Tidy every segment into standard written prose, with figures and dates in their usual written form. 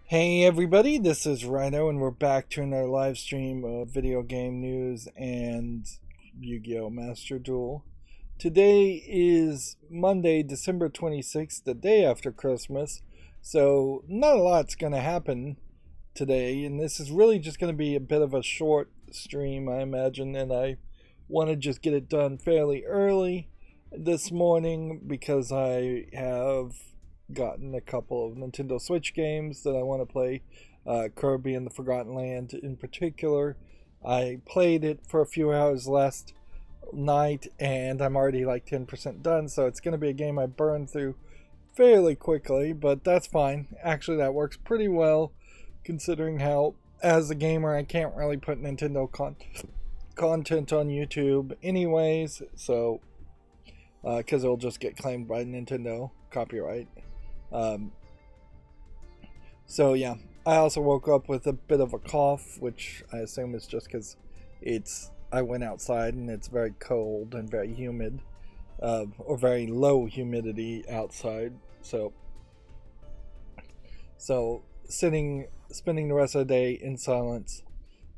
Hey everybody, this is Rydo and we're back to another live stream of video game news and Yu-Gi-Oh! Master Duel. Today is Monday, December 26th, the day after Christmas, so not a lot's going to happen today, and this is really just going to be a bit of a short stream, I imagine, and I want to just get it done fairly early this morning because I have gotten a couple of Nintendo Switch games that I want to play. Kirby and the Forgotten Land in particular. I played it for a few hours last night and I'm already like 10% done, so it's going to be a game I burn through fairly quickly, but that's fine. Actually, that works pretty well considering how, as a gamer, I can't really put Nintendo content on YouTube anyways, so because it'll just get claimed by Nintendo copyright. Um, so yeah, I also woke up with a bit of a cough, which I assume is just because I went outside and it's very cold and very humid, or very low humidity outside. So spending the rest of the day in silence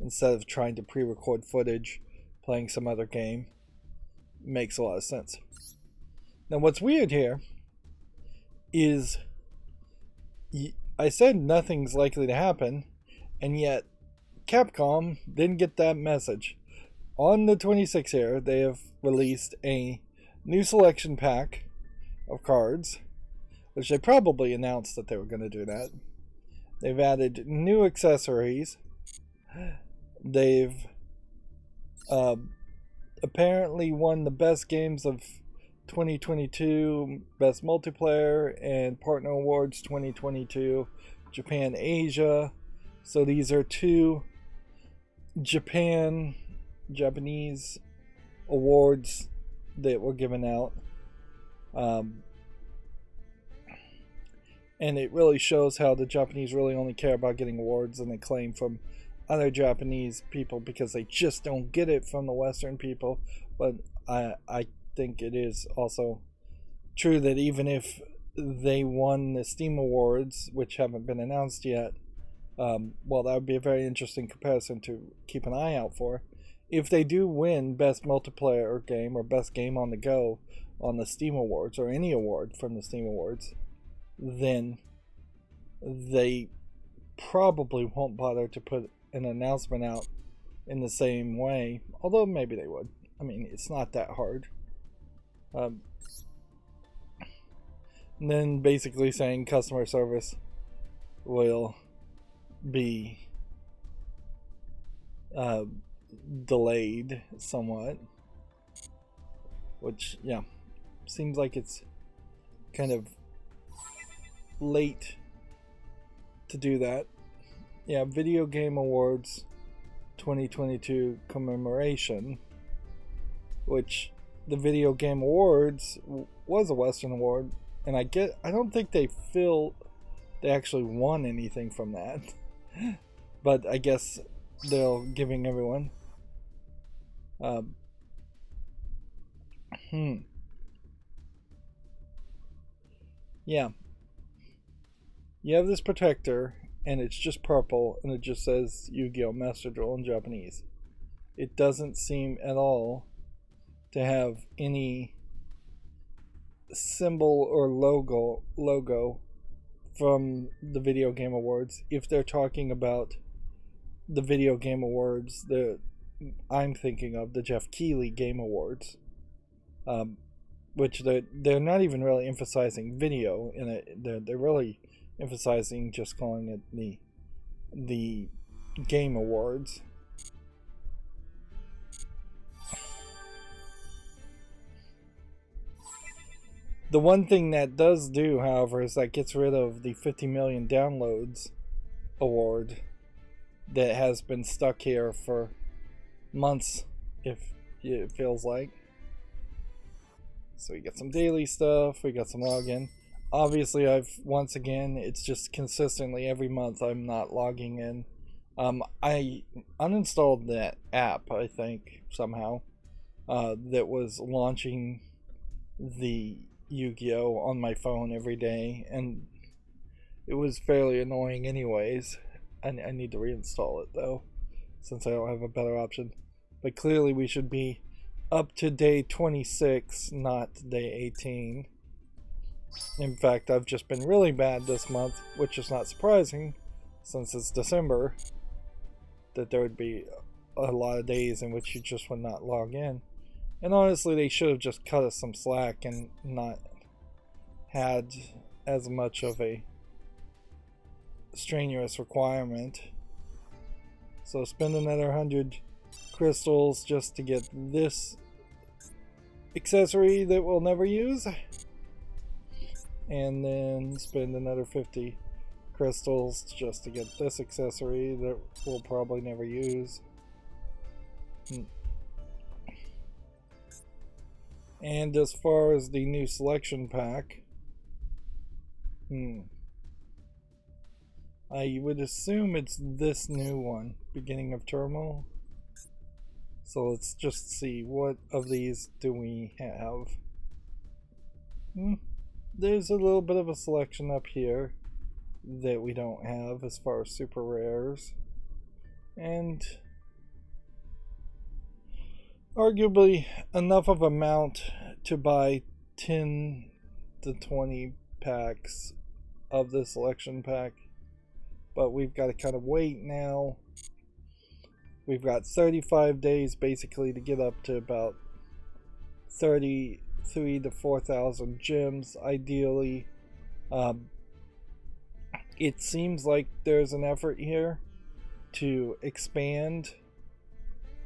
instead of trying to pre-record footage, playing some other game, makes a lot of sense. Now, what's weird here is I said nothing's likely to happen, and yet Capcom didn't get that message. On the 26th here, they have released a new selection pack of cards, which they probably announced that they were going to do that. They've added new accessories. They've apparently won the best games of 2022 Best Multiplayer and Partner Awards 2022 Japan Asia. So these are two Japanese awards that were given out. And it really shows how the Japanese really only care about getting awards and acclaim from other Japanese people because they just don't get it from the Western people. But I think it is also true that even if they won the Steam Awards, which haven't been announced yet, well, that would be a very interesting comparison to keep an eye out for. If they do win Best Multiplayer Game or Best Game on the Go on the Steam Awards, or any award from the Steam Awards, then they probably won't bother to put an announcement out in the same way, although maybe they would. I mean, it's not that hard. And then basically saying customer service will be delayed somewhat, which, yeah, seems like it's kind of late to do that. Yeah, Video Game Awards 2022 commemoration, which the Video Game Awards was a Western award, and I don't think they actually won anything from that. But I guess they're giving everyone yeah, you have this protector and it's just purple and it just says Yu-Gi-Oh! Master Duel in Japanese. It doesn't seem at all to have any symbol or logo from the Video Game Awards. If they're talking about the Video Game Awards, I'm thinking of the Jeff Keighley Game Awards, which they're not even really emphasizing video in it. They're really emphasizing just calling it the Game Awards. The one thing that does do, however, is that gets rid of the 50 million downloads award that has been stuck here for months, if it feels like. So we got some daily stuff, we got some login. Obviously, once again, it's just consistently every month I'm not logging in. I uninstalled that app, I think, somehow, that was launching the Yu-Gi-Oh! On my phone every day, and It was fairly annoying anyways. I need to reinstall it though, since I don't have a better option. But clearly we should be up to day 26, not day 18. In fact, I've just been really bad this month, which is not surprising since it's December, that there would be a lot of days in which you just would not log in. And honestly, they should have just cut us some slack and not had as much of a strenuous requirement. So spend another 100 crystals just to get this accessory that we'll never use, and then spend another 50 crystals just to get this accessory that we'll probably never use. And as far as the new selection pack, I would assume it's this new one, beginning of terminal. So let's just see, what of these do we have? There's a little bit of a selection up here that we don't have as far as super rares, and arguably enough of amount to buy 10 to 20 packs of the selection pack. But we've got to kind of wait now. We've got 35 days basically to get up to about 33 to 4,000 gems ideally. It seems like there's an effort here to expand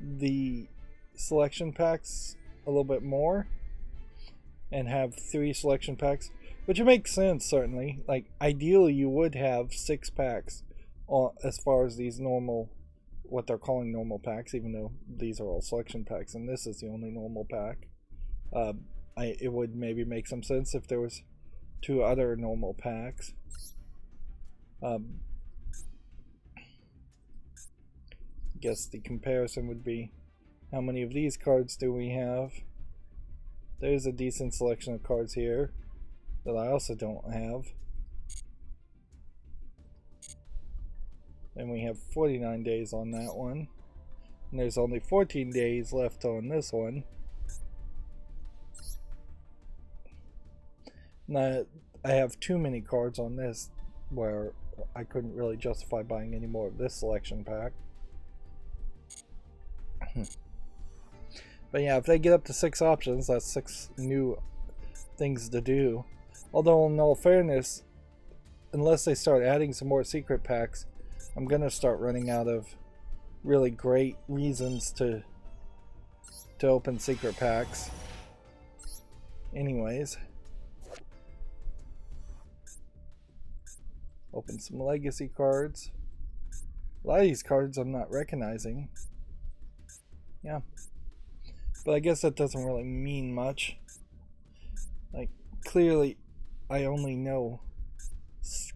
the selection packs a little bit more and have 3 selection packs, which makes sense certainly. Like ideally you would have 6 packs as far as these normal, what they're calling normal packs, even though these are all selection packs and this is the only normal pack. It would maybe make some sense if there was 2 other normal packs. I guess the comparison would be, how many of these cards do we have? There's a decent selection of cards here that I also don't have. And we have 49 days on that one. And there's only 14 days left on this one. Now, I have too many cards on this where I couldn't really justify buying any more of this selection pack. But yeah, if they get up to 6 options, that's 6 new things to do. Although in all fairness, unless they start adding some more secret packs, I'm gonna start running out of really great reasons to open secret packs. Anyways, open some legacy cards. A lot of these cards I'm not recognizing. Yeah, but I guess that doesn't really mean much. Like, clearly I only know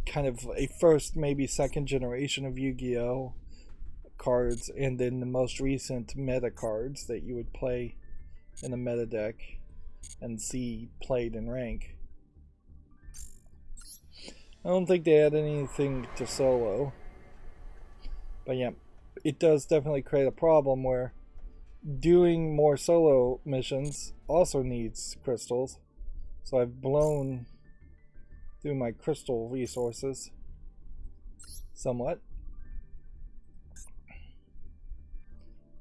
kind of a first, maybe second generation of Yu-Gi-Oh cards, and then the most recent meta cards that you would play in a meta deck and see played in rank. I don't think they add anything to solo, but yeah, it does definitely create a problem where doing more solo missions also needs crystals. So I've blown through my crystal resources somewhat.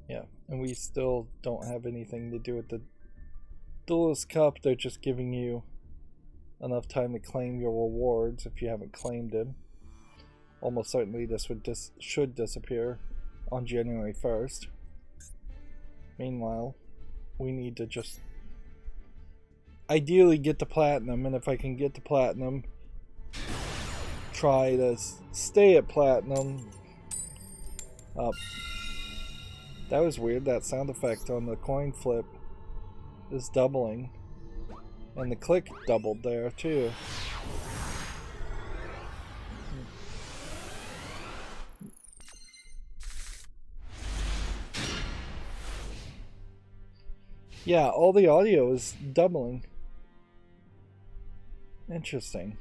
Yeah, and we still don't have anything to do with the Duelist Cup. They're just giving you enough time to claim your rewards if you haven't claimed them. Almost certainly this should disappear on January 1st. Meanwhile, we need to just ideally get to platinum, and if I can get to platinum, try to stay at platinum. That was weird, that sound effect on the coin flip is doubling, and the click doubled there too. Yeah, all the audio is doubling. Interesting.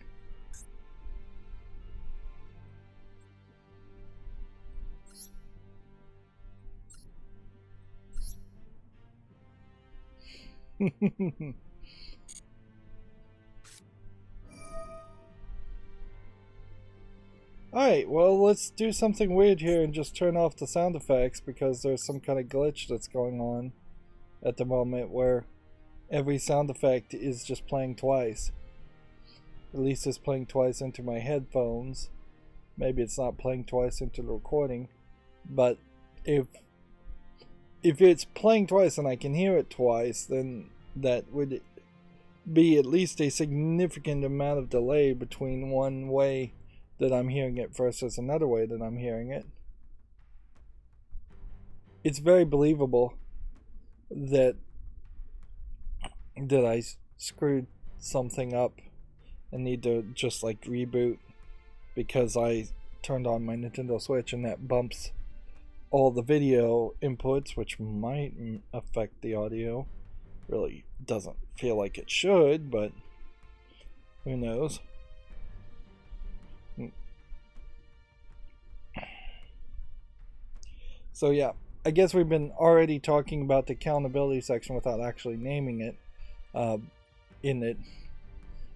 Alright, well, let's do something weird here and just turn off the sound effects because there's some kind of glitch that's going on at the moment where every sound effect is just playing twice. At least it's playing twice into my headphones. Maybe it's not playing twice into the recording, but if it's playing twice and I can hear it twice, then that would be at least a significant amount of delay between one way that I'm hearing it versus another way that I'm hearing it. It's very believable that I screwed something up and need to just like reboot because I turned on my Nintendo Switch and that bumps all the video inputs, which might affect the audio. Really doesn't feel like it should, but who knows. So yeah, I guess we've been already talking about the accountability section without actually naming it. In it,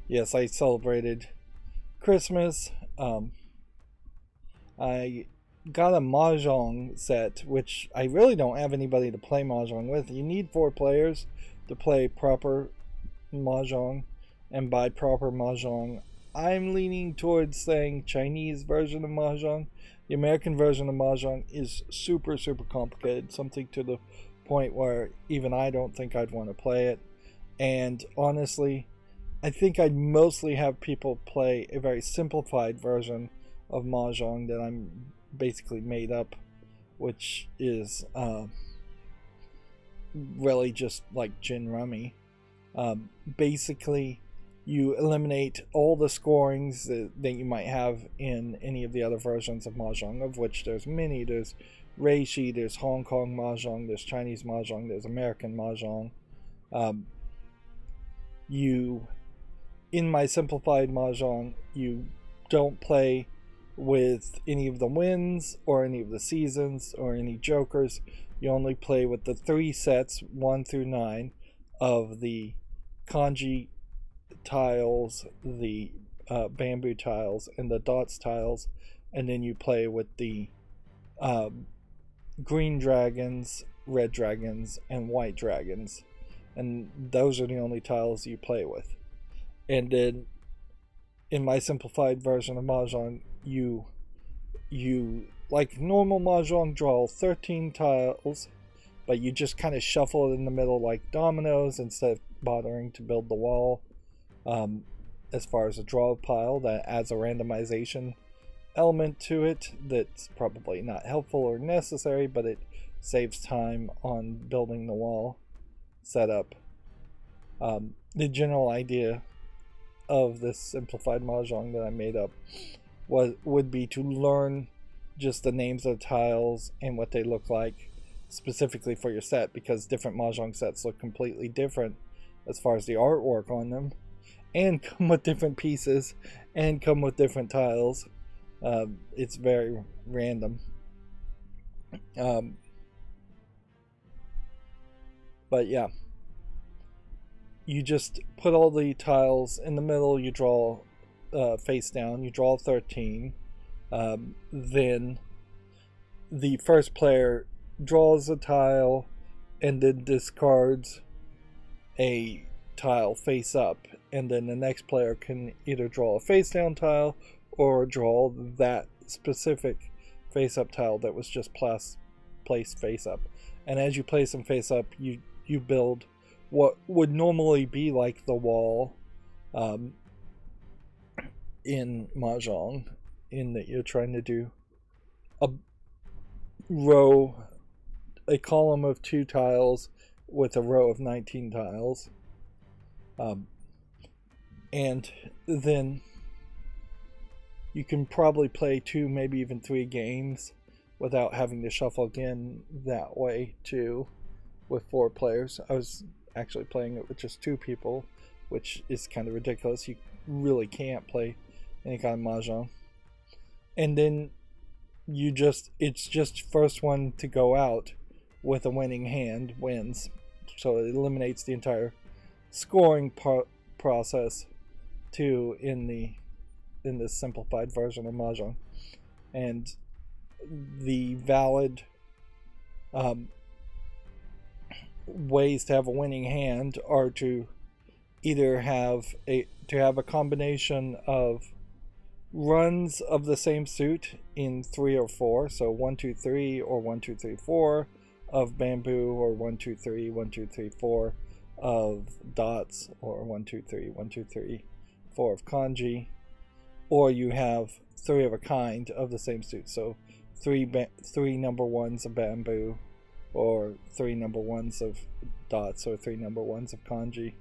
yes, I celebrated Christmas. I got a mahjong set, which I really don't have anybody to play mahjong with. You need 4 players to play proper mahjong, and by proper mahjong, I'm leaning towards saying Chinese version of mahjong. The American version of mahjong is super complicated, something to the point where even I don't think I'd want to play it. And honestly, I think I'd mostly have people play a very simplified version of mahjong that I'm basically made up, which is really just like gin rummy. Basically, you eliminate all the scorings that you might have in any of the other versions of mahjong, of which there's many. There's reishi, there's Hong Kong mahjong, there's Chinese mahjong, there's American mahjong. In my simplified mahjong, you don't play with any of the wins or any of the seasons or any jokers. You only play with the 3 sets 1 through 9 of the kanji tiles, the bamboo tiles, and the dots tiles, and then you play with the green dragons, red dragons, and white dragons, and those are the only tiles you play with. And then in my simplified version of mahjong, you like normal mahjong, draw 13 tiles, but you just kind of shuffle it in the middle like dominoes instead of bothering to build the wall. As far as a draw pile, that adds a randomization element to it that's probably not helpful or necessary, but it saves time on building the wall setup. The general idea of this simplified mahjong that I made up would be to learn just the names of the tiles and what they look like specifically for your set, because different mahjong sets look completely different as far as the artwork on them, and come with different pieces and come with different tiles. It's very random. But yeah, you just put all the tiles in the middle. You draw face down. You draw 13. Then the first player draws a tile and then discards a tile face up, and then the next player can either draw a face down tile or draw that specific face up tile that was just placed face up. And as you place them face up, you build what would normally be like the wall in mahjong, in that you're trying to do a column of 2 tiles with a row of 19 tiles. And then you can probably play 2, maybe even 3 games without having to shuffle again that way too, with 4 players. I was actually playing it with just 2 people, which is kind of ridiculous. You really can't play any kind of mahjong. And then it's just first one to go out with a winning hand wins. so it eliminates the entire scoring process too in this simplified version of mahjong. And the valid ways to have a winning hand are to either have a combination of runs of the same suit in 3 or 4, so 1 2 3 or 1 2 3 4 of bamboo, or 1 2 3 1 2 3 4 of dots, or 1 2 3 1 2 3 4 of kanji, or you have 3 of a kind of the same suit, so three number ones of bamboo, or 3 number ones of dots, or 3 number ones of kanji.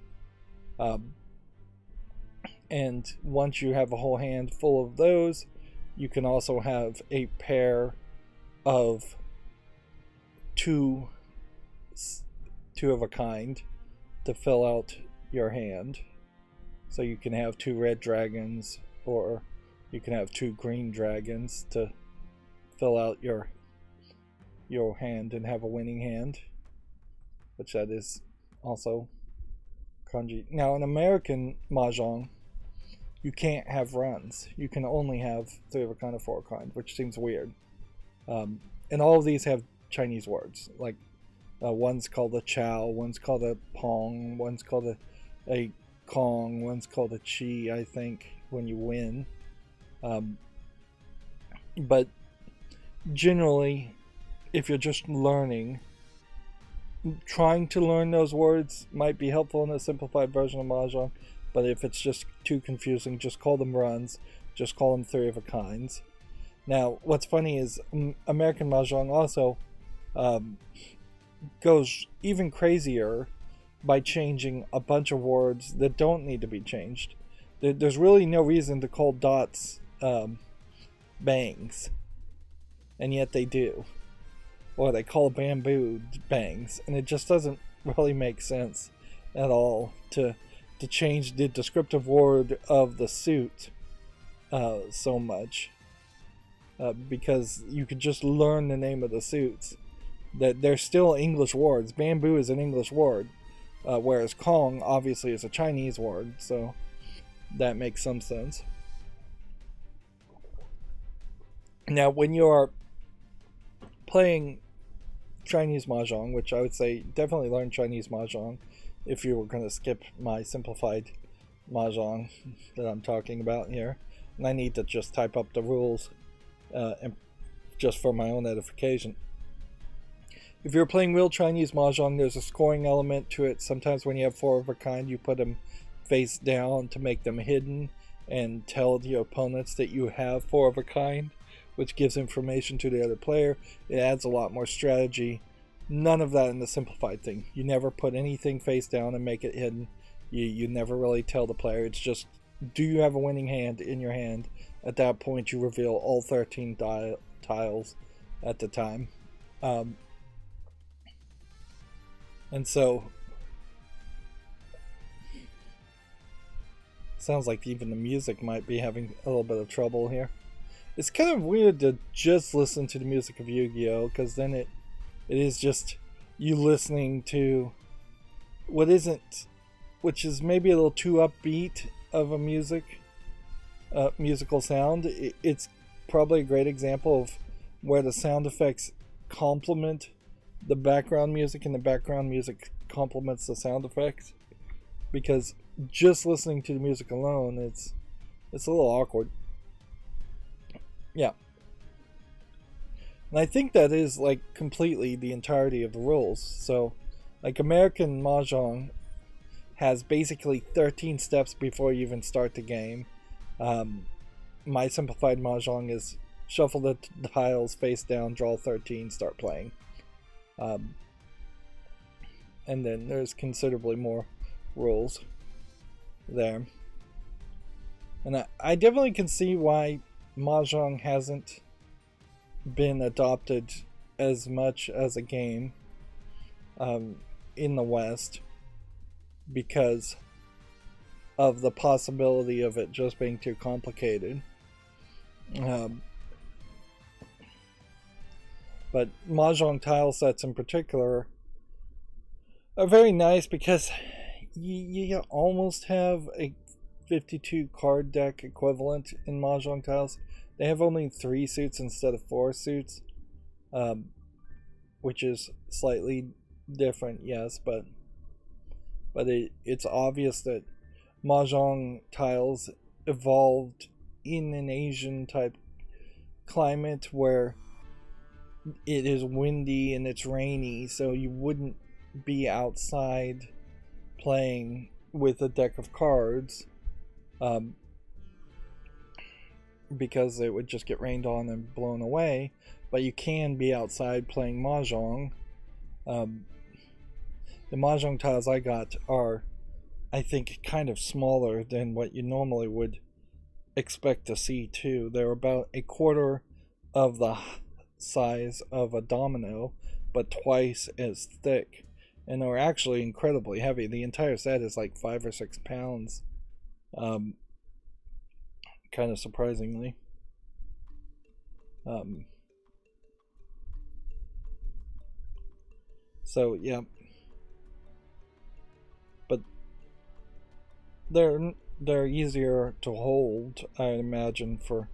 And once you have a whole hand full of those, you can also have a pair of two of a kind to fill out your hand. So you can have 2 red dragons, or you can have 2 green dragons to fill out your hand and have a winning hand, which that is also kanji. Now in American mahjong, you can't have runs. You can only have 3 of a kind or 4 of a kind, which seems weird. And all of these have Chinese words, like one's called a chow, one's called a pong, one's called a kong, one's called a chi, I think, when you win. But generally, if you're just learning, trying to learn those words might be helpful in a simplified version of mahjong. But if it's just too confusing, just call them runs. Just call them 3 of a kinds. Now, what's funny is American mahjong also goes even crazier by changing a bunch of words that don't need to be changed. There's really no reason to call dots bangs, and yet they do. Or they call bamboo bangs, and it just doesn't really make sense at all to change the descriptive word of the suit so much, because you could just learn the name of the suits. That they're still English words. Bamboo is an English word, whereas Kong obviously is a Chinese word, so that makes some sense. Now, when you're playing Chinese mahjong, which I would say definitely learn Chinese mahjong if you were going to skip my simplified mahjong that I'm talking about here, and I need to just type up the rules and just for my own edification. If you're playing real Chinese mahjong, there's a scoring element to it. Sometimes when you have 4 of a kind, you put them face down to make them hidden and tell the opponents that you have 4 of a kind, which gives information to the other player. It adds a lot more strategy. None of that in the simplified thing. You never put anything face down and make it hidden. You never really tell the player. It's just, do you have a winning hand in your hand? At that point, you reveal all 13 tiles at the time. And so, sounds like even the music might be having a little bit of trouble here. It's kind of weird to just listen to the music of Yu-Gi-Oh! Because then it is just you listening to which is maybe a little too upbeat of a musical sound. It's probably a great example of where the sound effects complement the background music, and the background music complements the sound effects. Because just listening to the music alone, it's a little awkward. Yeah. And I think that is like completely the entirety of the rules. So, like American mahjong has basically 13 steps before you even start the game. My simplified mahjong is shuffle the tiles face down, draw 13, start playing. And then there's considerably more rules there. And I definitely can see why mahjong hasn't been adopted as much as a game in the West, because of the possibility of it just being too complicated. But mahjong tile sets in particular are very nice because you almost have a 52 card deck equivalent in Mahjong tiles. They have only 3 suits instead of 4 suits, which is slightly different, yes, but it's obvious that Mahjong tiles evolved in an Asian type climate where it is windy and it's rainy, so you wouldn't be outside playing with a deck of cards, because it would just get rained on and blown away. But you can be outside playing Mahjong. The Mahjong tiles I got are, I think, kind of smaller than what you normally would expect to see too. They're about a quarter of the size of a domino, but twice as thick, and they're actually incredibly heavy. The entire set is like 5 or 6 pounds, kind of surprisingly. So yeah, but they're easier to hold, I imagine, for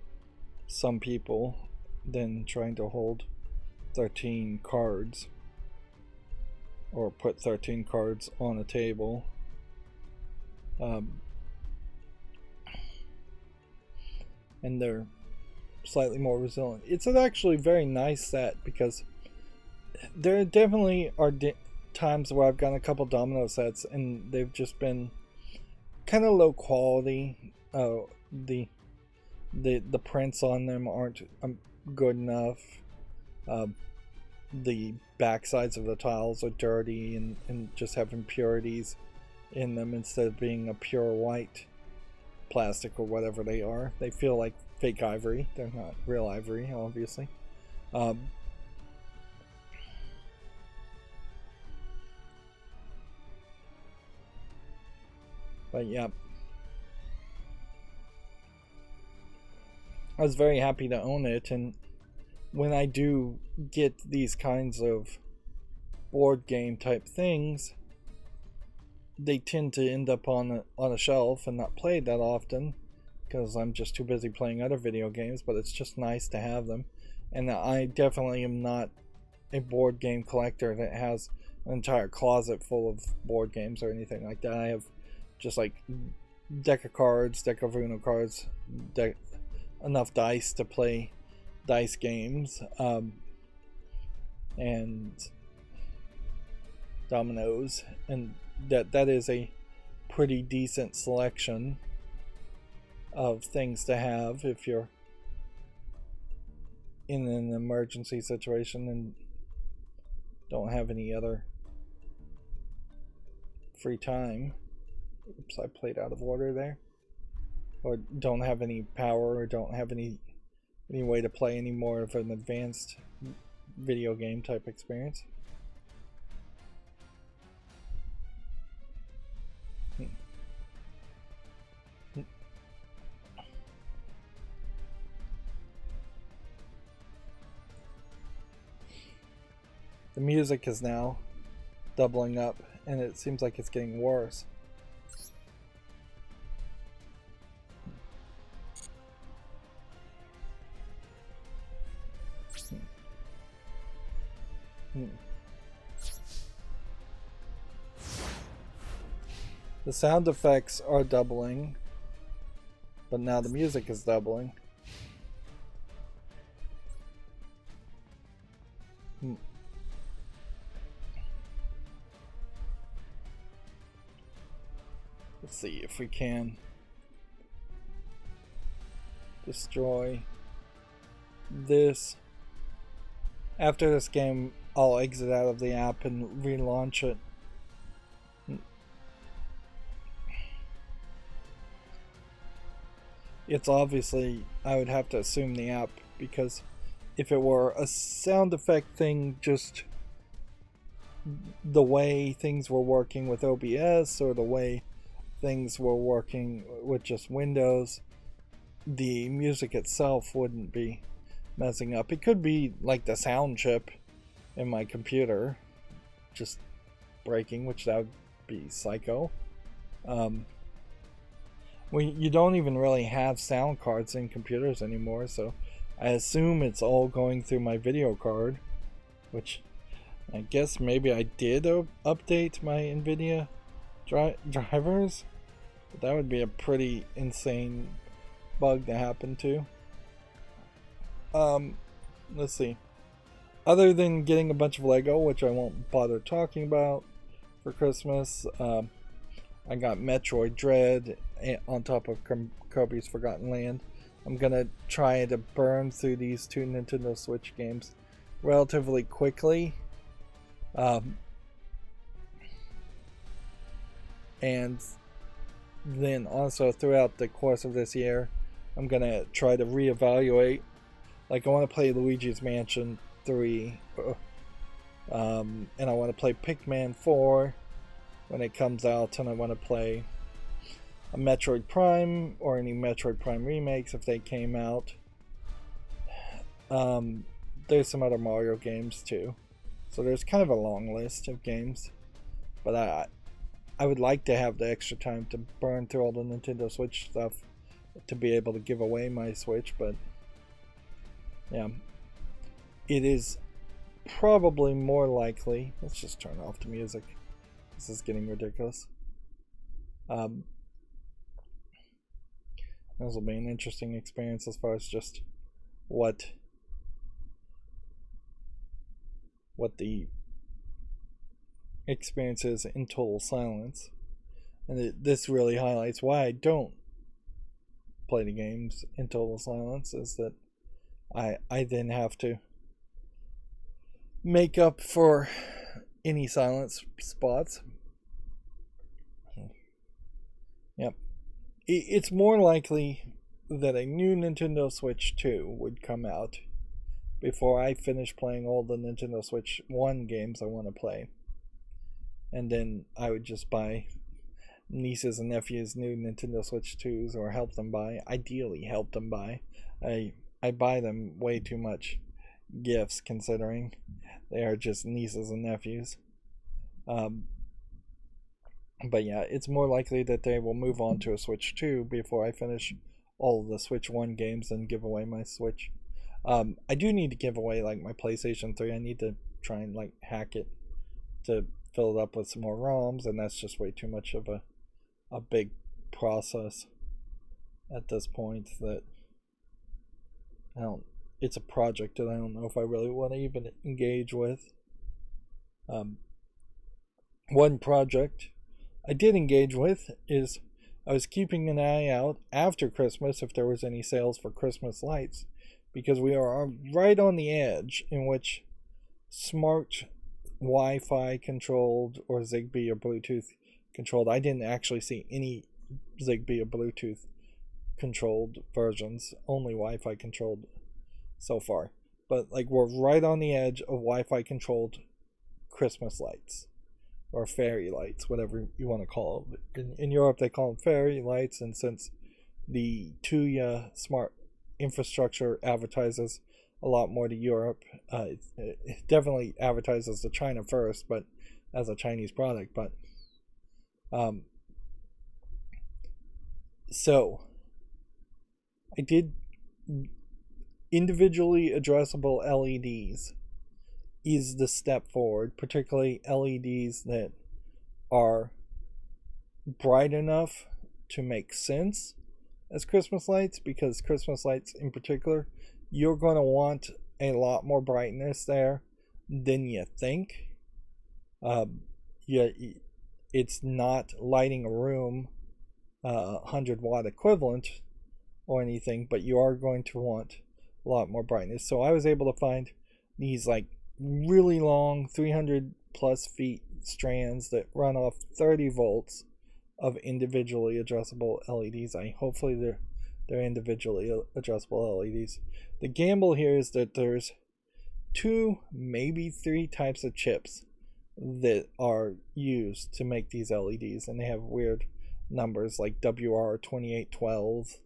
some people than trying to hold 13 cards or put 13 cards on a table. And they're slightly more resilient. It's an actually very nice set because there definitely are times where I've gotten a couple domino sets and they've just been kind of low quality. The prints on them aren't good enough. The backsides of the tiles are dirty and just have impurities in them instead of being a pure white plastic or whatever they are. They feel like fake ivory. They're not real ivory, obviously. But yeah, I was very happy to own it, and when I do get these kinds of board game type things, they tend to end up on a shelf and not played that often because I'm just too busy playing other video games, but it's just nice to have them. And I definitely am not a board game collector that has an entire closet full of board games or anything like that. I have just like deck of cards, deck of Uno cards, enough dice to play dice games, and dominoes, and that is a pretty decent selection of things to have if you're in an emergency situation and don't have any other free time. Oops, I played out of order there. Or don't have any power, or don't have any way to play any more of an advanced video game type experience. The music is now doubling up, and it seems like it's getting worse. The sound effects are doubling, but now the music is doubling. Let's see if we can destroy this. After this game, I'll exit out of the app and relaunch it. It's obviously, I would have to assume, the app, because if it were a sound effect thing, just the way things were working with OBS or the way things were working with just Windows, the music itself wouldn't be messing up. It could be like the sound chip in my computer just breaking, which that would be psycho. You don't even really have sound cards in computers anymore, so I assume it's all going through my video card, which I guess maybe I did update my NVIDIA drivers, but that would be a pretty insane bug to happen to. Let's see. Other than getting a bunch of Lego, which I won't bother talking about for Christmas, I got Metroid Dread on top of Kirby's Forgotten Land. I'm gonna try to burn through these 2 Nintendo Switch games relatively quickly. And then also throughout the course of this year, I'm gonna try to reevaluate. Like, I want to play Luigi's Mansion 3, and I want to play Pikmin 4 when it comes out, and I want to play a Metroid Prime or any Metroid Prime remakes if they came out. There's some other Mario games too, so there's kind of a long list of games, but I would like to have the extra time to burn through all the Nintendo Switch stuff to be able to give away my Switch. But yeah, it is probably more likely. Let's just turn off the music. This is getting ridiculous. This will be an interesting experience as far as just what the experience is in total silence. And this really highlights why I don't play the games in total silence, is that I then have to make up for any silence spots. Yep. It's more likely that a new Nintendo Switch 2 would come out before I finish playing all the Nintendo Switch 1 games I want to play. And then I would just buy nieces and nephews new Nintendo Switch 2s, or ideally help them buy. I buy them way too much gifts considering they are just nieces and nephews. But yeah, it's more likely that they will move on to a Switch 2 before I finish all of the Switch 1 games and give away my Switch. I do need to give away like my PlayStation 3. I need to try and like hack it to fill it up with some more ROMs, and that's just way too much of a big process at this point. That it's a project that I don't know if I really want to even engage with. One project I did engage with is I was keeping an eye out after Christmas if there was any sales for Christmas lights, because we are right on the edge in which smart Wi-Fi controlled or Zigbee or Bluetooth controlled. I didn't actually see any Zigbee or Bluetooth controlled versions, only Wi-Fi controlled so far. But like, we're right on the edge of Wi-Fi controlled Christmas lights, or fairy lights, whatever you want to call them. In Europe they call them fairy lights, and since the Tuya smart infrastructure advertises a lot more to Europe, it definitely advertises to China first, but as a Chinese product. But so I did individually addressable LEDs is the step forward, particularly LEDs that are bright enough to make sense as Christmas lights, because Christmas lights in particular, you're going to want a lot more brightness there than you think. It's not lighting a room 100-watt equivalent or anything, but you are going to want a lot more brightness. So I was able to find these like really long 300 plus feet strands that run off 30 volts of individually addressable LEDs. Hopefully they're individually addressable LEDs. The gamble here is that there's 2, maybe 3 types of chips that are used to make these LEDs, and they have weird numbers like WR2812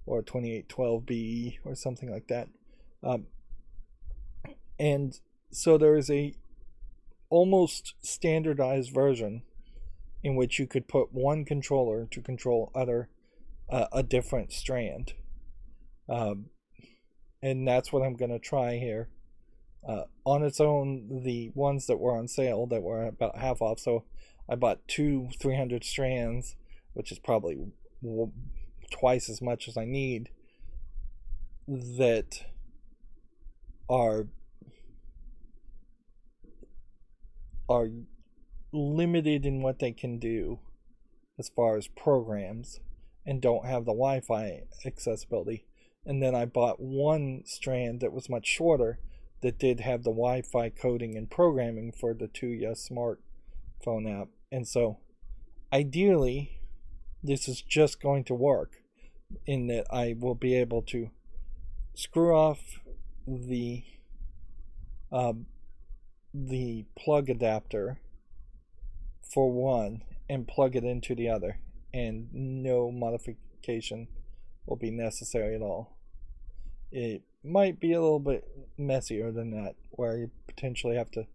or 2812B or something like that. And so there is a almost standardized version in which you could put one controller to control a different strand. And that's what I'm going to try here. On its own, the ones that were on sale that were about half off, so I bought two 300 strands, which is probably twice as much as I need, that are limited in what they can do as far as programs and don't have the Wi-Fi accessibility. And then I bought one strand that was much shorter that did have the Wi-Fi coding and programming for the Tuya smartphone app. And so ideally this is just going to work in that I will be able to screw off the plug adapter for one and plug it into the other, and no modification will be necessary at all. It might be a little bit messier than that, where you potentially have to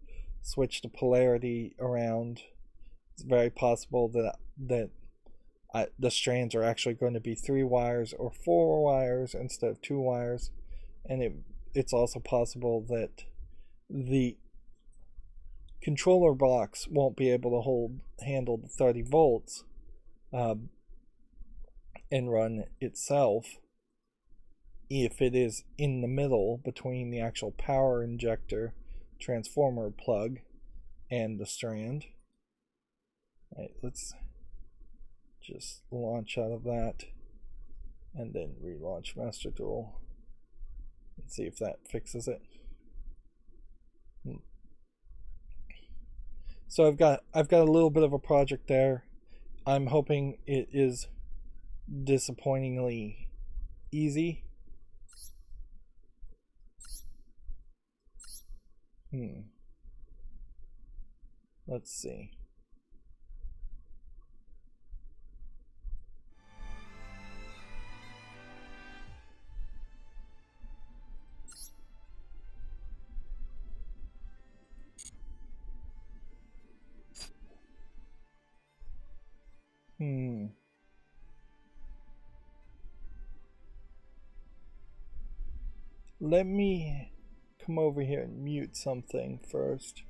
switch the polarity around. It's very possible that the strands are actually going to be 3 wires or 4 wires instead of 2 wires, and it's also possible that the controller box won't be able to handle the 30 volts and run itself if it is in the middle between the actual power injector transformer plug and the strand. Alright, let's just launch out of that and then relaunch Master Duel and see if that fixes it. So I've got a little bit of a project there. I'm hoping it is disappointingly easy. Let's see. Let me come over here and mute something first.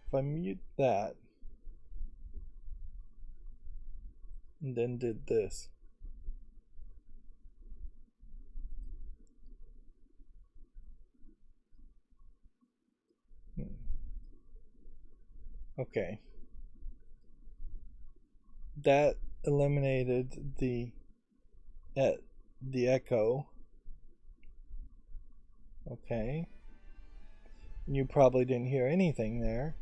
If I mute that and then did this, okay, that eliminated the echo. Okay, you probably didn't hear anything there,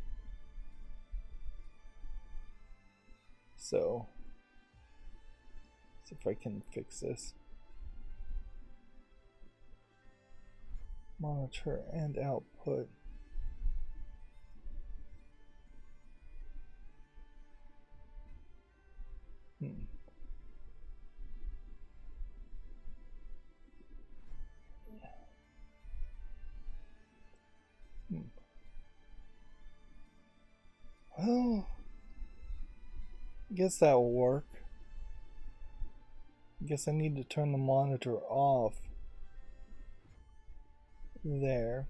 so see if I can fix this. Monitor and output. Well, I guess that will work. I guess I need to turn the monitor off there.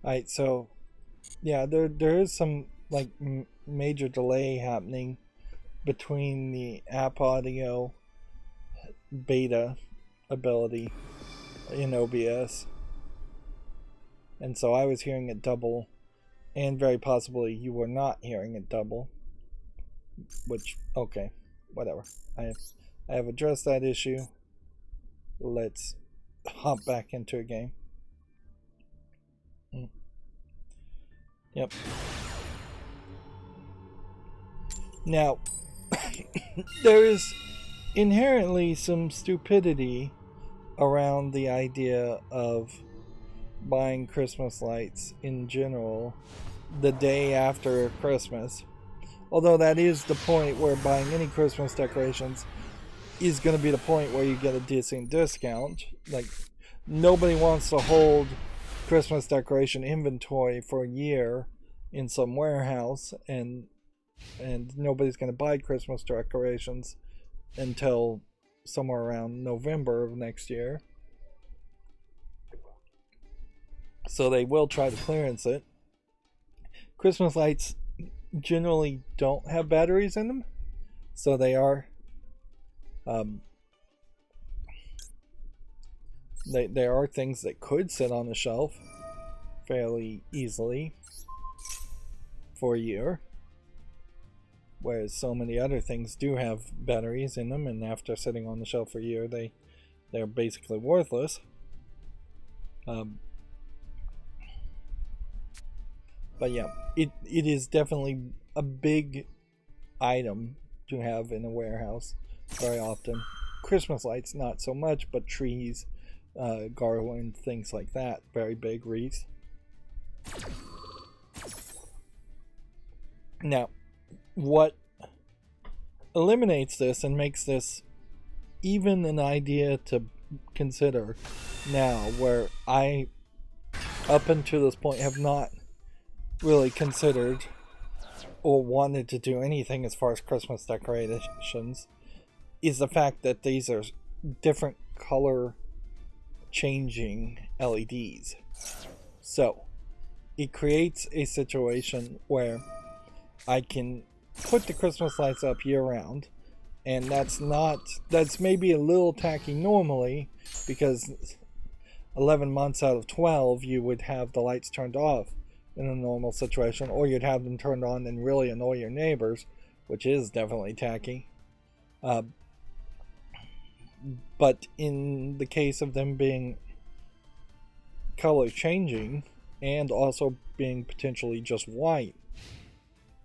Alright, so yeah, there is some like major delay happening between the app audio beta ability in OBS, and so I was hearing it double, and very possibly you were not hearing it double, which, okay, whatever. I have addressed that issue. Let's hop back into a game. Yep. Now, there is inherently some stupidity around the idea of buying Christmas lights in general the day after Christmas. Although that is the point where buying any Christmas decorations is going to be the point where you get a decent discount. Like, nobody wants to hold Christmas decoration inventory for a year in some warehouse, and nobody's going to buy Christmas decorations until somewhere around November of next year. So they will try to clearance it. Christmas lights generally don't have batteries in them, so they are there are things that could sit on the shelf fairly easily for a year, whereas so many other things do have batteries in them, and after sitting on the shelf for a year, they're basically worthless. But yeah, it is definitely a big item to have in a warehouse very often. Christmas lights, not so much, but trees, garland, things like that, very big wreaths. Now, what eliminates this and makes this even an idea to consider now, where I, up until this point, have not really considered or wanted to do anything as far as Christmas decorations, is the fact that these are different color changing LEDs. So it creates a situation where I can put the Christmas lights up year round, and that's maybe a little tacky normally, because 11 months out of 12 you would have the lights turned off in a normal situation, or you'd have them turned on and really annoy your neighbors, which is definitely tacky. But in the case of them being color changing and also being potentially just white,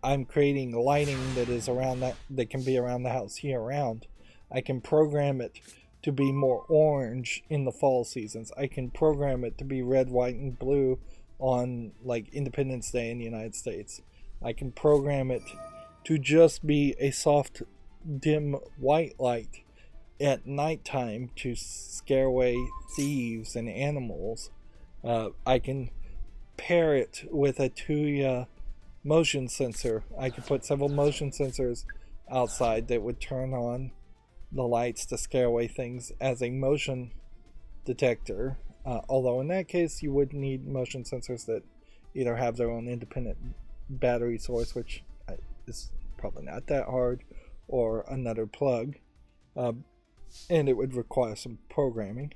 I'm creating lighting that is around that can be around the house year round. I can program it to be more orange in the fall seasons. I can program it to be red, white, and blue on like Independence Day in the United States. I can program it to just be a soft, dim white light at nighttime to scare away thieves and animals. I can pair it with a Tuya motion sensor. I could put several motion sensors outside that would turn on the lights to scare away things as a motion detector. Although in that case you would need motion sensors that either have their own independent battery source, which is probably not that hard, or another plug. And it would require some programming.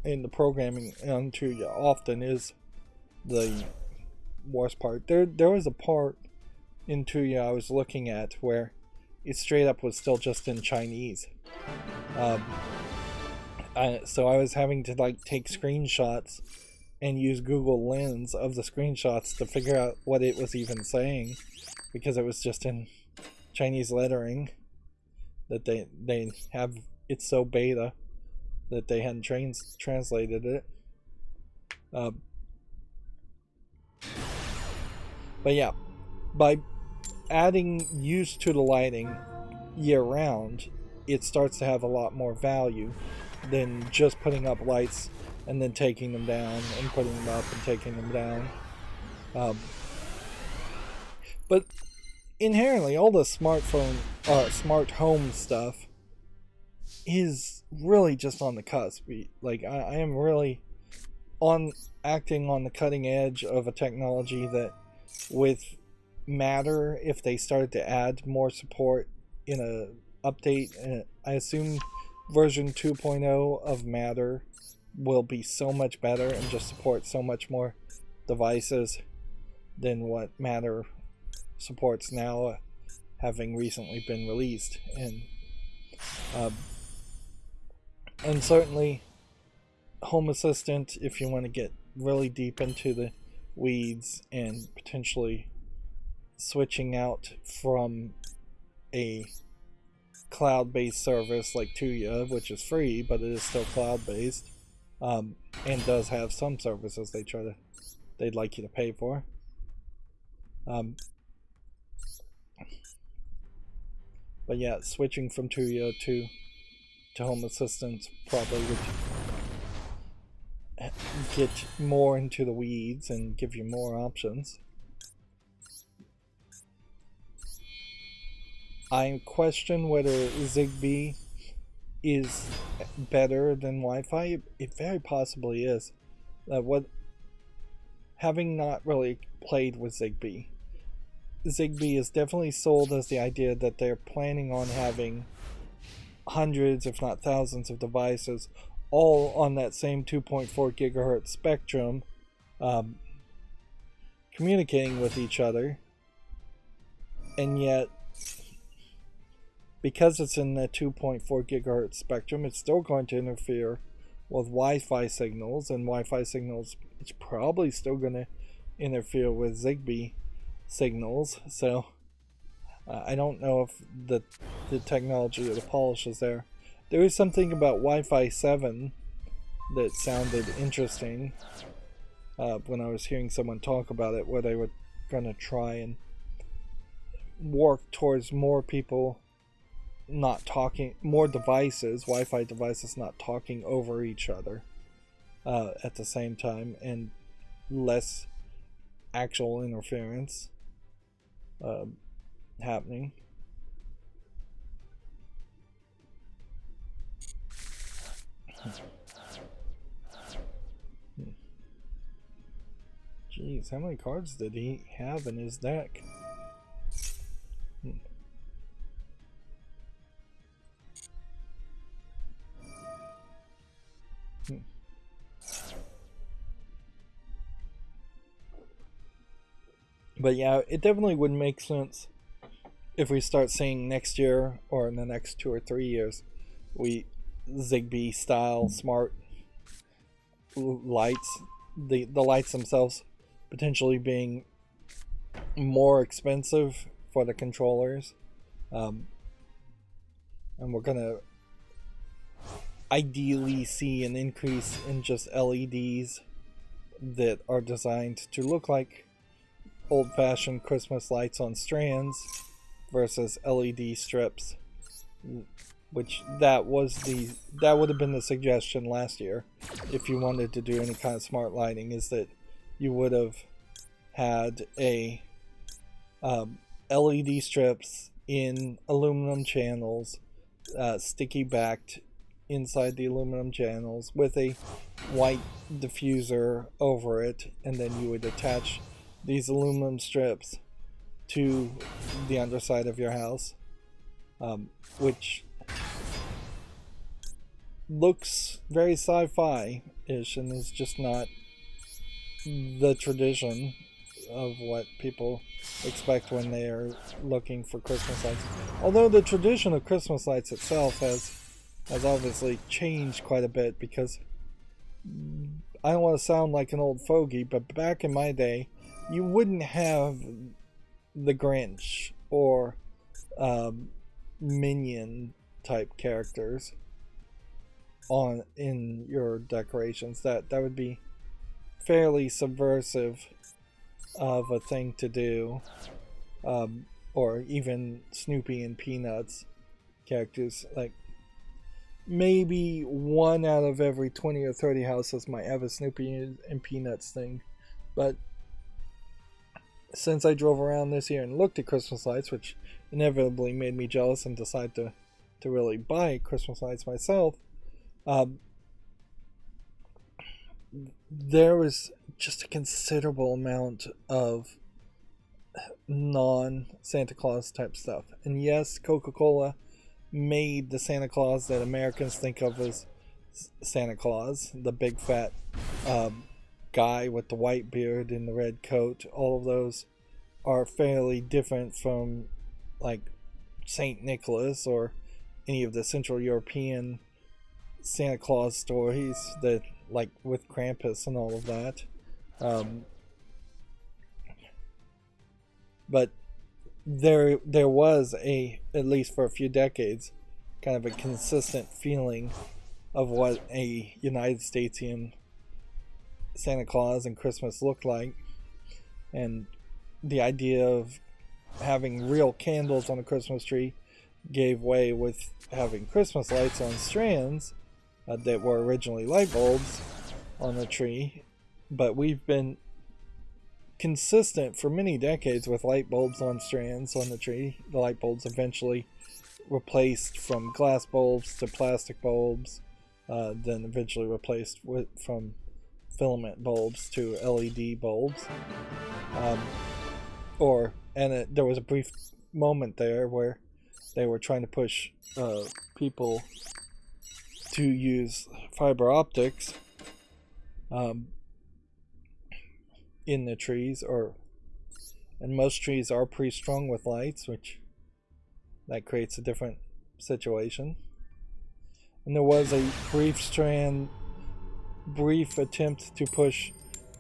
And the programming onto you often is the worst part. There was a part in Tuya I was looking at where it straight up was still just in Chinese. So I was having to like take screenshots and use Google Lens of the screenshots to figure out what it was even saying, because it was just in Chinese lettering that they have. It's so beta that they hadn't translated it. But yeah, by adding use to the lighting year round, it starts to have a lot more value than just putting up lights and then taking them down and putting them up and taking them down. But inherently, all the smart home stuff is really just on the cusp. Like, I am really acting on the cutting edge of a technology that, with Matter, if they started to add more support in a update, I assume version 2.0 of Matter will be so much better and just support so much more devices than what Matter supports now, having recently been released. And certainly Home Assistant, if you want to get really deep into the weeds and potentially switching out from a cloud-based service like Tuya, which is free but it is still cloud-based, and does have some services they'd like you to pay for. But yeah, switching from Tuyo to Home Assistant probably would get more into the weeds and give you more options. I question whether Zigbee is better than Wi-Fi. It very possibly is. Having not really played with Zigbee is definitely sold as the idea that they're planning on having hundreds, if not thousands, of devices all on that same 2.4 gigahertz spectrum, communicating with each other. And yet, because it's in the 2.4 gigahertz spectrum, it's still going to interfere with Wi-Fi signals, and Wi-Fi signals, it's probably still going to interfere with Zigbee signals. So I don't know if the technology or the polish is there. There is something about Wi-Fi 7 that sounded interesting when I was hearing someone talk about it, where they were going to try and work towards more people not talking, more devices, Wi-Fi devices not talking over each other at the same time, and less actual interference happening. Jeez, how many cards did he have in his deck? But yeah, it definitely would make sense if we start seeing next year or in the next 2 or 3 years, Zigbee style smart lights, the lights themselves potentially being more expensive for the controllers, and we're gonna ideally see an increase in just LEDs that are designed to look like old-fashioned Christmas lights on strands versus LED strips, which that would have been the suggestion last year if you wanted to do any kind of smart lighting, is that you would have had a LED strips in aluminum channels, sticky backed inside the aluminum channels with a white diffuser over it, and then you would attach these aluminum strips to the underside of your house, which looks very sci-fi-ish and is just not the tradition of what people expect when they are looking for Christmas lights. Although the tradition of Christmas lights itself has obviously changed quite a bit, because I don't want to sound like an old fogey, but back in my day, you wouldn't have the Grinch or Minion type characters in your decorations. That would be fairly subversive of a thing to do, or even Snoopy and Peanuts characters. Like, maybe 1 out of every 20 or 30 houses might have a Snoopy and Peanuts thing. But since I drove around this year and looked at Christmas lights, which inevitably made me jealous and decide to really buy Christmas lights myself, there was just a considerable amount of non-Santa Claus type stuff. And yes, Coca-Cola made the Santa Claus that Americans think of as Santa Claus, the big fat guy with the white beard and the red coat. All of those are fairly different from like Saint Nicholas or any of the Central European Santa Claus stories that, like, with Krampus and all of that. But there was at least for a few decades, kind of a consistent feeling of what a United Statesian Santa Claus and Christmas looked like, and the idea of having real candles on a Christmas tree gave way with having Christmas lights on strands that were originally light bulbs on the tree, but we've been consistent for many decades with light bulbs on strands on the tree. The light bulbs eventually replaced from glass bulbs to plastic bulbs, then eventually replaced from filament bulbs to LED bulbs. There was a brief moment there where they were trying to push people to use fiber optics in the trees, and most trees are pre-strung with lights, which that creates a different situation. And there was a brief attempt to push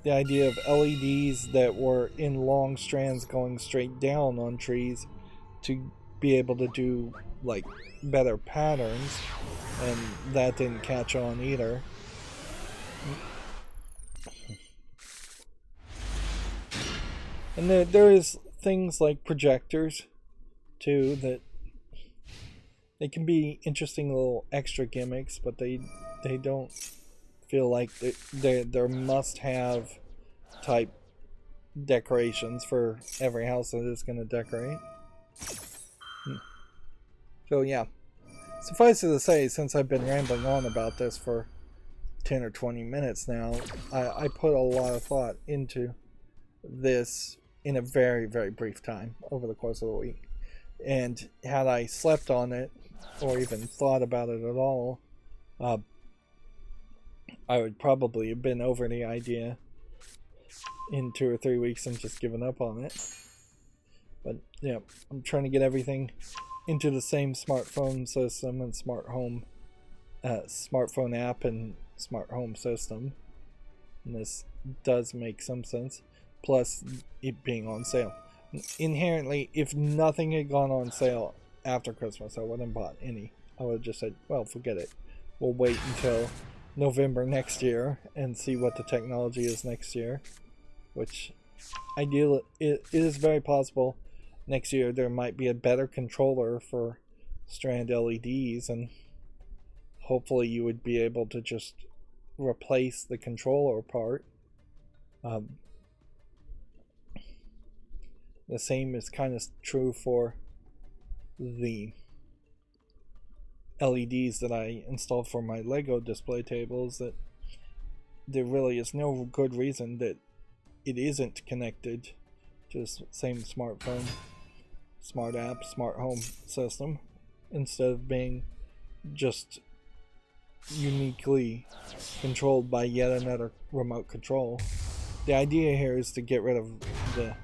the idea of LEDs that were in long strands going straight down on trees to be able to do like better patterns, and that didn't catch on either. And there is things like projectors too, that they can be interesting little extra gimmicks, but they don't feel like they're must-have type decorations for every house that is going to decorate. So yeah, suffice it to say, since I've been rambling on about this for 10 or 20 minutes now, I put a lot of thought into this in a very, very brief time over the course of the week. And had I slept on it, or even thought about it at all, I would probably have been over the idea in 2 or 3 weeks and just given up on it. But yeah, I'm trying to get everything into the same smartphone system and smartphone app and smart home system. And this does make some sense. Plus, it being on sale. Inherently, if nothing had gone on sale after Christmas, I wouldn't have bought any. I would have just said, well, forget it. We'll wait until November next year and see what the technology is next year. Which, it is very possible next year there might be a better controller for strand LEDs, and hopefully you would be able to just replace the controller part. The same is kind of true for the LEDs that I installed for my Lego display tables, that there really is no good reason that it isn't connected to the same smartphone, smart app, smart home system, instead of being just uniquely controlled by yet another remote control. The idea here is to get rid of the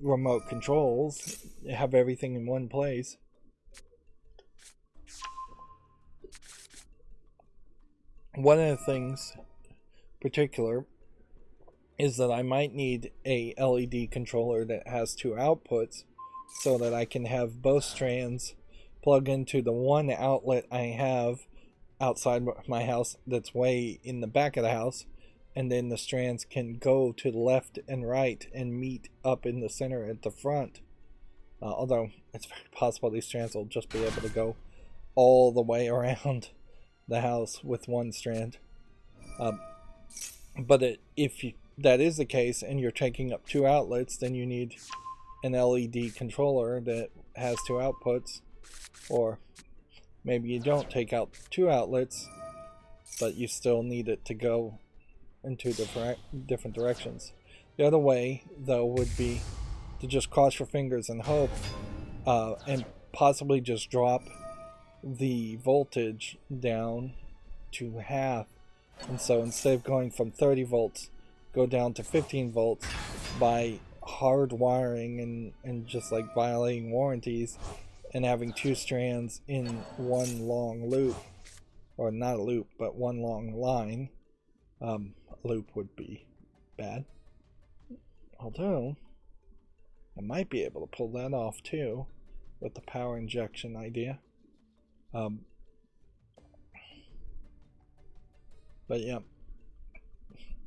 remote controls, have everything in one place. One of the things particular is that I might need a LED controller that has 2 outputs, so that I can have both strands plug into the one outlet I have outside my house that's way in the back of the house, and then the strands can go to the left and right and meet up in the center at the front. Although it's very possible these strands will just be able to go all the way around the house with one strand. But if that is the case and you're taking up 2 outlets, then you need an LED controller that has 2 outputs. Or maybe you don't take out 2 outlets, but you still need it to go in 2 different directions. The other way, though, would be to just cross your fingers and hope, and possibly just drop the voltage down to half. And so instead of going from 30 volts, go down to 15 volts by hard wiring and just like violating warranties, and having 2 strands in one long loop, or not a loop, but one long line. A loop would be bad. Although, I might be able to pull that off too, with the power injection idea. But yeah,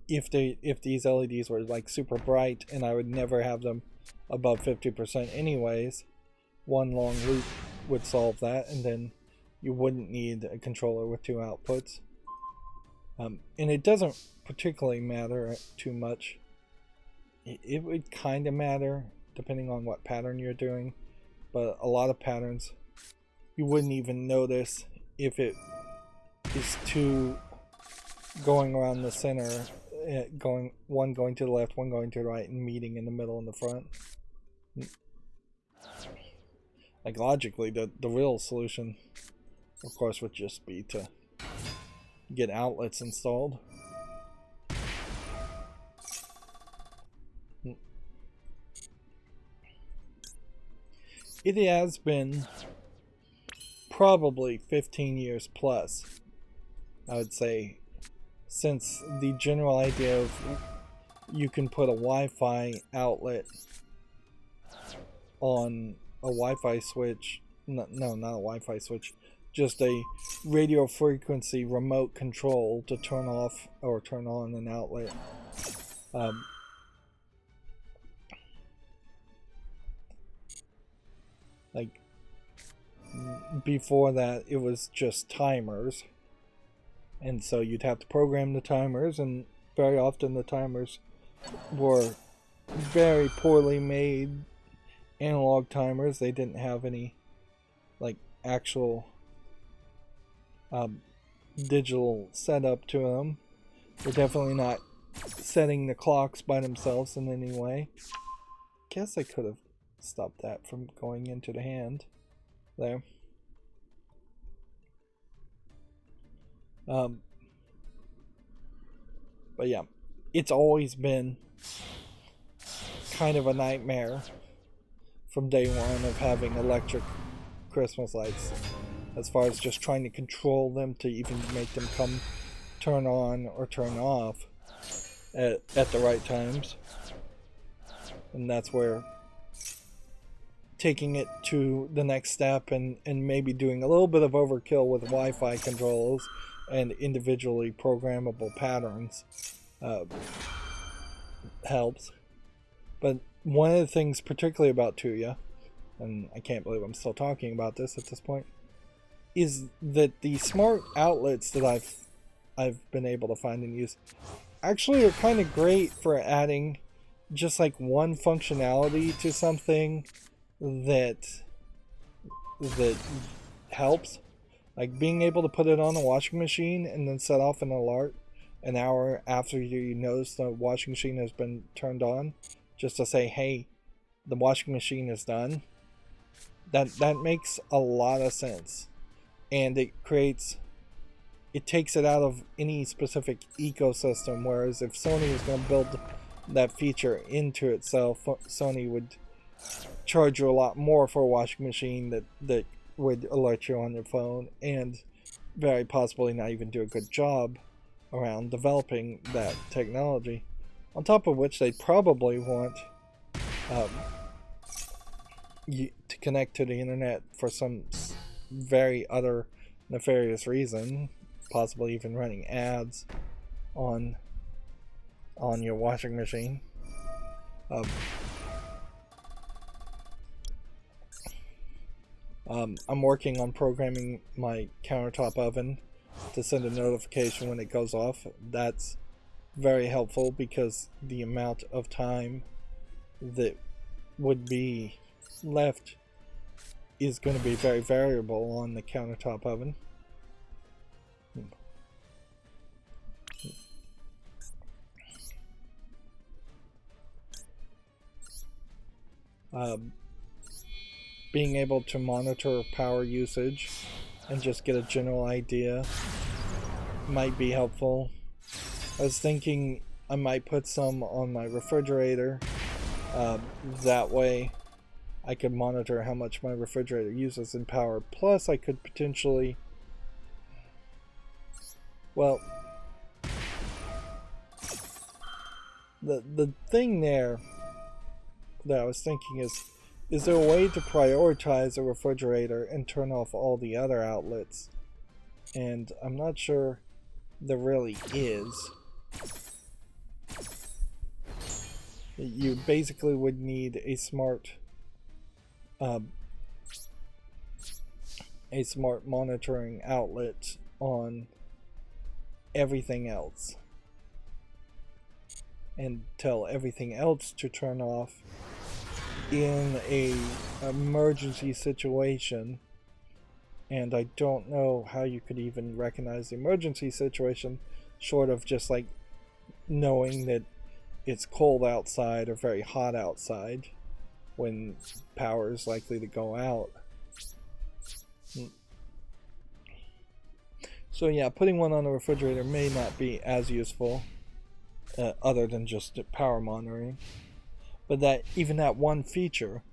if these LEDs were like super bright and I would never have them above 50% anyways, one long loop would solve that, and then you wouldn't need a controller with two outputs. And it doesn't particularly matter too much. It would kind of matter depending on what pattern you're doing, but a lot of patterns you wouldn't even notice if it is two going around the center, one going to the left, one going to the right, and meeting in the middle and the front. Like logically, the real solution, of course, would just be to get outlets installed. It has been probably 15 years plus, I would say, since the general idea of you can put a Wi-Fi outlet on a Wi-Fi switch. No, not a Wi-Fi switch. Just a radio frequency remote control to turn off or turn on an outlet. Like before that, it was just timers, and so you'd have to program the timers, and very often the timers were very poorly made analog timers. They didn't have any like actual digital setup to them. They're definitely not setting the clocks by themselves in any way. Guess I could have stopped that from going into the hand there. But yeah, it's always been kind of a nightmare from day one of having electric Christmas lights, as far as just trying to control them to even make them turn on or turn off at the right times. And that's where taking it to the next step and maybe doing a little bit of overkill with Wi-Fi controls and individually programmable patterns helps. But one of the things particularly about Tuya, and I can't believe I'm still talking about this at this point, is that the smart outlets that I've been able to find and use actually are kind of great for adding just like one functionality to something that helps. Like being able to put it on a washing machine and then set off an alert an hour after you notice the washing machine has been turned on, just to say, hey, the washing machine is done. That makes a lot of sense. And it takes it out of any specific ecosystem, whereas if Sony was going to build that feature into itself, Sony would charge you a lot more for a washing machine that would alert you on your phone, and very possibly not even do a good job around developing that technology. On top of which, they probably want you to connect to the internet for some very other nefarious reason, possibly even running ads on your washing machine. I'm working on programming my countertop oven to send a notification when it goes off. That's very helpful because the amount of time that would be left is going to be very variable on the countertop oven. Being able to monitor power usage and just get a general idea might be helpful. I was thinking I might put some on my refrigerator. That way I could monitor how much my refrigerator uses in power. Plus I could potentially, well, the thing there that I was thinking is there a way to prioritize a refrigerator and turn off all the other outlets? And I'm not sure there really is. You basically would need a smart a smart monitoring outlet on everything else and tell everything else to turn off in a emergency situation. And I don't know how you could even recognize the emergency situation short of just like knowing that it's cold outside or very hot outside when power is likely to go out. So yeah, putting one on the refrigerator may not be as useful other than just power monitoring. But that even that one feature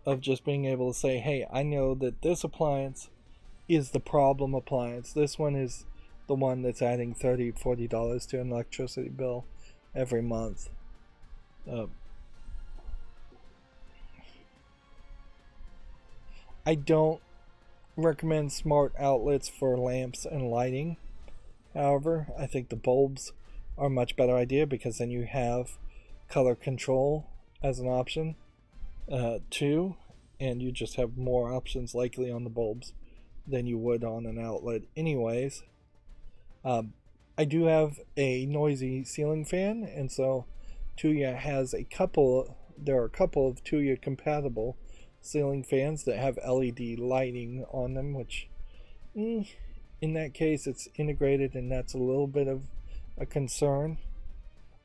of just being able to say, hey, I know that this appliance is the problem appliance. This one is the one that's adding $30, $40 to an electricity bill every month. I don't recommend smart outlets for lamps and lighting. However, I think the bulbs are a much better idea because then you have color control as an option too, and you just have more options likely on the bulbs than you would on an outlet anyways. I do have a noisy ceiling fan, and so Tuya has there are a couple of Tuya compatible ceiling fans that have LED lighting on them, which in that case it's integrated, and that's a little bit of a concern.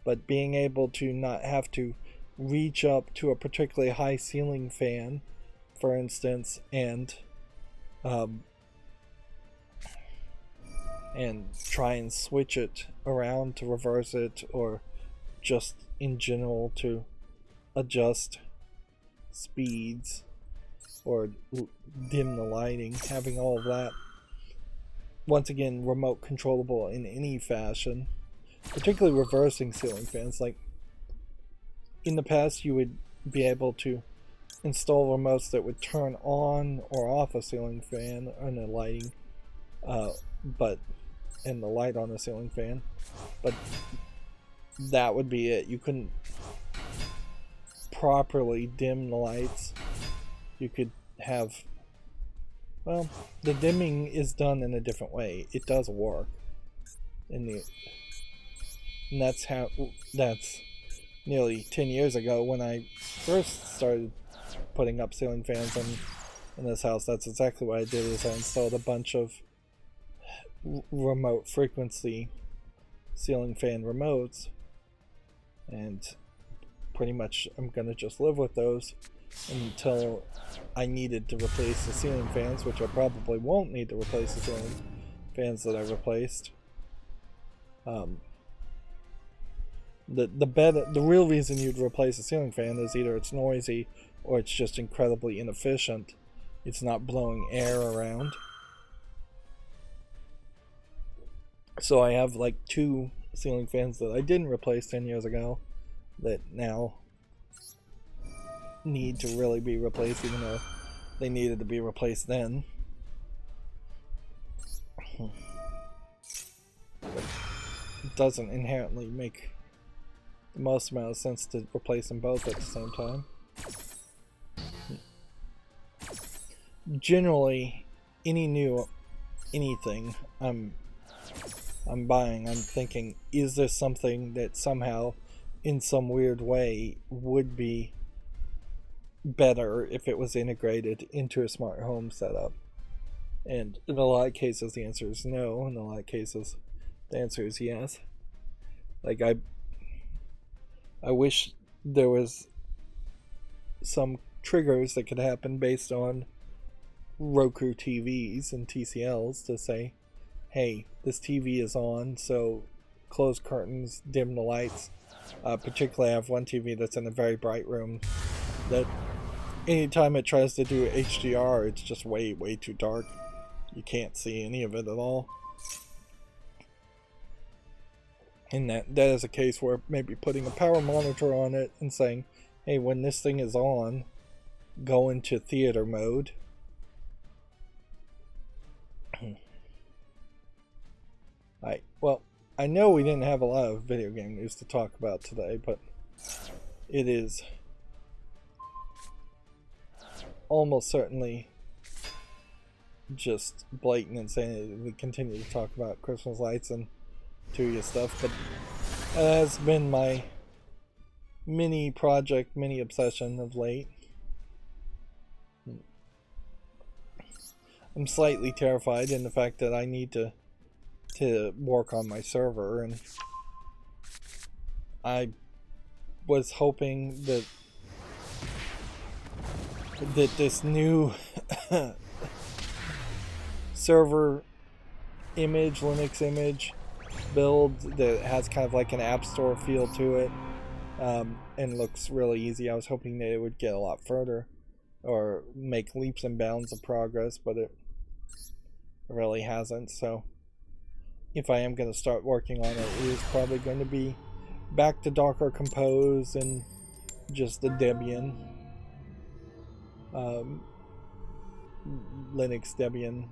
But being able to not have to reach up to a particularly high ceiling fan, for instance, and try and switch it around to reverse it, or just in general to adjust speeds or dim the lighting, having all of that once again remote controllable in any fashion, particularly reversing ceiling fans. Like in the past you would be able to install remotes that would turn on or off a ceiling fan and the lighting and the light on the ceiling fan, but that would be it. You couldn't properly dim the lights. You could have, well, the dimming is done in a different way. It does work and that's nearly 10 years ago when I first started putting up ceiling fans in this house. That's exactly what I did, is I installed a bunch of remote frequency ceiling fan remotes, and pretty much I'm gonna just live with those until I needed to replace the ceiling fans, which I probably won't need to replace the ceiling fans that I replaced. The real reason you'd replace a ceiling fan is either it's noisy or it's just incredibly inefficient. It's not blowing air around. So I have like 2 ceiling fans that I didn't replace 10 years ago that now need to really be replaced, even though they needed to be replaced then. It doesn't inherently make the most amount of sense to replace them both at the same time. Generally, anything I'm buying, I'm thinking, is this something that somehow, in some weird way, would be better if it was integrated into a smart home setup? And in a lot of cases the answer is no. In a lot of cases the answer is yes. Like I wish there was some triggers that could happen based on Roku TVs and TCLs to say, hey, this TV is on, so close curtains, dim the lights. Particularly I have one TV that's in a very bright room that anytime it tries to do HDR, it's just way too dark. You can't see any of it at all. And that is a case where maybe putting a power monitor on it and saying, hey, when this thing is on, go into theater mode. Well, I know we didn't have a lot of video game news to talk about today, but it is almost certainly just blatant and saying we continue to talk about Christmas lights and Tuya stuff, but that has been my mini project, mini obsession of late. I'm slightly terrified in the fact that I need to work on my server, and I was hoping that this new server image, Linux image build that has kind of like an app store feel to it, and looks really easy. I was hoping that it would get a lot further or make leaps and bounds of progress, but it really hasn't. So if I am going to start working on it, it is probably going to be back to Docker Compose and just the Debian, Linux Debian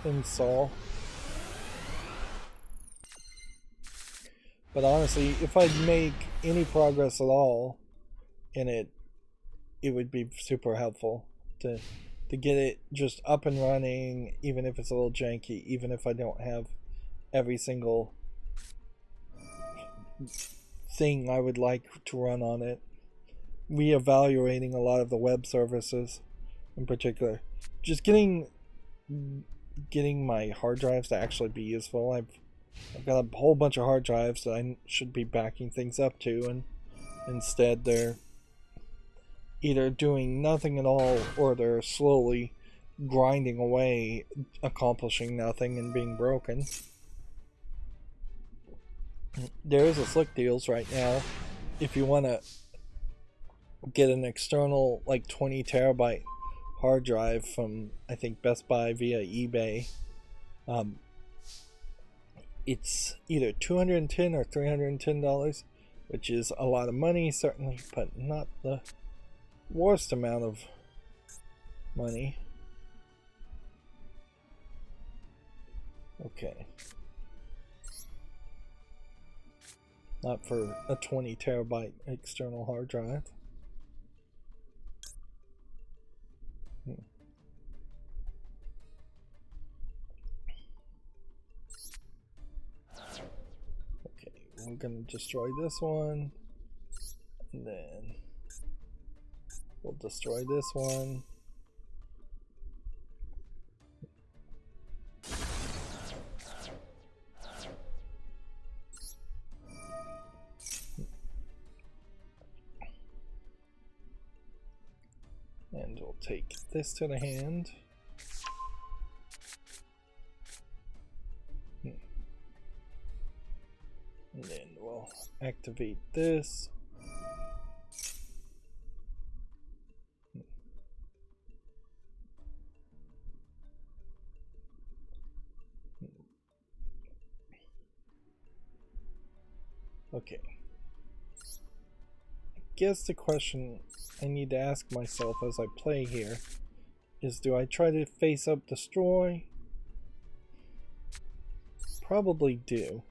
install. But honestly, if I'd make any progress at all in it, it would be super helpful to get it just up and running, even if it's a little janky, even if I don't have every single thing I would like to run on it. Reevaluating a lot of the web services in particular. Just getting my hard drives to actually be useful. I've got a whole bunch of hard drives that I should be backing things up to, and instead they're either doing nothing at all or they're slowly grinding away, accomplishing nothing and being broken. There is a slick deals right now if you want to get an external like 20 terabyte hard drive from, I think, Best Buy via eBay. It's either $210 or $310, which is a lot of money certainly, but not the worst amount of money. Okay. Not for a 20 terabyte external hard drive. Okay, we're gonna destroy this one, and then we'll destroy this one. And we'll take this to the hand. And then we'll activate this. Okay. I guess the question I need to ask myself as I play here is, do I try to face up destroy? Probably do.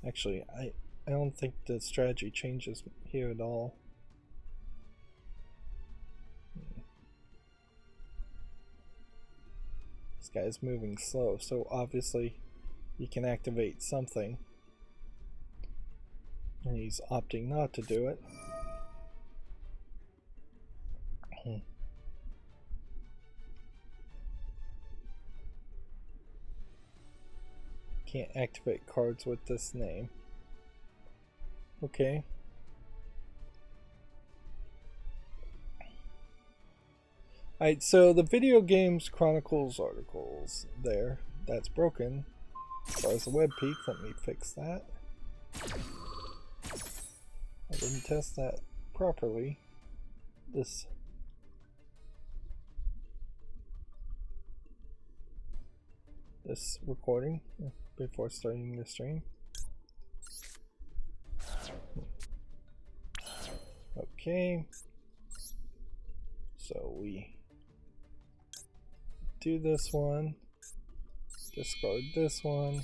Actually, I don't think the strategy changes here at all. This guy is moving slow, so obviously he can activate something. And he's opting not to do it. Can't activate cards with this name. Okay. Alright, so the Video Games Chronicles articles there, that's broken. As far as the web peak, let me fix that. I didn't test that properly. This recording before starting the stream. Okay. So we do this one, discard this one.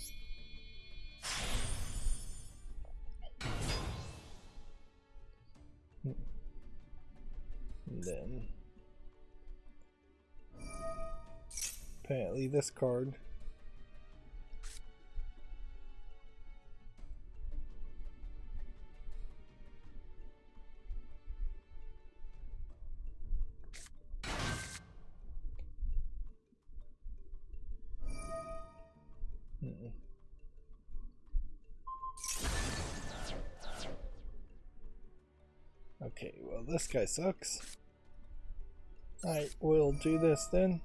apparently this card. Okay, well this guy sucks. Alright, we'll do this then.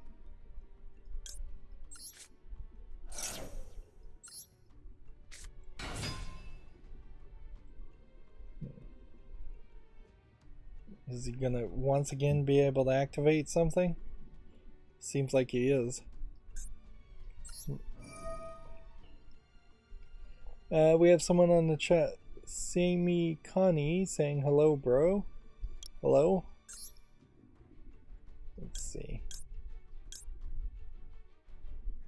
Is he gonna once again be able to activate something? Seems like he is. We have someone on the chat, Sammy Connie, saying hello, bro. Hello? Let's see.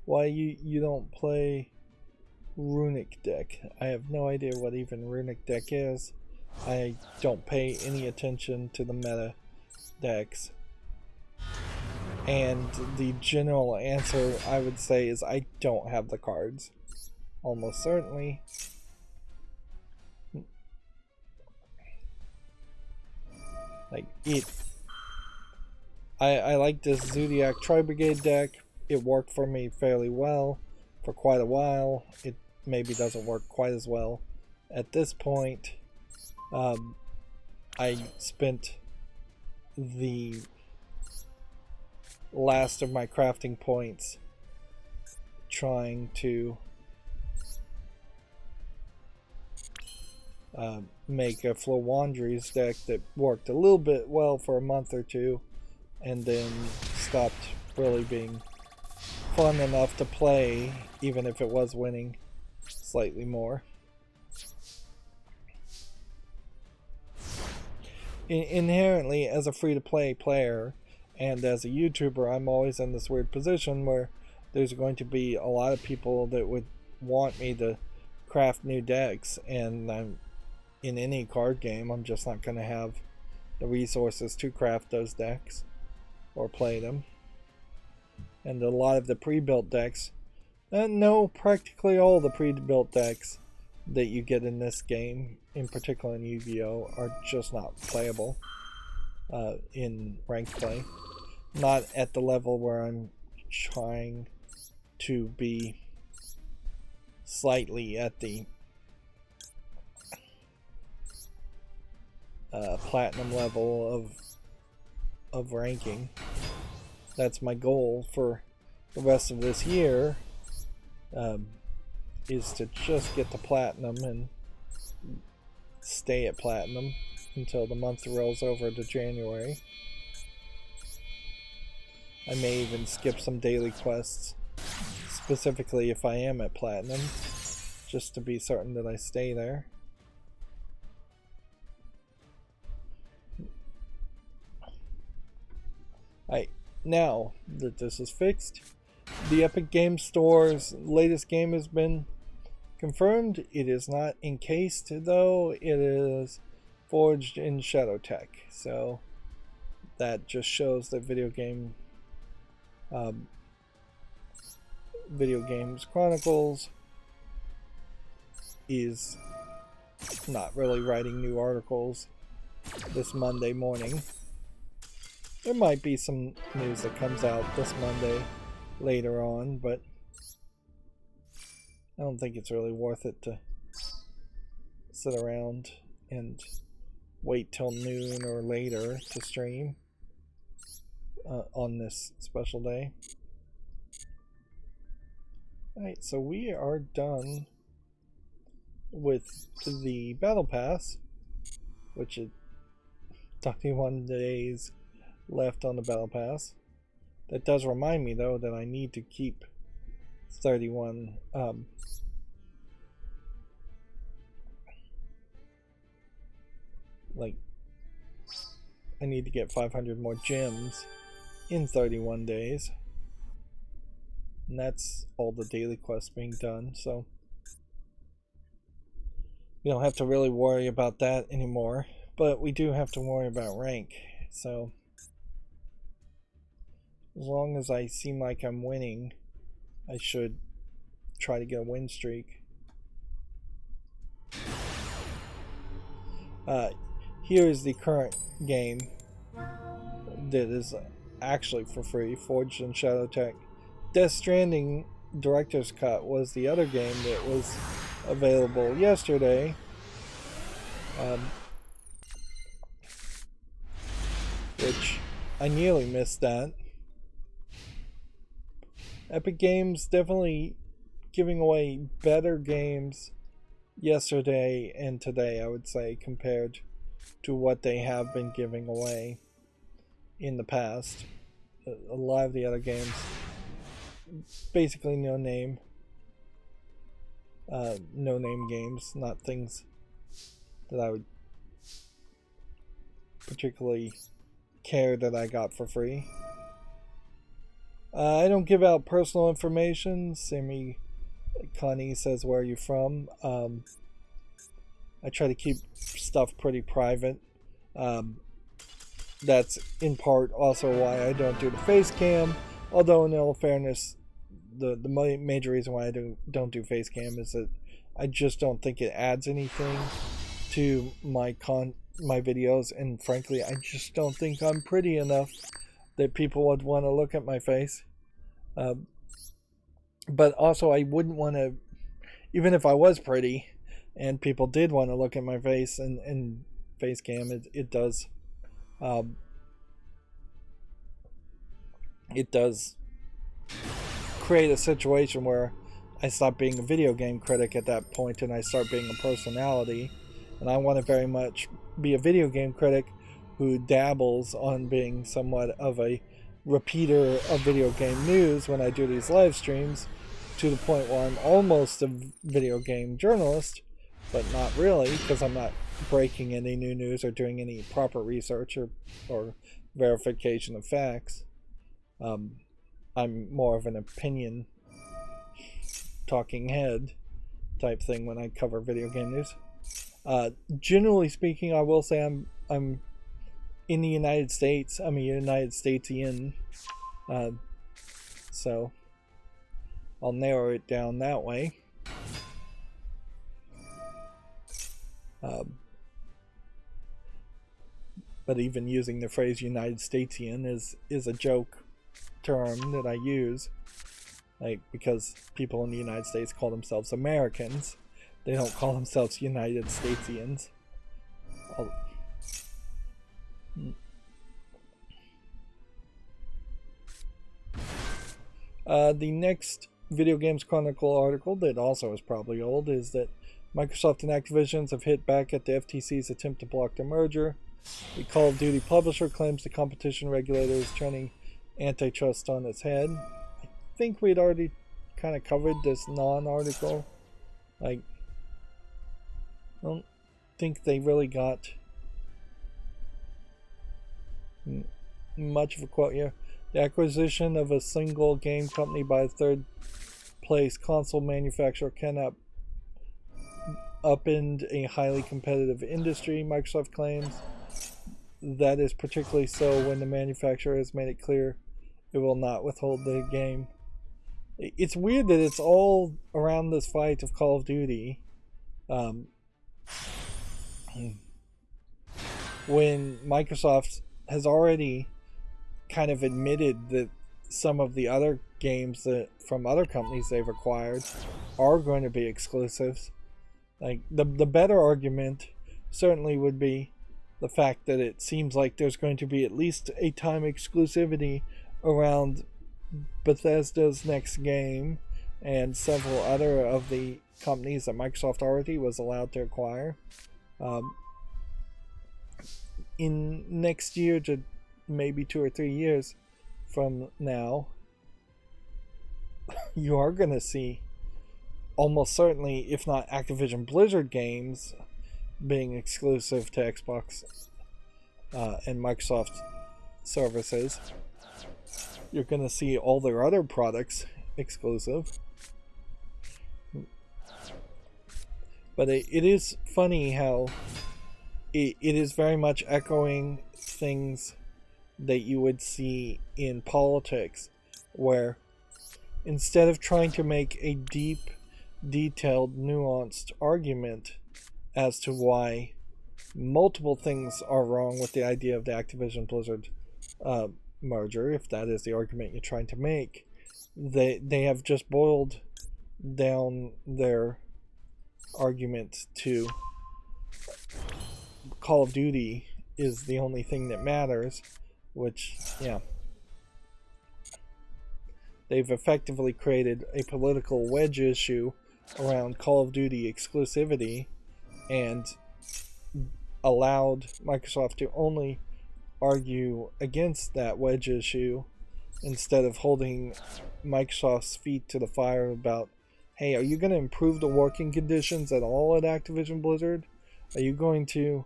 Why you don't play Runic deck? I have no idea what even Runic deck is. I don't pay any attention to the meta decks. And the general answer I would say is I don't have the cards. Almost certainly. Like it. I like this Zodiac Tri-Brigade deck. It worked for me fairly well for quite a while. It maybe doesn't work quite as well at this point. I spent the last of my crafting points trying to make a Flowandries deck that worked a little bit well for a month or two and then stopped really being fun enough to play, even if it was winning slightly more. Inherently, as a free-to-play player and as a YouTuber, I'm always in this weird position where there's going to be a lot of people that would want me to craft new decks, and I'm in any card game, I'm just not going to have the resources to craft those decks or play them. And a lot of the pre-built decks, no, practically all the pre-built decks that you get in this game, in particular in Yu-Gi-Oh, are just not playable in ranked play. Not at the level where I'm trying to be slightly at the platinum level of ranking. That's my goal for the rest of this year, is to just get to platinum and stay at platinum until the month rolls over to January. I may even skip some daily quests, specifically if I am at platinum, just to be certain that I stay there. Now that this is fixed, the Epic Games Store's latest game has been confirmed. It is not encased, though. It is forged in Shadowtech. So that just shows that Video Games Chronicles is not really writing new articles this Monday morning. There might be some news that comes out this Monday later on, but I don't think it's really worth it to sit around and wait till noon or later to stream on this special day. Alright, so we are done with the Battle Pass, which is 21 days left on the Battle Pass. That does remind me, though, that I need to keep 31 like I need to get 500 more gems in 31 days, and that's all the daily quests being done, so we don't have to really worry about that anymore, but we do have to worry about rank. So As long as I seem like I'm winning, I should try to get a win streak. Here's the current game that is actually for free, Forged in Shadowtech. Death Stranding Director's Cut was the other game that was available yesterday. Which I nearly missed that. Epic Games definitely giving away better games yesterday and today, I would say, compared to what they have been giving away in the past. A lot of the other games, basically no name games, not things that I would particularly care that I got for free. I don't give out personal information. Simi Connie says, where are you from? I try to keep stuff pretty private. That's in part also why I don't do the face cam. Although in all fairness, the major reason why I don't do face cam is that I just don't think it adds anything to my videos, and frankly I just don't think I'm pretty enough that people would want to look at my face. But also I wouldn't want to, even if I was pretty and people did want to look at my face and face cam, it does create a situation where I stop being a video game critic at that point and I start being a personality. And I want to very much be a video game critic who dabbles on being somewhat of a repeater of video game news when I do these live streams, to the point where I'm almost a video game journalist, but not really, because I'm not breaking any new news or doing any proper research or verification of facts. I'm more of an opinion talking head type thing when I cover video game news. Generally speaking, I will say I'm in the United States. I'm a United Statesian, so I'll narrow it down that way. But even using the phrase United Statesian is a joke term that I use, like, because people in the United States call themselves Americans. They don't call themselves United Statesians. The next Video Games Chronicle article, that also is probably old, is that Microsoft and Activision have hit back at the FTC's attempt to block the merger. The Call of Duty publisher claims the competition regulator is turning antitrust on its head. I think we'd already kind of covered this non-article. Like, I don't think they really got much of a quote here. The acquisition of a single game company by a third-place console manufacturer cannot upend a highly competitive industry, Microsoft claims. That is particularly so when the manufacturer has made it clear it will not withhold the game. It's weird that it's all around this fight of Call of Duty. When Microsoft has already kind of admitted that some of the other games that from other companies they've acquired are going to be exclusives. Like, the better argument certainly would be the fact that it seems like there's going to be at least a time exclusivity around Bethesda's next game and several other of the companies that Microsoft already was allowed to acquire. In next year to maybe 2 or 3 years from now, you are going to see almost certainly, if not Activision Blizzard games, being exclusive to Xbox and Microsoft services. You're going to see all their other products exclusive. But it is funny how it is very much echoing things that you would see in politics, where instead of trying to make a deep, detailed, nuanced argument as to why multiple things are wrong with the idea of the Activision Blizzard merger, if that is the argument you're trying to make, they have just boiled down their argument to Call of Duty is the only thing that matters, which, yeah. They've effectively created a political wedge issue around Call of Duty exclusivity and allowed Microsoft to only argue against that wedge issue instead of holding Microsoft's feet to the fire about, hey, are you going to improve the working conditions at all at Activision Blizzard? Are you going to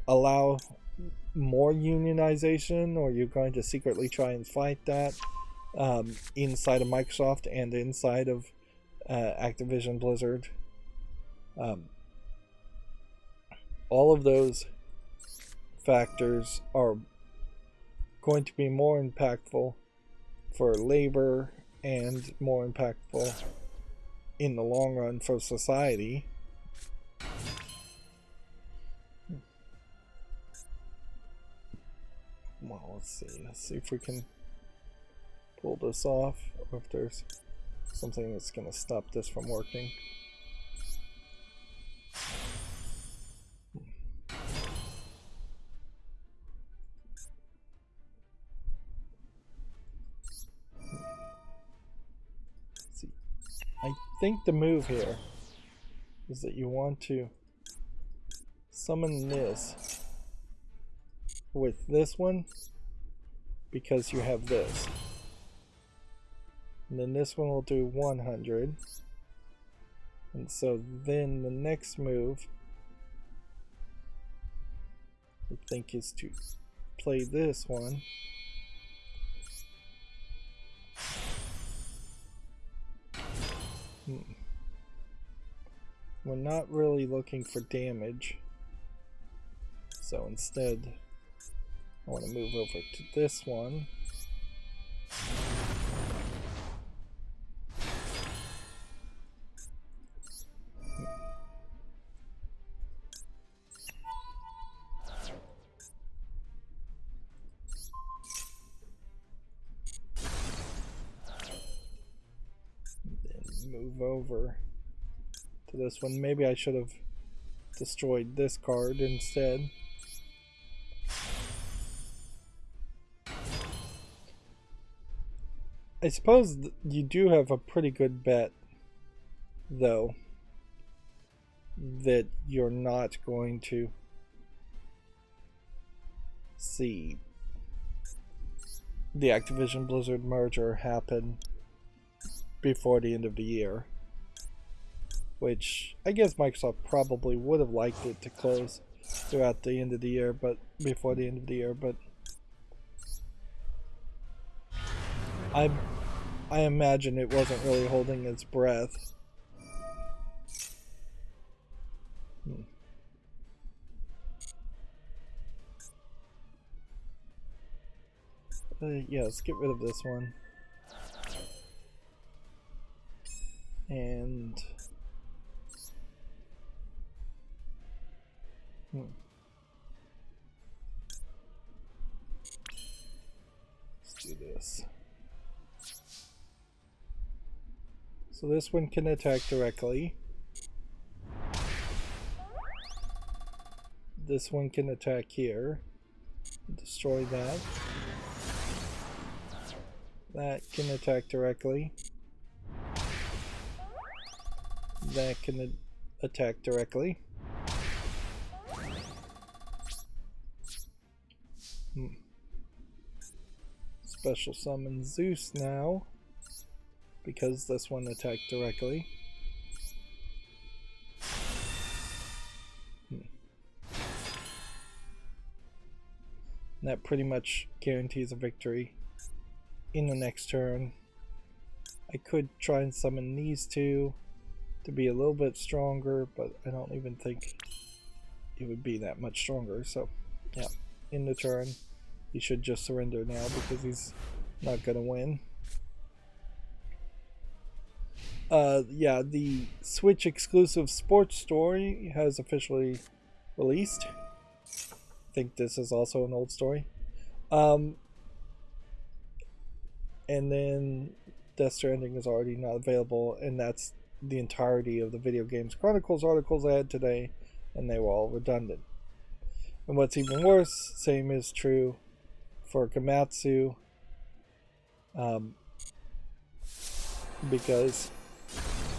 allow more unionization, or are you going to secretly try and fight that inside of Microsoft and inside of Activision Blizzard? All of those factors are going to be more impactful for labor and more impactful in the long run for society. Well, let's see if we can pull this off, or if there's something that's going to stop this from working. See, I think the move here is that you want to summon this with this one because you have this. And then this one will do 100. And so then the next move I think is to play this one. We're not really looking for damage. So instead, I want to move over to this one. Then move over to this one. Maybe I should have destroyed this card instead. I suppose you do have a pretty good bet, though, that you're not going to see the Activision Blizzard merger happen before the end of the year. Which I guess Microsoft probably would have liked it to close throughout the end of the year, but before the end of the year, but I imagine it wasn't really holding its breath. Yeah, let's get rid of this one. And let's do this. So this one can attack directly. This one can attack here. Destroy that. That can attack directly. That can attack directly. Special summon Zeus now, because this one attacked directly. That pretty much guarantees a victory in the next turn. I could try and summon these two to be a little bit stronger, but I don't even think it would be that much stronger. So yeah, in the turn. he should just surrender now because he's not gonna win. Yeah, the Switch exclusive sports story has officially released. I think this is also an old story. And then Death Stranding is already not available, and that's the entirety of the Video Games Chronicles articles I had today, and they were all redundant. And what's even worse, same is true for Gamatsu, because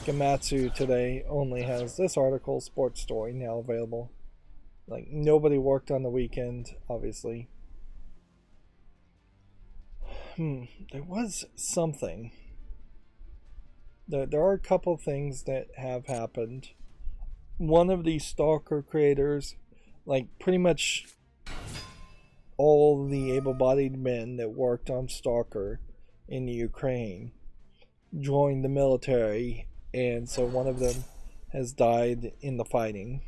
Gamatsu today only has this article, sports story, now available. Like, nobody worked on the weekend, obviously. There was something. There are a couple things that have happened. One of these Stalker creators, like pretty much all the able-bodied men that worked on Stalker in Ukraine, joined the military, and so one of them has died in the fighting.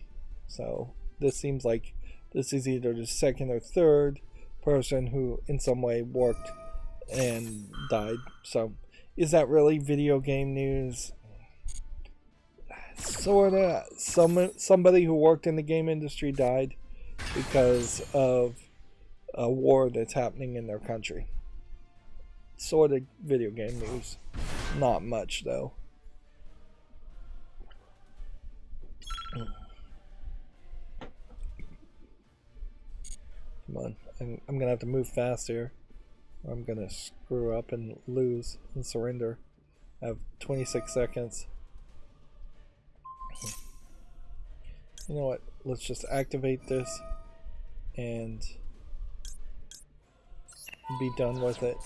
So this seems like this is either the second or third person who in some way worked and died. So is that really video game news? Sorta. Somebody who worked in the game industry died because of a war that's happening in their country. Sort of video game news. Not much though. Come on, I'm gonna have to move fast here, or I'm gonna screw up and lose and surrender. I have 26 seconds. You know what? Let's just activate this and be done with it.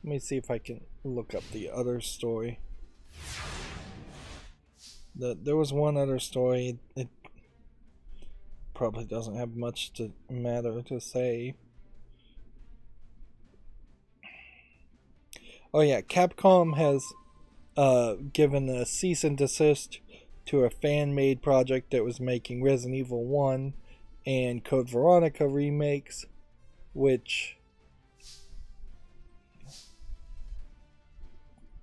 Let me see if I can look up the other story. There was one other story. It probably doesn't have much to matter to say. Oh yeah, Capcom has given a cease and desist to a fan-made project that was making Resident Evil 1 and Code Veronica remakes, which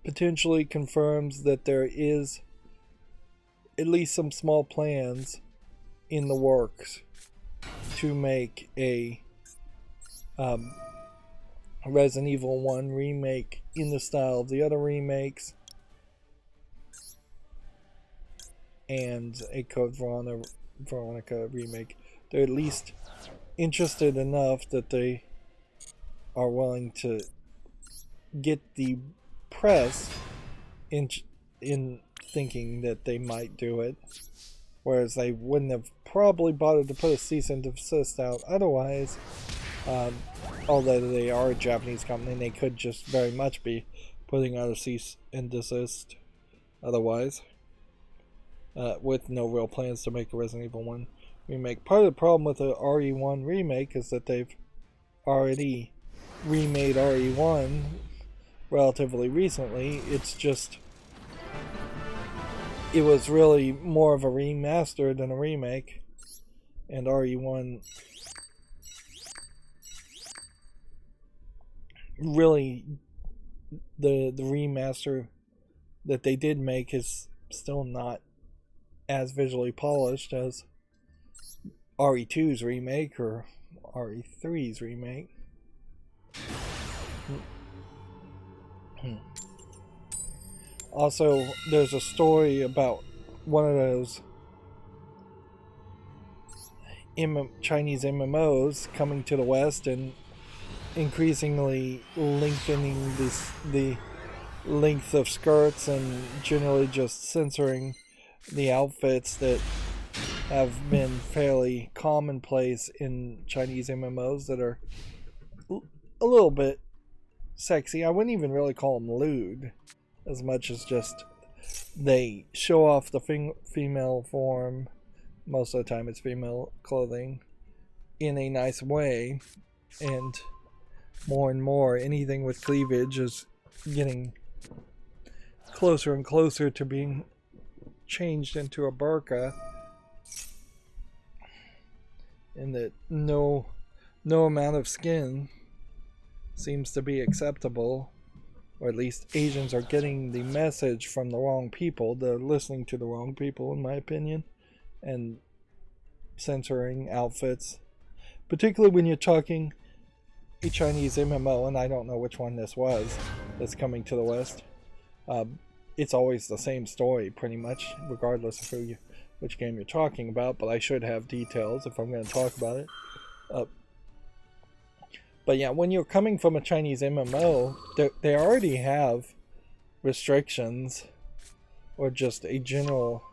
potentially confirms that there is at least some small plans in the works to make a Resident Evil 1 remake in the style of the other remakes, and a Code Veronica remake. They're at least interested enough that they are willing to get the press in thinking that they might do it, whereas they wouldn't have probably bothered to put a cease and desist out otherwise. Although they are a Japanese company, they could just very much be putting out a cease and desist otherwise, with no real plans to make a Resident Evil 1 remake. Part of the problem with the RE1 remake is that they've already remade RE1 relatively recently. It's just, it was really more of a remaster than a remake, and RE1 really, the remaster that they did make is still not as visually polished as RE2's remake or RE3's remake. Also, there's a story about one of those Chinese MMOs coming to the West and increasingly lengthening the length of skirts and generally just censoring the outfits that have been fairly commonplace in Chinese MMOs that are a little bit sexy. I wouldn't even really call them lewd as much as just they show off the female form. Most of the time, it's female clothing in a nice way, and more, anything with cleavage is getting closer and closer to being changed into a burqa, and that no amount of skin seems to be acceptable, or at least Asians are getting the message from the wrong people. They're listening to the wrong people, in my opinion, and censoring outfits, particularly when you're talking a Chinese MMO, and I don't know which one this was that's coming to the West. It's always the same story, pretty much, regardless of which game you're talking about, but I should have details if I'm going to talk about it. But yeah, when you're coming from a Chinese MMO, they already have restrictions, or just a general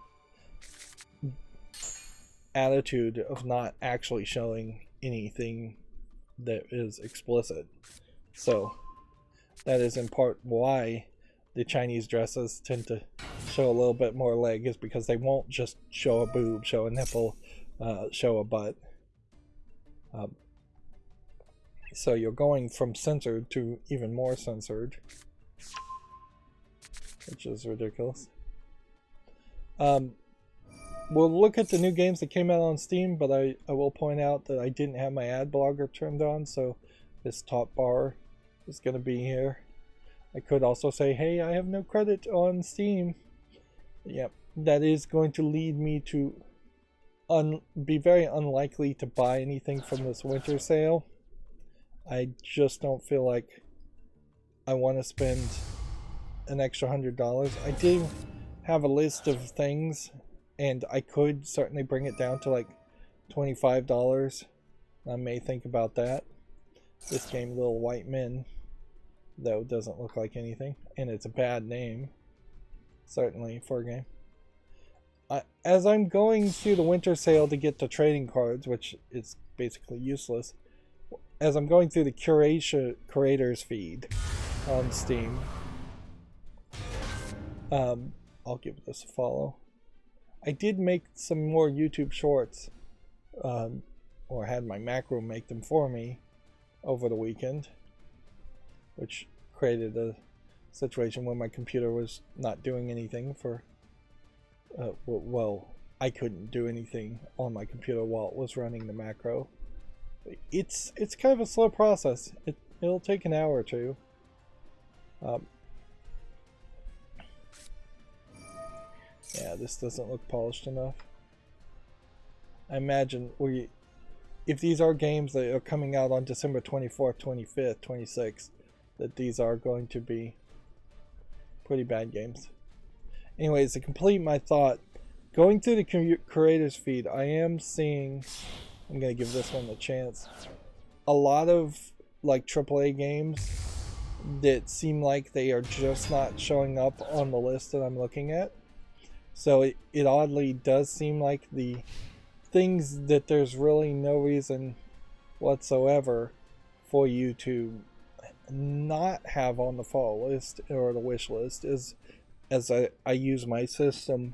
attitude of not actually showing anything that is explicit. So that is in part why the Chinese dresses tend to show a little bit more leg, is because they won't just show a boob, show a nipple, show a butt. So you're going from censored to even more censored, which is ridiculous. We'll look at the new games that came out on Steam, but I will point out that I didn't have my ad blocker turned on, so this top bar is going to be here. I could also say, hey, I have no credit on Steam. Yep, that is going to lead me to be very unlikely to buy anything from this winter sale. I just don't feel like I want to spend an extra $100. I do have a list of things, and I could certainly bring it down to like $25. I may think about that. This game, Little White Men, though, doesn't look like anything, and it's a bad name, certainly, for a game. As I'm going through the winter sale to get the trading cards, which is basically useless, as I'm going through the curators feed on Steam, I'll give this a follow. I did make some more YouTube shorts, or had my macro make them for me over the weekend, which created a situation where my computer was not doing anything for, well, I couldn't do anything on my computer while it was running the macro. It's kind of a slow process. It'll take an hour or two. Yeah, this doesn't look polished enough. I imagine if these are games that are coming out on December 24th, 25th, 26th, that these are going to be pretty bad games. Anyways, to complete my thought, going through the creators feed, I am seeing, I'm going to give this one a chance, a lot of like AAA games that seem like they are just not showing up on the list that I'm looking at. So it oddly does seem like the things that there's really no reason whatsoever for you to not have on the fall list or the wish list, is as I use my system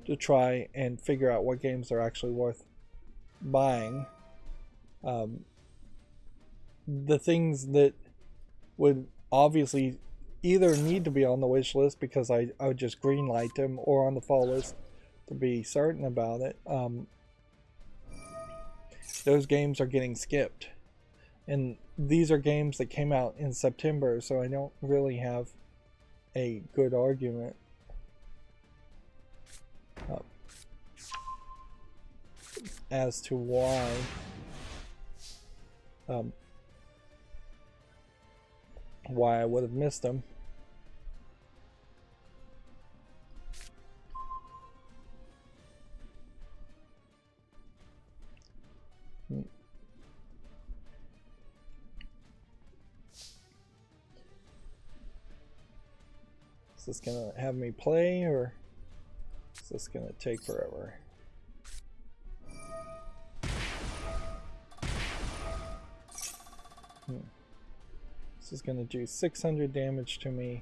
to try and figure out what games are actually worth buying. The things that would obviously either need to be on the wish list because I would just greenlight them, or on the fall list to be certain about it, those games are getting skipped. And these are games that came out in September, so I don't really have a good argument as to why I would have missed them. Is this gonna have me play, or is this gonna take forever? This is gonna do 600 damage to me,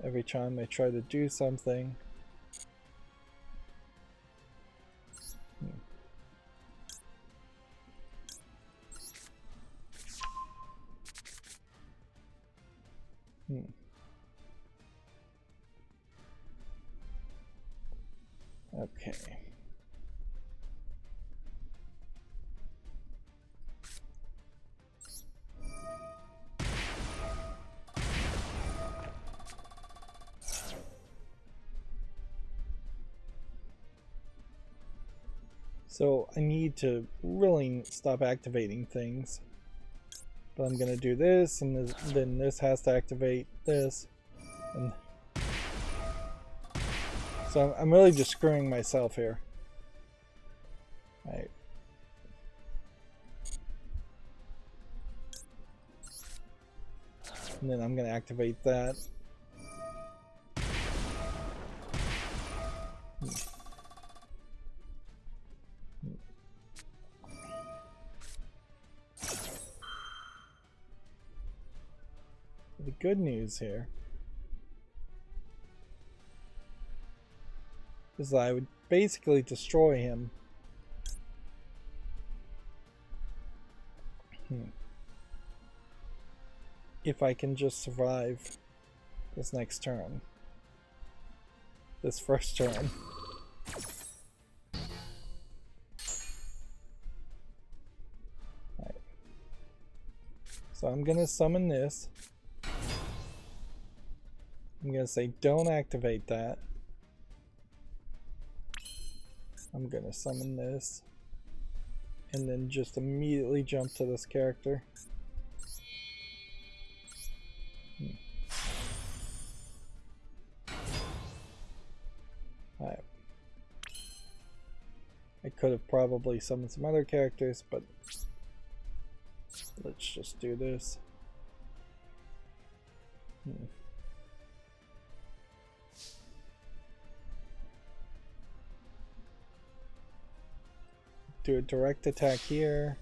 every time I try to do something. Okay. So I need to really stop activating things. But I'm gonna do this, and then this has to activate this. And so I'm really just screwing myself here. Alright. And then I'm gonna activate that. The good news here is that I would basically destroy him. If I can just survive this next turn. This first turn. Right. So I'm gonna summon this. I'm gonna say don't activate that. I'm gonna summon this. And then just immediately jump to this character. Alright. I could have probably summoned some other characters, but let's just do this. Do a direct attack here.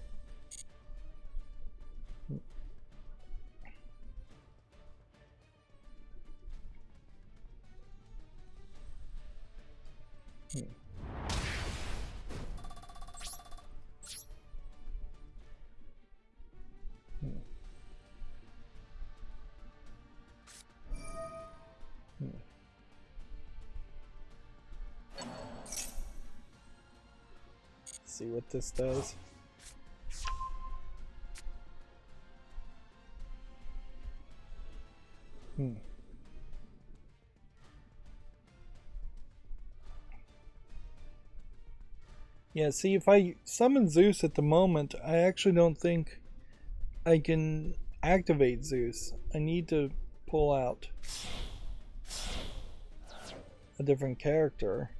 See what this does. Yeah, see, if I summon Zeus at the moment, I actually don't think I can activate Zeus. I need to pull out a different character.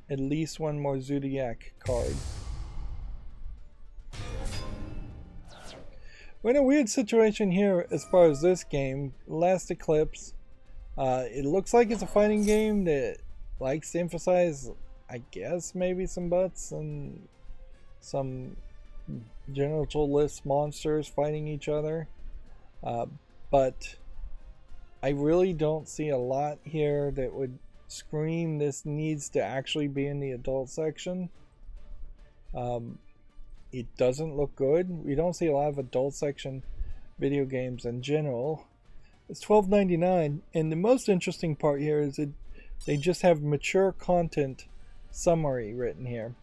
At least one more Zodiac card. We're in a weird situation here as far as this game. Last Eclipse, it looks like it's a fighting game that likes to emphasize, I guess, maybe some butts and some genital-less monsters fighting each other. But I really don't see a lot here that would scream this needs to actually be in the adult section. It doesn't look good. We don't see a lot of adult section video games in general. It's $12.99, and the most interesting part here is they just have mature content summary written here,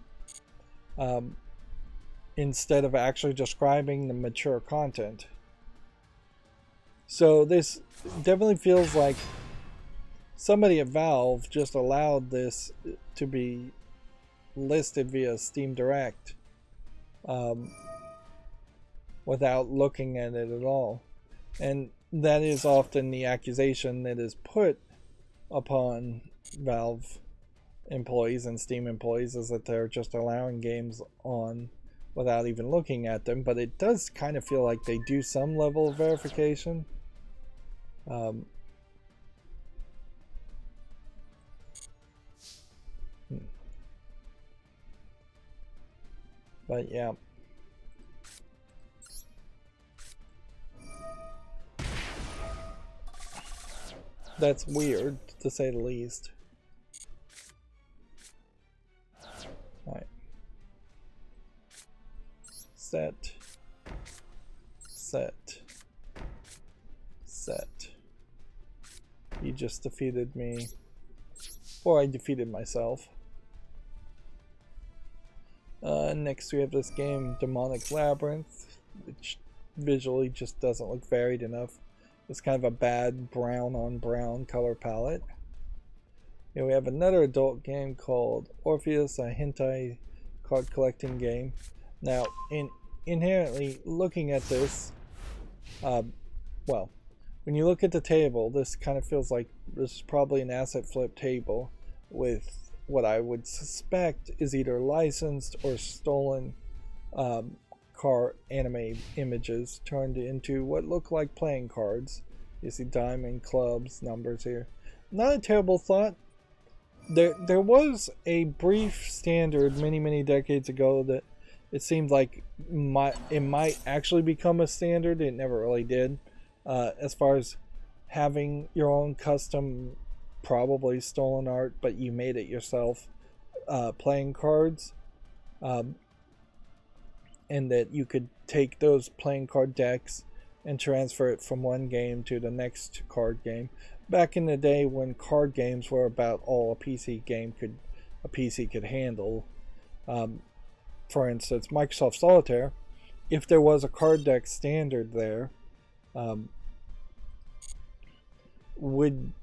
instead of actually describing the mature content. So this definitely feels like somebody at Valve just allowed this to be listed via Steam Direct without looking at it at all. And that is often the accusation that is put upon Valve employees and Steam employees, is that they're just allowing games on without even looking at them. But it does kind of feel like they do some level of verification. But yeah. That's weird, to say the least. Alright. Set. Set. Set. You just defeated me. Or I defeated myself. Next we have this game, Demonic Labyrinth, which visually just doesn't look varied enough. It's kind of a bad brown on brown color palette. Here we have another adult game called Orpheus, a hentai card collecting game. Now, inherently looking at this, well, when you look at the table, this kind of feels like this is probably an asset flip table with what I would suspect is either licensed or stolen car anime images turned into what look like playing cards. You see diamond, clubs, numbers here. Not a terrible thought. There was a brief standard many decades ago that it seemed like it might actually become a standard. It never really did. As far as having your own custom, probably stolen art, but you made it yourself, playing cards, and that you could take those playing card decks and transfer it from one game to the next card game. Back in the day when card games were about all a PC could handle. For instance, Microsoft Solitaire, if there was a card deck standard there,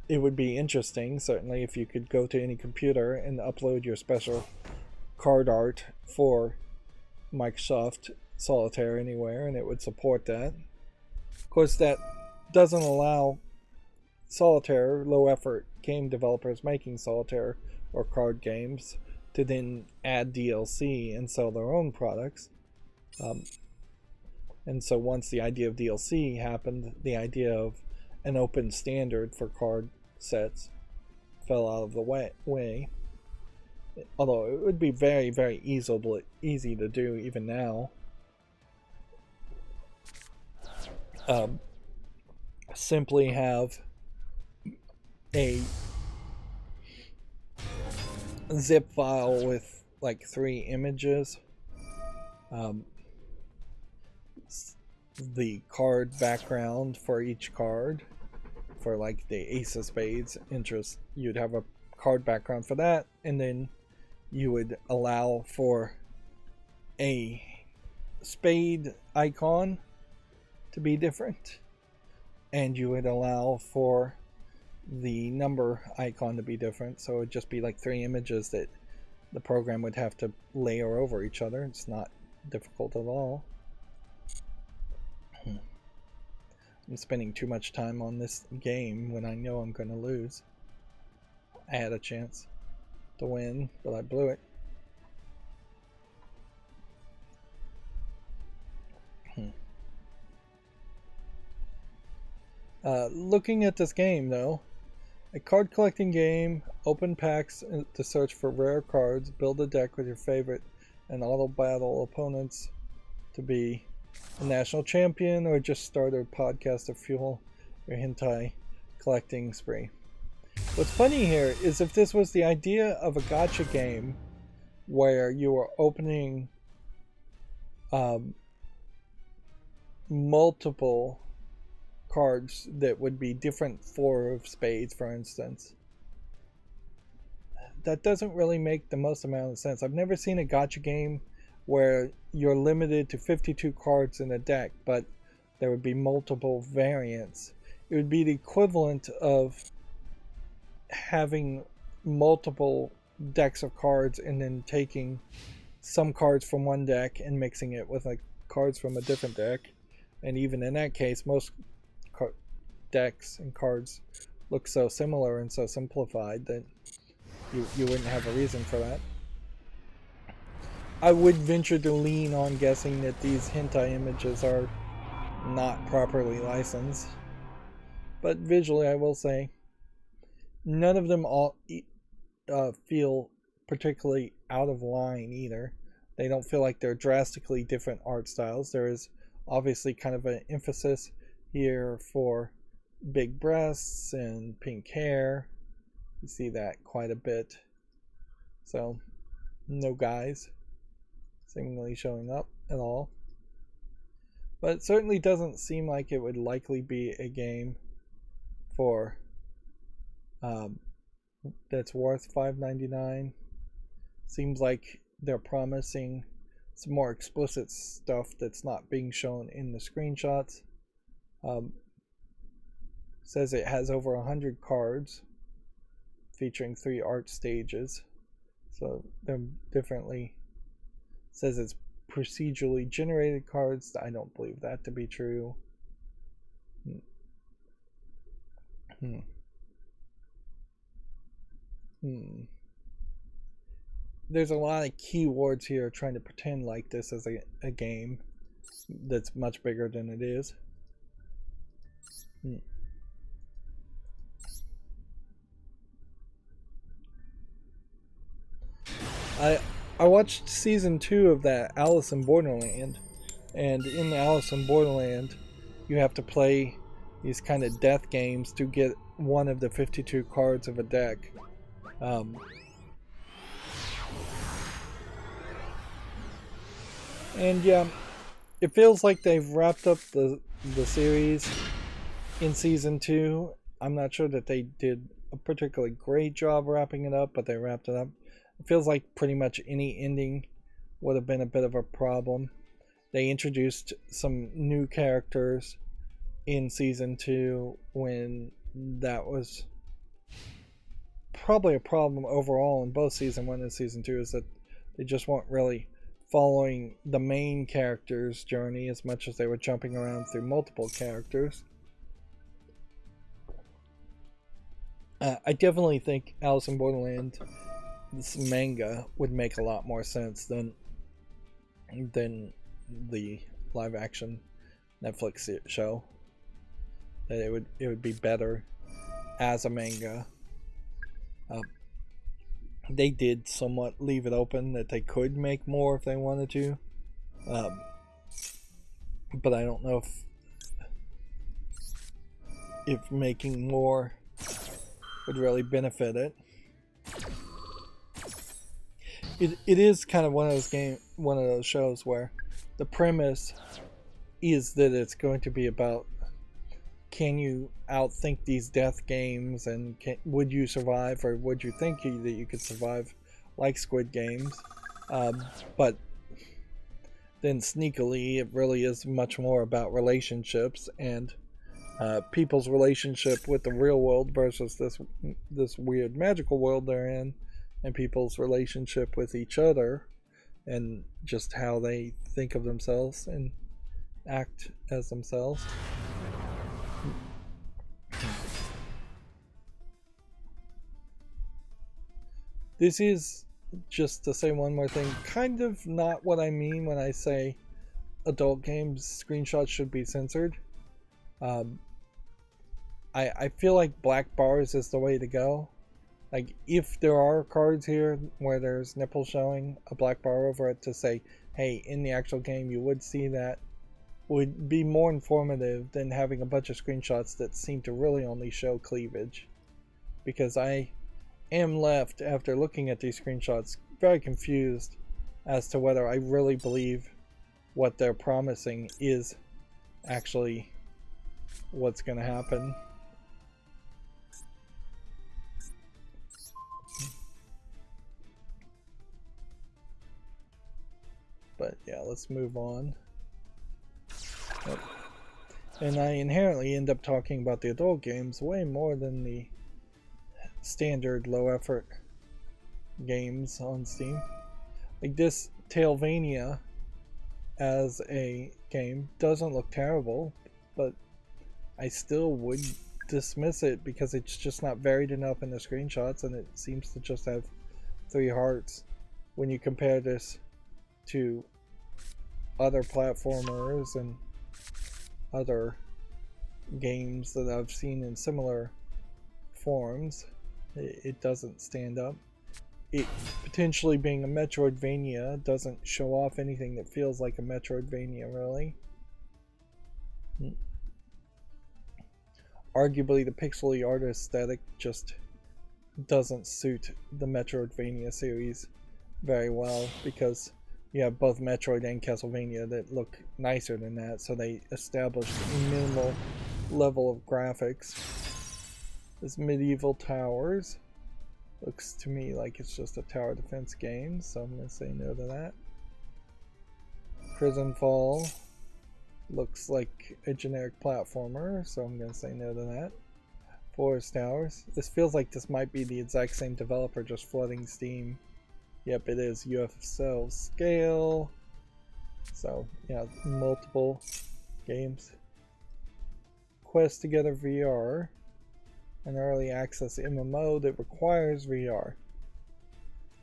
it would be interesting, certainly, if you could go to any computer and upload your special card art for Microsoft Solitaire anywhere, and it would support that. Of course, that doesn't allow Solitaire, low effort game developers making Solitaire or card games, to then add DLC and sell their own products. And so once the idea of DLC happened, the idea of an open standard for card sets fell out of the way. Although it would be very easy to do even now. Simply have a zip file with like 3 images. The card background for each card. For like the Ace of Spades interest, you'd have a card background for that, and then you would allow for a spade icon to be different, and you would allow for the number icon to be different. So it would just be like 3 images that the program would have to layer over each other. It's not difficult at all. I'm spending too much time on this game when I know I'm going to lose. I had a chance to win, but I blew it. Looking at this game, though, a card collecting game, open packs to search for rare cards, build a deck with your favorite, and auto battle opponents to be a national champion, or just start a podcast to fuel your hentai collecting spree. What's funny here is if this was the idea of a gacha game where you were opening multiple cards that would be different 4 of spades, for instance, that doesn't really make the most amount of sense. I've never seen a gacha game where you're limited to 52 cards in a deck, but there would be multiple variants. It would be the equivalent of having multiple decks of cards and then taking some cards from one deck and mixing it with like cards from a different deck. And even in that case, most decks and cards look so similar and so simplified that you wouldn't have a reason for that. I would venture to lean on guessing that these hentai images are not properly licensed. But visually, I will say, none of them all feel particularly out of line either. They don't feel like they're drastically different art styles. There is obviously kind of an emphasis here for big breasts and pink hair. You see that quite a bit. So, no guys seemingly showing up at all. But it certainly doesn't seem like it would likely be a game for that's worth $5.99. Seems like they're promising some more explicit stuff that's not being shown in the screenshots. Says it has over 100 cards featuring 3 art stages. So they're differently. Says it's procedurally generated cards. I don't believe that to be true. There's a lot of keywords here trying to pretend like this is a game that's much bigger than it is. I watched season 2 of that Alice in Borderland, and in Alice in Borderland you have to play these kind of death games to get one of the 52 cards of a deck. And yeah, it feels like they've wrapped up the series in season 2. I'm not sure that they did a particularly great job wrapping it up, but they wrapped it up. It feels like pretty much any ending would have been a bit of a problem. They introduced some new characters in season 2 when that was probably a problem overall in both season 1 and season 2, is that they just weren't really following the main character's journey as much as they were jumping around through multiple characters. I definitely think Alice in Borderland, this manga, would make a lot more sense than the live action Netflix show. That it would be better as a manga. They did somewhat leave it open that they could make more if they wanted to, but I don't know if making more would really benefit it. It is kind of one of those shows where the premise is that it's going to be about, can you outthink these death games, and would you survive, or would you think that you could survive like Squid Games? But then sneakily, it really is much more about relationships and people's relationship with the real world versus this weird magical world they're in, and people's relationship with each other, and just how they think of themselves and act as themselves. This is, just to say one more thing, kind of not what I mean when I say adult games screenshots should be censored. I feel like black bars is the way to go. Like, if there are cards here where there's nipple showing, a black bar over it to say, hey, in the actual game you would see that, would be more informative than having a bunch of screenshots that seem to really only show cleavage. Because I am left, after looking at these screenshots, very confused as to whether I really believe what they're promising is actually what's going to happen. But yeah, let's move on. And I inherently end up talking about the adult games way more than the standard low effort games on Steam. Like this Tailvania as a game doesn't look terrible, but I still would dismiss it because it's just not varied enough in the screenshots, and it seems to just have 3 hearts when you compare this to other platformers and other games that I've seen in similar forms. It doesn't stand up. It potentially being a Metroidvania doesn't show off anything that feels like a Metroidvania, really. arguably the pixely art aesthetic just doesn't suit the Metroidvania series very well, because you have both Metroid and Castlevania that look nicer than that, so they established a minimal level of graphics. This Medieval Towers looks to me like it's just a tower defense game, so I'm going to say no to that. Prison Fall looks like a generic platformer, so I'm going to say no to that. Forest Towers. This feels like this might be the exact same developer, just flooding Steam. Yep, it is. UFL Scale. So, yeah, multiple games. Quest Together VR. An early access MMO that requires VR.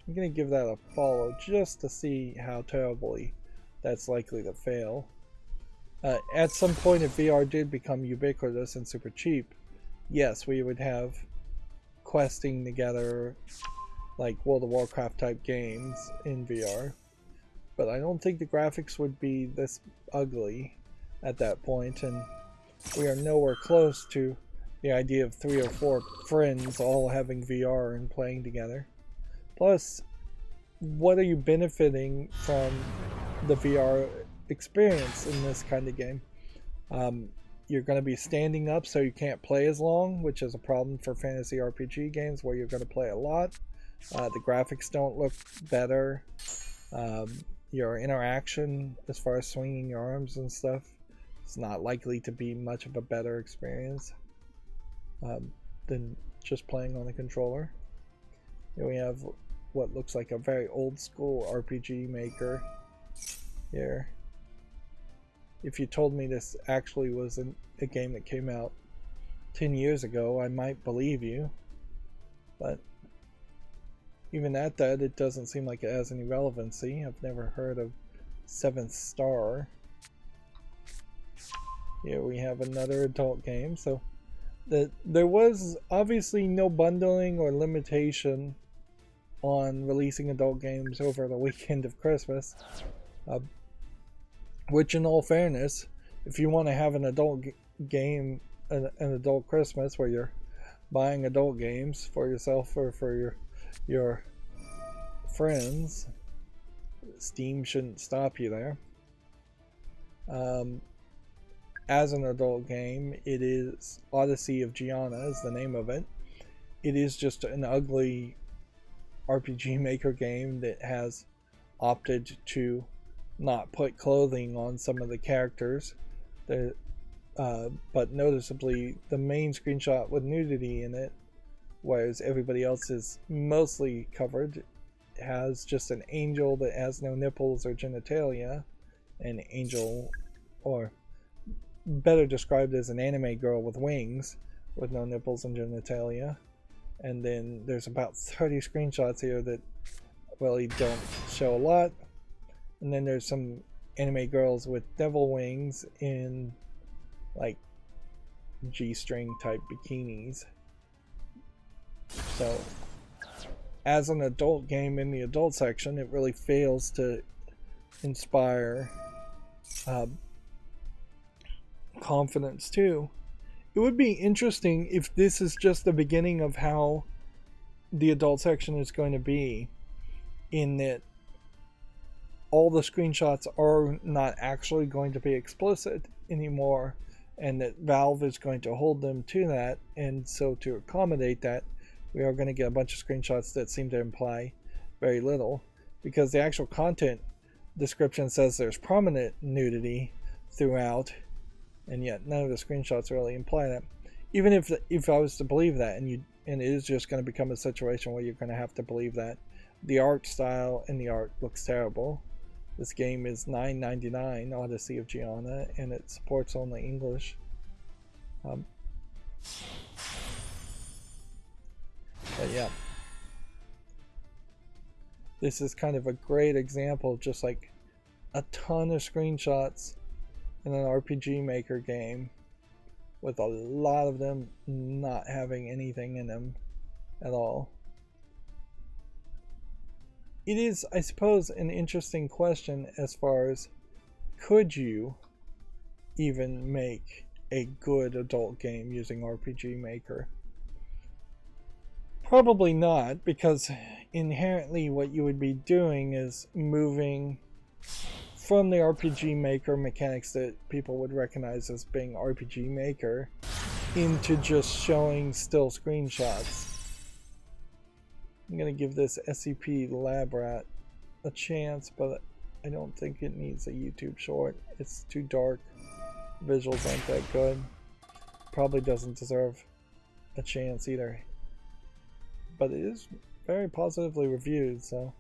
I'm going to give that a follow just to see how terribly that's likely to fail. At some point, if VR did become ubiquitous and super cheap, yes, we would have questing together like World of Warcraft type games in VR. But I don't think the graphics would be this ugly at that point, and we are nowhere close to the idea of 3 or 4 friends all having VR and playing together. Plus, what are you benefiting from the VR experience in this kind of game? You're going to be standing up, so you can't play as long, which is a problem for fantasy RPG games where you're going to play a lot. The graphics don't look better. Your interaction as far as swinging your arms and stuff is not likely to be much of a better experience than just playing on the controller. Here we have what looks like a very old school RPG maker here. If you told me this actually was a game that came out 10 years ago, I might believe you. But even at that, it doesn't seem like it has any relevancy. I've never heard of 7th Star. Here we have another adult game. So there was obviously no bundling or limitation on releasing adult games over the weekend of Christmas. Which, in all fairness, if you want to have an adult game, an adult Christmas where you're buying adult games for yourself or for your friends, Steam shouldn't stop you there. As an adult game, it is Odyssey of Gianna is the name of it. It is just an ugly RPG Maker game that has opted to not put clothing on some of the characters, but noticeably the main screenshot with nudity in it, whereas everybody else is mostly covered, has just an angel that has no nipples or genitalia, an angel, or better described as an anime girl with wings with no nipples and genitalia. And then there's about 30 screenshots here that really don't show a lot. And then there's some anime girls with devil wings in like G-string type bikinis. So as an adult game in the adult section, it really fails to inspire confidence too. It would be interesting if this is just the beginning of how the adult section is going to be, in that all the screenshots are not actually going to be explicit anymore, and that Valve is going to hold them to that, and so to accommodate that, we are going to get a bunch of screenshots that seem to imply very little, because the actual content description says there's prominent nudity throughout, and yet none of the screenshots really imply that. Even if I was to believe that, and it is just going to become a situation where you're going to have to believe that, the art style and the art looks terrible. This game is $9.99, Odyssey of Gianna, and it supports only English. But yeah, this is kind of a great example of just like a ton of screenshots in an RPG Maker game, with a lot of them not having anything in them at all. It is, I suppose, an interesting question as far as, could you even make a good adult game using RPG Maker? Probably not, because inherently what you would be doing is moving from the RPG Maker mechanics that people would recognize as being RPG Maker into just showing still screenshots. I'm going to give this SCP Lab Rat a chance, but I don't think it needs a YouTube short. It's too dark. Visuals aren't that good. Probably doesn't deserve a chance either. But it is very positively reviewed, so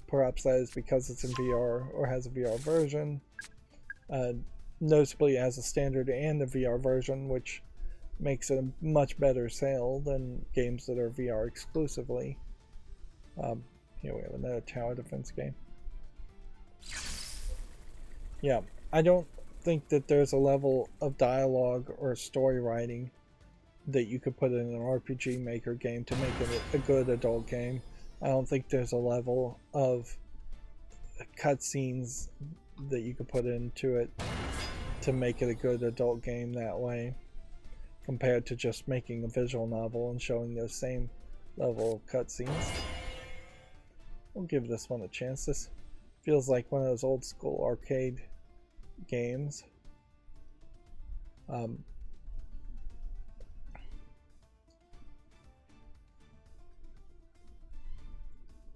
perhaps that is because it's in VR or has a VR version. Noticeably it has a standard and a VR version, which makes it a much better sale than games that are VR exclusively. Here we have another tower defense game. Yeah, I don't think that there's a level of dialogue or story writing that you could put in an RPG Maker game to make it a good adult game. I don't think there's a level of cutscenes that you could put into it to make it a good adult game that way, compared to just making a visual novel and showing those same level of cutscenes. We'll give this one a chance. This feels like one of those old school arcade games.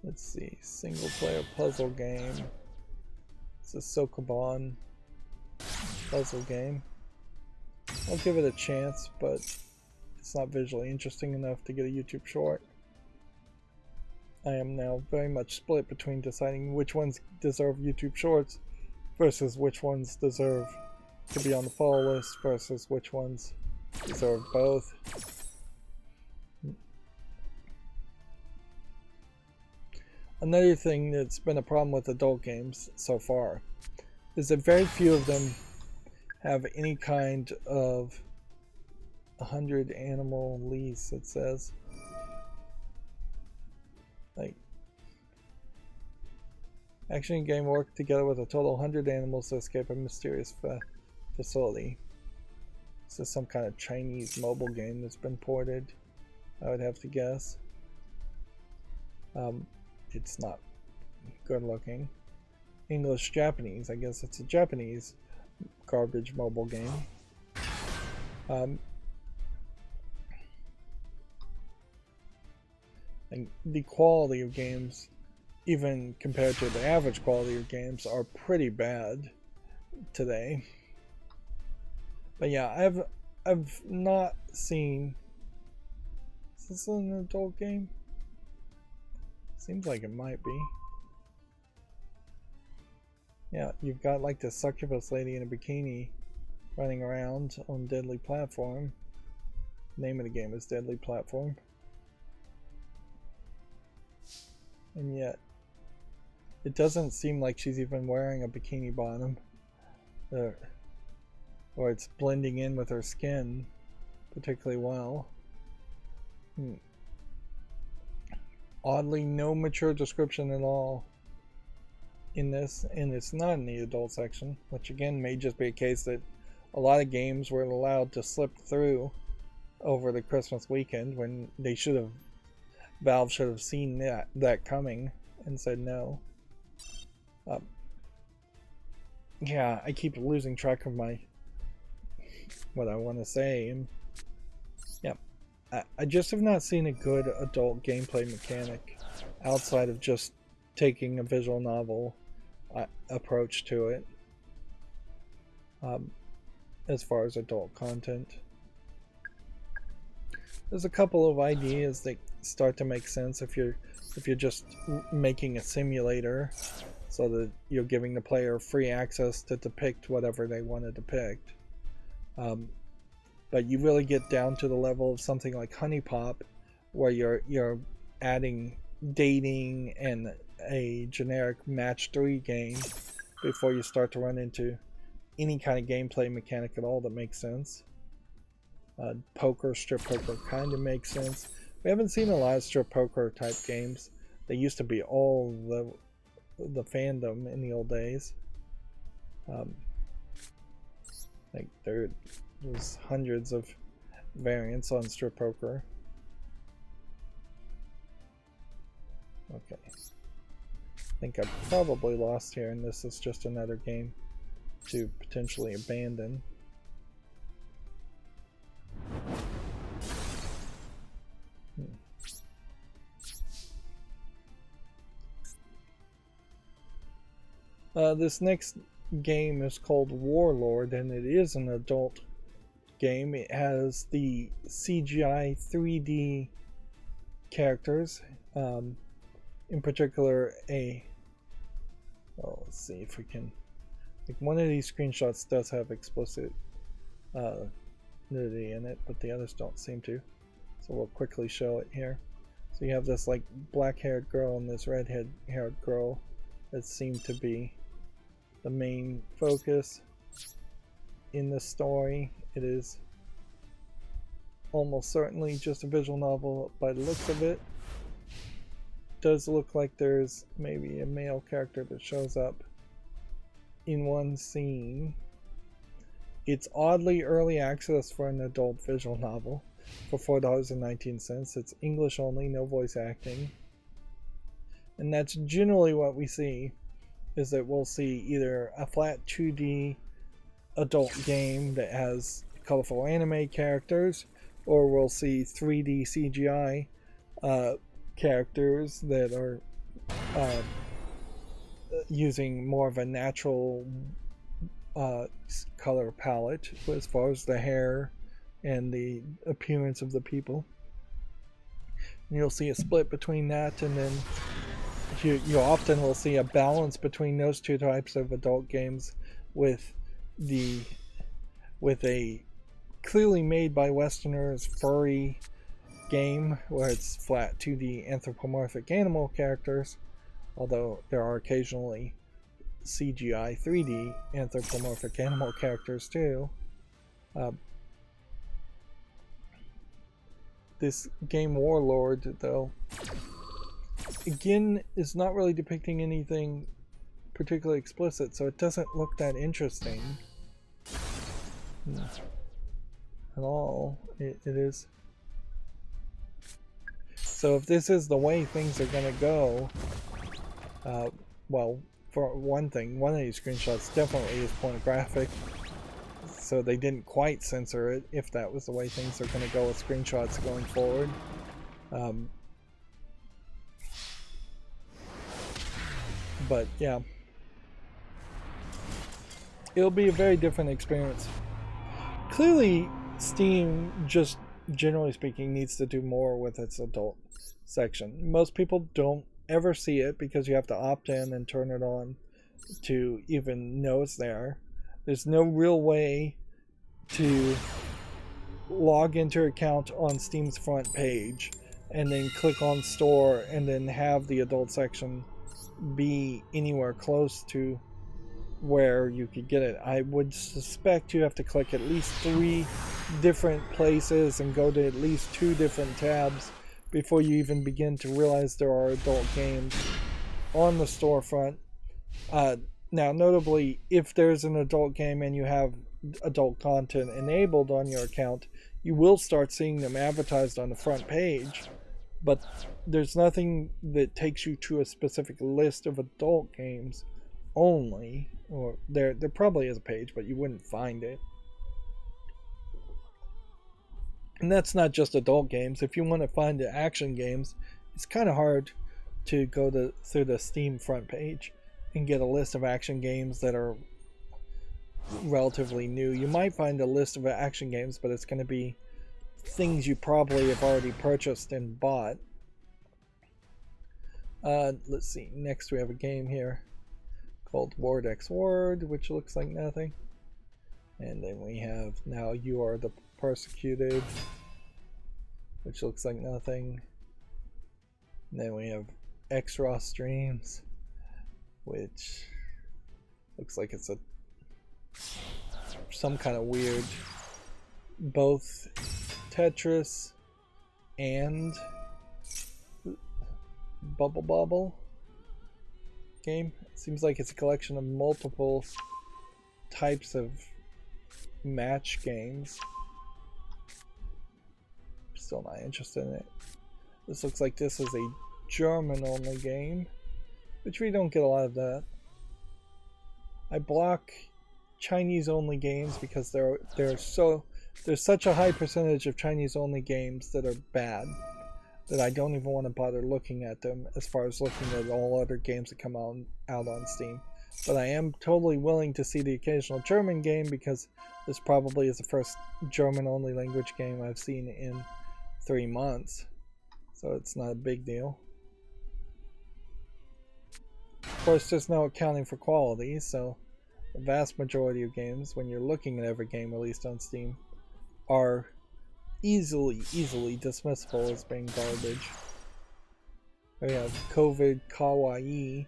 Let's see, single player puzzle game. It's a Sokoban puzzle game. I'll give it a chance, but it's not visually interesting enough to get a YouTube short. I am now very much split between deciding which ones deserve YouTube shorts versus which ones deserve to be on the follow list versus which ones deserve both. Another thing that's been a problem with adult games so far is that very few of them have any kind of 100 animal lease, it says. Like, action and game work together with a total 100 animals to escape a mysterious facility. This is some kind of Chinese mobile game that's been ported, I would have to guess. It's not good looking. English Japanese, I guess it's a Japanese garbage mobile game. And the quality of games, even compared to the average quality of games, are pretty bad today. But yeah, I've not seen. Is this an adult game? Seems like it might be. Yeah, you've got like the succubus lady in a bikini running around on Deadly Platform. Name of the game is Deadly Platform. And yet, it doesn't seem like she's even wearing a bikini bottom. Or it's blending in with her skin particularly well. Oddly, no mature description at all in this, and it's not in the adult section, which again may just be a case that a lot of games were allowed to slip through over the Christmas weekend when they should have. Valve should have seen that coming and said no. Yeah, I keep losing track of what I want to say. And yeah, I just have not seen a good adult gameplay mechanic outside of just taking a visual novel approach to it. As far as adult content, there's a couple of ideas that start to make sense if you're just making a simulator so that you're giving the player free access to depict whatever they want to depict. But you really get down to the level of something like Honey Pop, where you're adding dating and a generic match 3 game before you start to run into any kind of gameplay mechanic at all that makes sense. Strip poker kind of makes sense. We haven't seen a lot of strip poker type games. They used to be all the fandom in the old days. Like there's hundreds of variants on strip poker. Okay. I think I probably lost here, and this is just another game to potentially abandon. This next game is called Warlord, and it is an adult game. It has the CGI 3D characters, in particular let's see if we can, like, one of these screenshots does have explicit nudity in it, but the others don't seem to, so we'll quickly show it here. So you have this like black-haired girl and this red-haired girl that seem to be the main focus in the story. It is almost certainly just a visual novel by the looks of it. Does look like there's maybe a male character that shows up in one scene. It's oddly early access for an adult visual novel for $4.19. It's English only, no voice acting. And that's generally what we see, is that we'll see either a flat 2D adult game that has colorful anime characters, or we'll see 3D CGI characters that are using more of a natural color palette as far as the hair and the appearance of the people. And you'll see a split between that, and then you often will see a balance between those two types of adult games with a clearly made by Westerners furry game where it's flat 2D anthropomorphic animal characters, although there are occasionally CGI 3D anthropomorphic animal characters too. This game Warlord, though, again, is not really depicting anything particularly explicit, so it doesn't look that interesting at all. It is. So if this is the way things are going to go, well, for one thing, one of these screenshots definitely is pornographic, so they didn't quite censor it if that was the way things are going to go with screenshots going forward. But yeah, it'll be a very different experience. Clearly, Steam, just generally speaking, needs to do more with its adult section. Most people don't ever see it because you have to opt in and turn it on to even know it's there. There's no real way to log into your account on Steam's front page and then click on store and then have the adult section be anywhere close to where you could get it. I would suspect you have to click at least 3 different places and go to at least 2 different tabs before you even begin to realize there are adult games on the storefront. Now, notably, if there's an adult game and you have adult content enabled on your account, you will start seeing them advertised on the front page, but there's nothing that takes you to a specific list of adult games only. Or there probably is a page, but you wouldn't find it. And that's not just adult games. If you want to find the action games, it's kind of hard to go through the Steam front page and get a list of action games that are relatively new. You might find a list of action games, but it's going to be things you probably have already purchased and bought. Let's see. Next we have a game here called Word X Word, which looks like nothing. And then we have Now You Are the Persecuted, which looks like nothing. And then we have X-Raw Streams, which looks like it's some kind of weird both Tetris and Bubble Bobble game. It seems like it's a collection of multiple types of match games. Still not interested in it. This looks like this is a German only game, which we don't get a lot of that. I block Chinese only games because there's such a high percentage of Chinese only games that are bad that I don't even want to bother looking at them as far as looking at all other games that come out on Steam. But I am totally willing to see the occasional German game because this probably is the first German only language game I've seen in 3 months. So it's not a big deal. Of course, there's no accounting for quality, so the vast majority of games, when you're looking at every game released on Steam, are easily dismissible as being garbage. We have COVID Kawaii,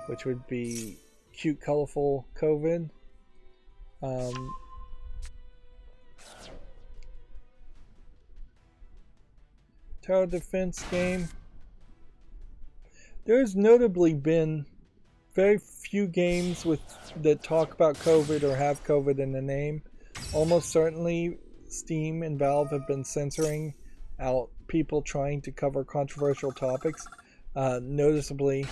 which would be cute, colorful COVID. Tower defense game. There's notably been very few games that talk about COVID or have COVID in the name. Almost certainly Steam and Valve have been censoring out people trying to cover controversial topics. Noticeably,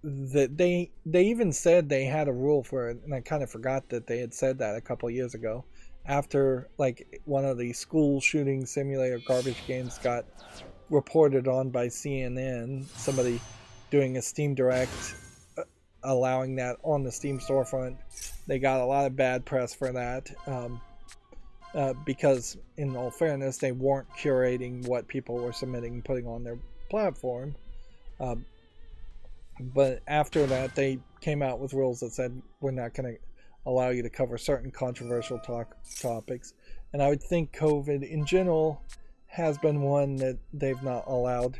that they even said they had a rule for it, and I kind of forgot that they had said that a couple years ago. After like one of the school shooting simulator garbage games got reported on by CNN, somebody doing a Steam Direct allowing that on the Steam storefront, they got a lot of bad press for that because in all fairness they weren't curating what people were submitting and putting on their platform. But after that they came out with rules that said we're not going to allow you to cover certain controversial topics, and I would think COVID in general has been one that they've not allowed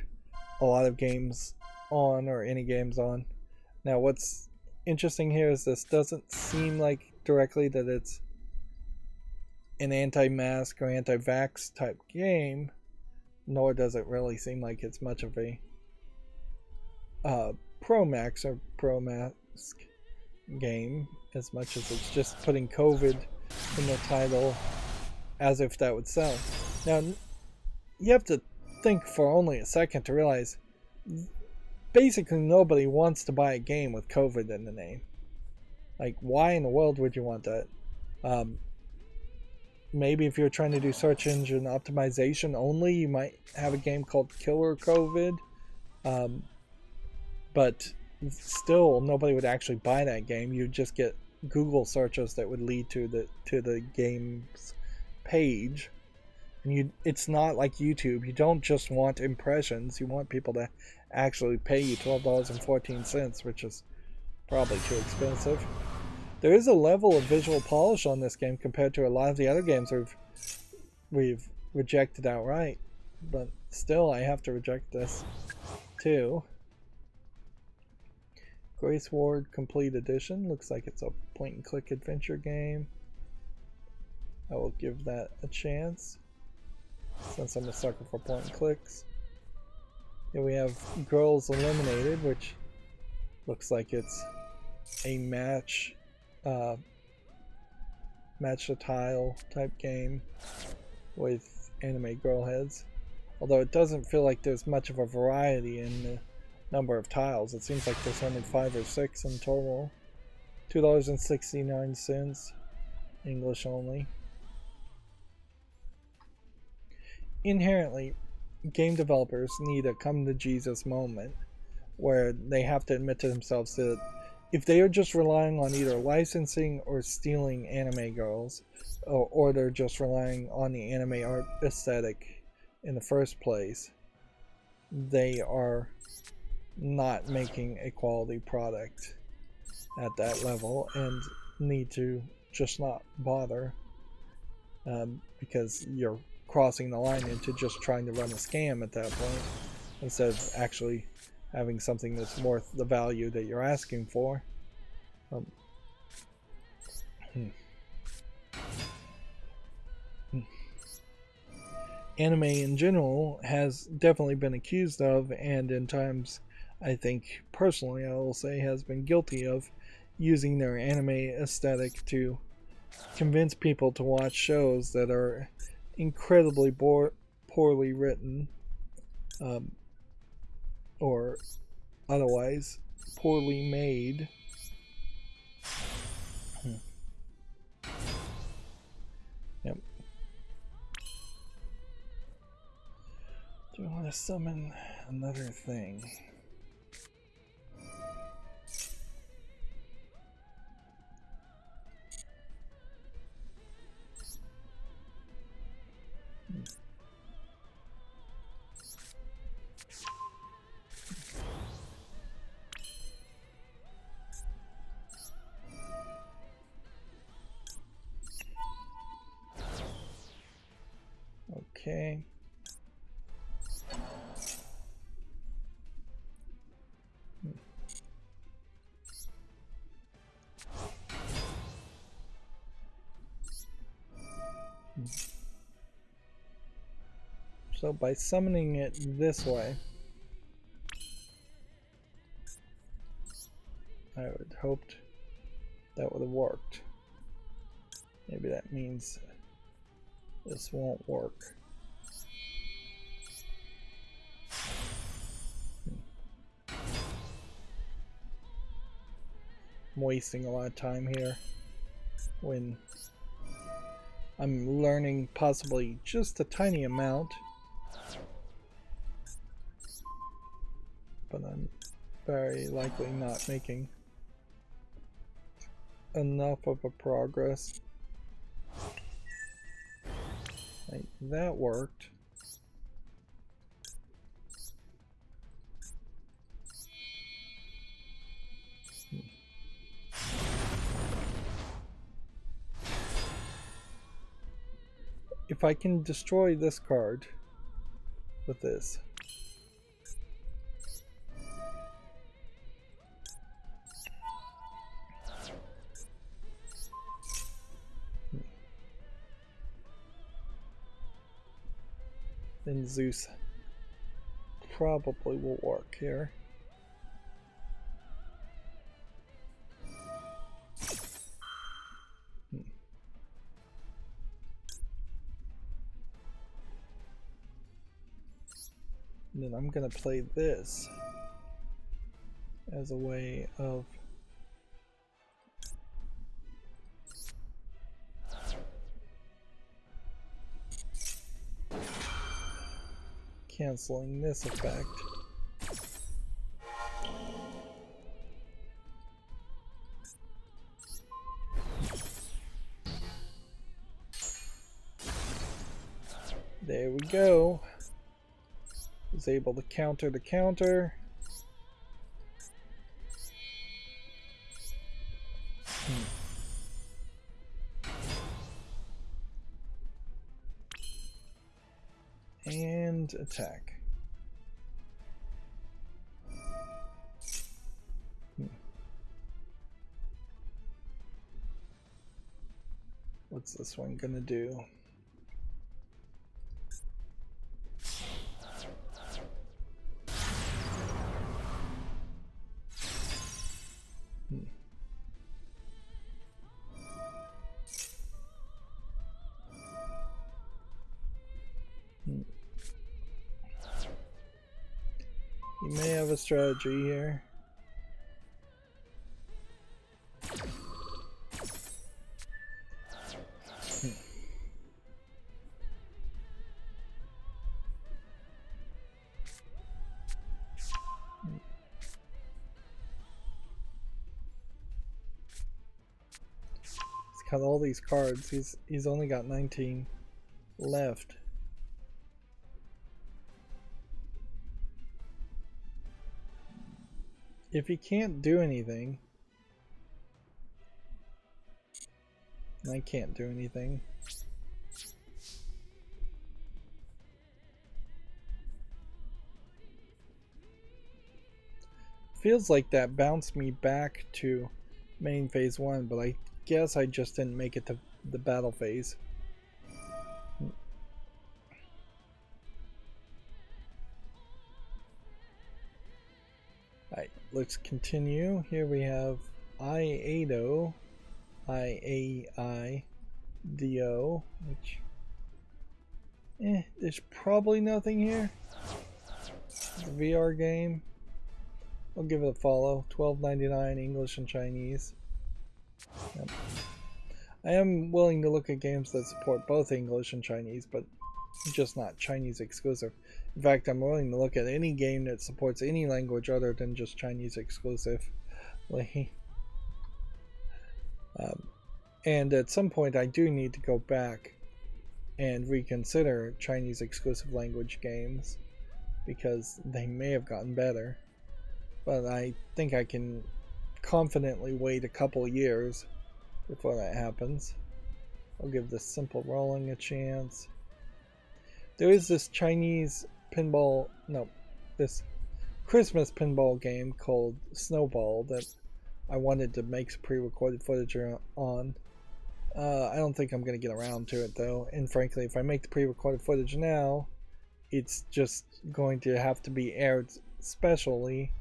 a lot of games on, or any games on. Now what's interesting here is this doesn't seem like directly that it's an anti-mask or anti-vax type game, nor does it really seem like it's much of a pro-max or pro-mask game, as much as it's just putting COVID in the title as if that would sell. Now, you have to think for only a second to realize basically nobody wants to buy a game with COVID in the name. Like, why in the world would you want that? Maybe if you're trying to do search engine optimization only, you might have a game called Killer COVID. But still, nobody would actually buy that game. You'd just get Google searches that would lead to the game's page. And it's not like YouTube. You don't just want impressions. You want people to actually pay you $12.14, which is probably too expensive. There is a level of visual polish on this game compared to a lot of the other games we've rejected outright. But still, I have to reject this too. Grace Ward Complete Edition. Looks like it's a point-and-click adventure game. I will give that a chance, since I'm a sucker for point-and-clicks. Here we have Girls Eliminated, which looks like it's a match the tile type game with anime girl heads. Although it doesn't feel like there's much of a variety in the number of tiles. It seems like there's only 5 or 6 in total. $2.69, English only. Inherently, game developers need a come to Jesus moment where they have to admit to themselves that if they are just relying on either licensing or stealing anime girls, or they're just relying on the anime art aesthetic in the first place, they are not making a quality product at that level and need to just not bother, because you're crossing the line into just trying to run a scam at that point instead of actually having something that's worth the value that you're asking for. Anime in general has definitely been accused of, and in times I think personally I will say has been guilty of, using their anime aesthetic to convince people to watch shows that are incredibly poorly written, um, or otherwise poorly made. Yep. Do I want to summon another thing? Okay. So by summoning it this way, I would hoped that would have worked. Maybe that means this won't work. I'm wasting a lot of time here when I'm learning possibly just a tiny amount, but I'm very likely not making enough of a progress. Like, that worked. If I can destroy this card with this, then Zeus probably will work here. And then I'm gonna play this as a way of canceling this effect. There we go. Was able to counter the counter. And attack. What's this one gonna do? You may have a strategy here. He's got all these cards. He's only got 19 left. If he can't do anything, I can't do anything. Feels like that bounced me back to main phase 1, but I guess I just didn't make it to the battle phase. Alright, let's continue. Here we have Rydo. IAIDO, which there's probably nothing here. The VR game. I'll give it a follow. $12.99 English and Chinese. Yep. I am willing to look at games that support both English and Chinese, but just not Chinese exclusive. In fact, I'm willing to look at any game that supports any language other than just Chinese exclusive. And at some point I do need to go back and reconsider Chinese exclusive language games because they may have gotten better. But I think I can confidently wait a couple years before that happens. I'll give this Simple Rolling a chance. There is this this Christmas pinball game called Snowball that I wanted to make some pre-recorded footage on. I don't think I'm going to get around to it though, and frankly, if I make the pre-recorded footage now, it's just going to have to be aired specially.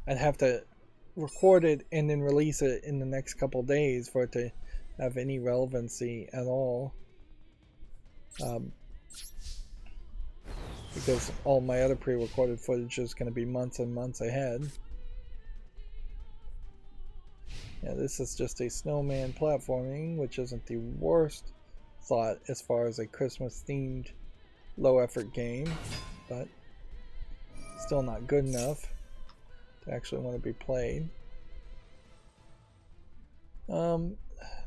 I'd have to record it and then release it in the next couple days for it to have any relevancy at all. Because all my other pre-recorded footage is going to be months and months ahead. Yeah, this is just a snowman platforming, which isn't the worst thought as far as a Christmas-themed low-effort game, but still not good enough to actually want to be played.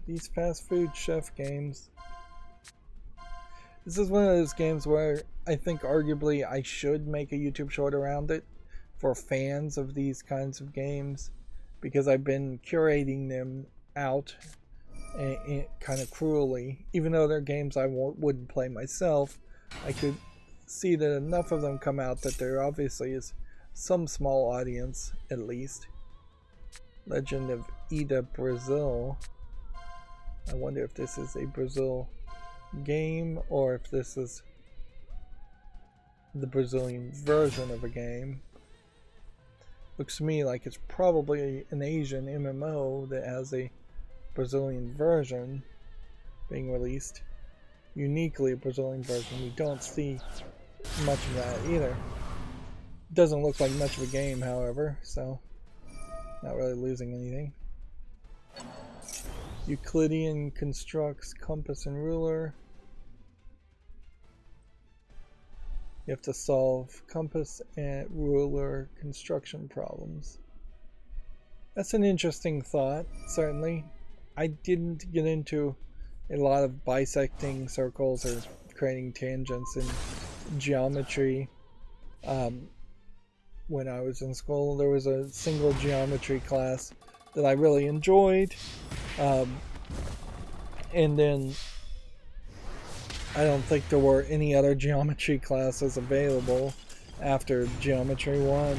These fast food chef games. This is one of those games where I think arguably I should make a YouTube short around it for fans of these kinds of games, because I've been curating them out kind of cruelly. Even though they're games I wouldn't play myself, I could see that enough of them come out that there obviously is some small audience, at least. Legend of Ida Brazil. I wonder if this is a Brazil game or if this is the Brazilian version of a game. Looks to me like it's probably an Asian MMO that has a Brazilian version being released. Uniquely a Brazilian version. We don't see much of that either. Doesn't look like much of a game, however, so not really losing anything. Euclidean constructs compass and ruler. You have to solve compass and ruler construction problems. That's an interesting thought, certainly. I didn't get into a lot of bisecting circles or creating tangents in geometry. When I was in school, there was a single geometry class that I really enjoyed. And then I don't think there were any other geometry classes available after Geometry 1.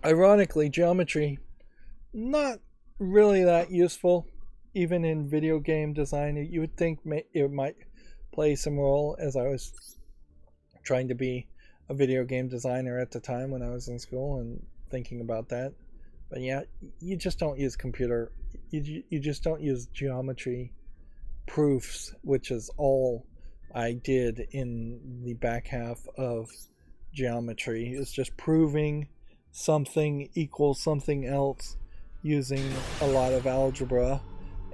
Ironically, geometry, not really that useful, even in video game design. You would think it might play some role, as I was trying to be a video game designer at the time when I was in school and thinking about that. But yeah, you just don't use you just don't use geometry proofs, which is all I did in the back half of geometry. It's just proving something equals something else using a lot of algebra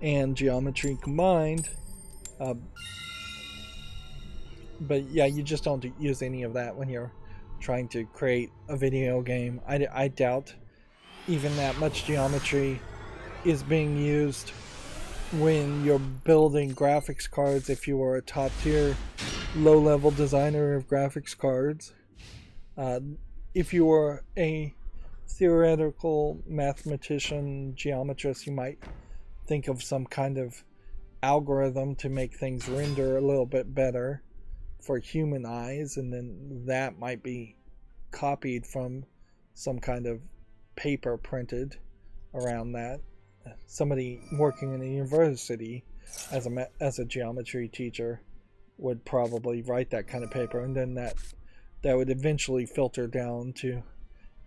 and geometry combined. But yeah, you just don't use any of that when you're trying to create a video game. I doubt even that much geometry is being used when you're building graphics cards if you were a top tier low level designer of graphics cards. If you were a theoretical mathematician, geometrist, you might think of some kind of algorithm to make things render a little bit better for human eyes, and then that might be copied from some kind of paper printed around that. Somebody working in a university as a geometry teacher would probably write that kind of paper, and then that would eventually filter down to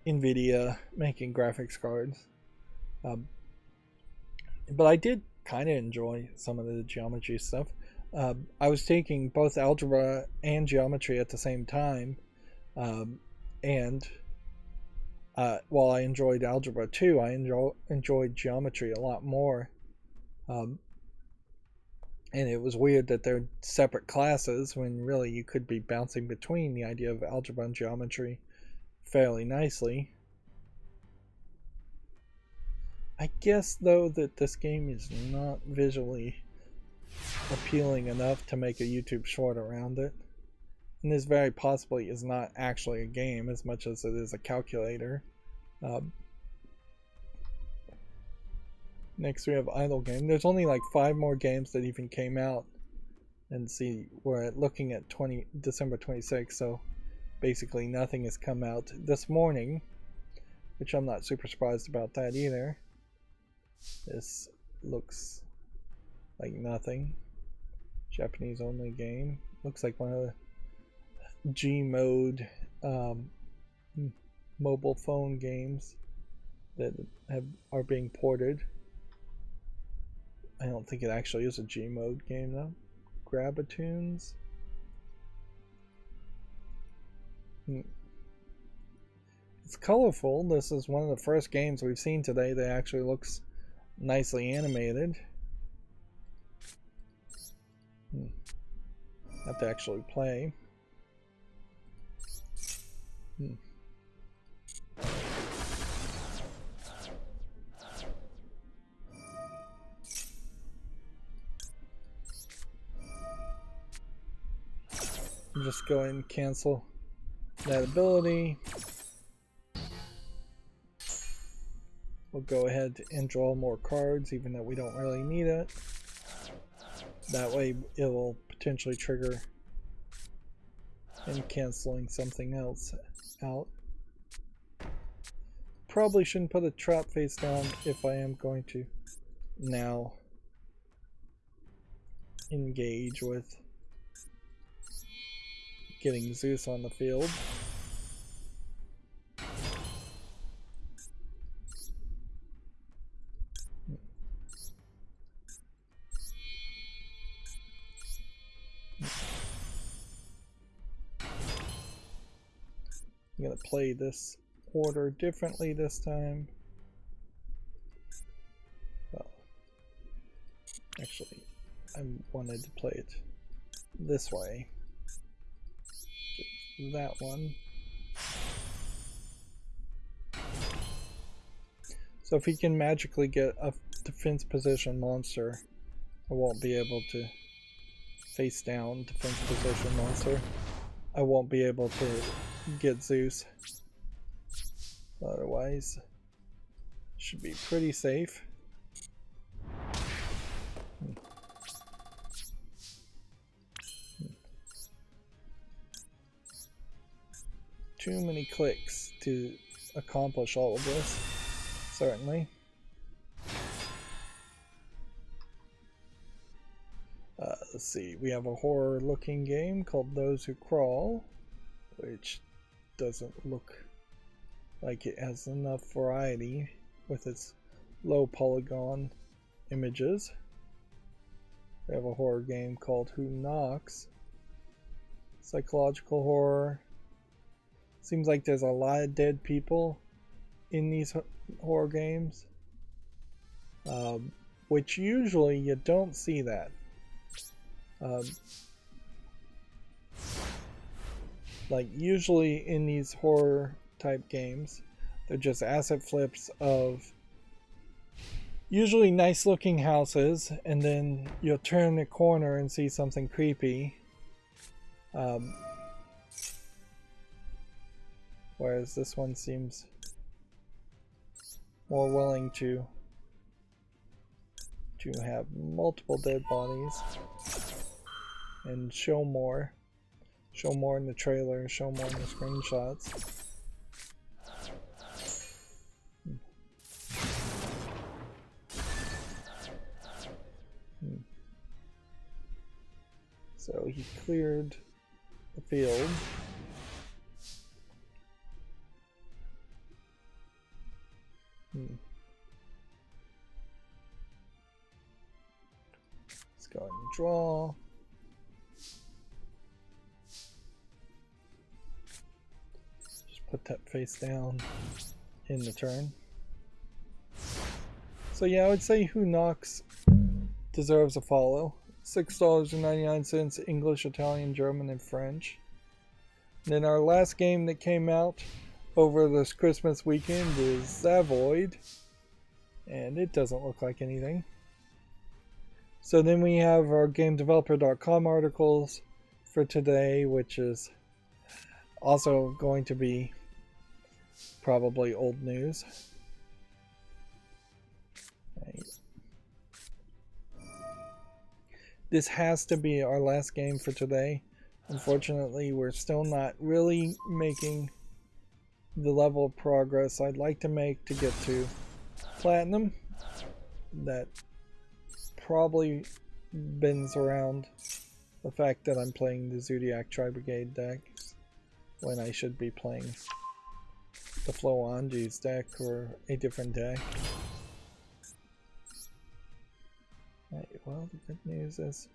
NVIDIA making graphics cards. Um, but I did kind of enjoy some of the geometry stuff. I was taking both algebra and geometry at the same time, and while I enjoyed algebra too, I enjoyed geometry a lot more. Um, and it was weird that they're separate classes when really you could be bouncing between the idea of algebra and geometry fairly nicely. I guess though that this game is not visually appealing enough to make a YouTube short around it. And this very possibly is not actually a game as much as it is a calculator. Um, Next we have Idle Game. There's only like 5 more games that even came out. And see, we're looking at December 26th, so basically nothing has come out this morning, which I'm not super surprised about that either. This looks like nothing. Japanese only game. Looks like one of the G mode mobile phone games that are being ported. I don't think it actually is a G mode game though. Grabatoons. It's colorful. This is one of the first games we've seen today that actually looks nicely animated. Have to actually play. Just go ahead and cancel that ability. We'll go ahead and draw more cards, even though we don't really need it. That way it will potentially trigger him canceling something else out. Probably shouldn't put a trap face down if I am going to now engage with getting Zeus on the field. I'm going to play this order differently this time. Well, actually, I wanted to play it this way. Get that one. So if he can magically get a defense position monster, I won't be able to face down defense position monster. I won't be able to get Zeus. Otherwise, should be pretty safe. Too many clicks to accomplish all of this, certainly. Let's see, we have a horror looking game called Those Who Crawl, which doesn't look like it has enough variety with its low polygon images. We have a horror game called Who Knocks. Psychological horror. Seems like there's a lot of dead people in these horror games, which usually you don't see that. Like usually in these horror type games, they're just asset flips of usually nice looking houses, and then you'll turn the corner and see something creepy. Whereas this one seems more willing to have multiple dead bodies and show more in the trailer, show more in the screenshots. So he cleared the field. draw. Just put that face down in the turn. So yeah, I would say Who Knocks deserves a follow. $6.99, English, Italian, German, and French. And then our last game that came out over this Christmas weekend is Zavoid, and it doesn't look like anything. So then we have our GameDeveloper.com articles for today, which is also going to be probably old news. Right. This has to be our last game for today. Unfortunately, we're still not really making the level of progress I'd like to make to get to Platinum. That probably bends around the fact that I'm playing the Zodiac Tri-Brigade deck when I should be playing the Flo Anji's deck or a different deck. Right, well, the good news is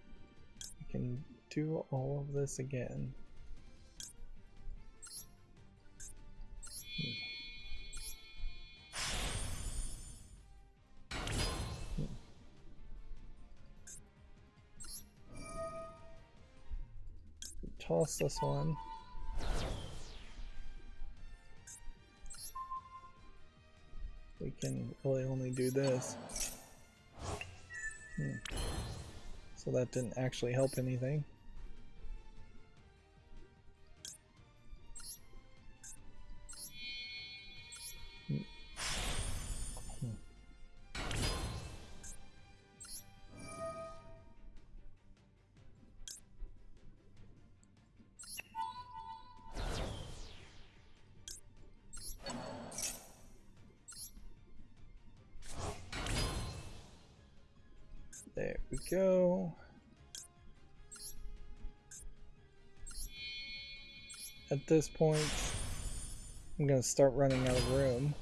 we can do all of this again. Toss this one. We can really only do this. So that didn't actually help anything. There we go. At this point, I'm going to start running out of room.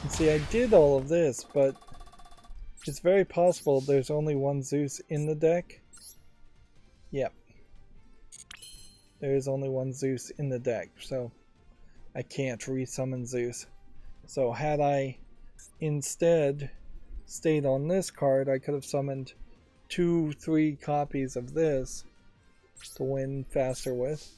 And see, I did all of this, but it's very possible there's only one Zeus in the deck. Yep. There is only one Zeus in the deck, so I can't resummon Zeus. So had I instead stayed on this card, I could have summoned 2-3 copies of this to win faster with.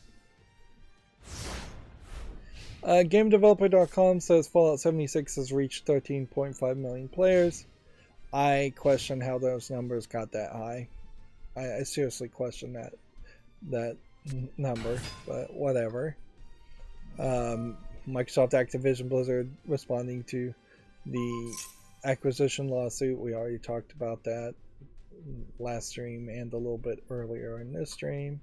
GameDeveloper.com says Fallout 76 has reached 13.5 million players. I question how those numbers got that high. I seriously question that number, but whatever. Microsoft Activision Blizzard responding to the acquisition lawsuit. We already talked about that last stream and a little bit earlier in this stream.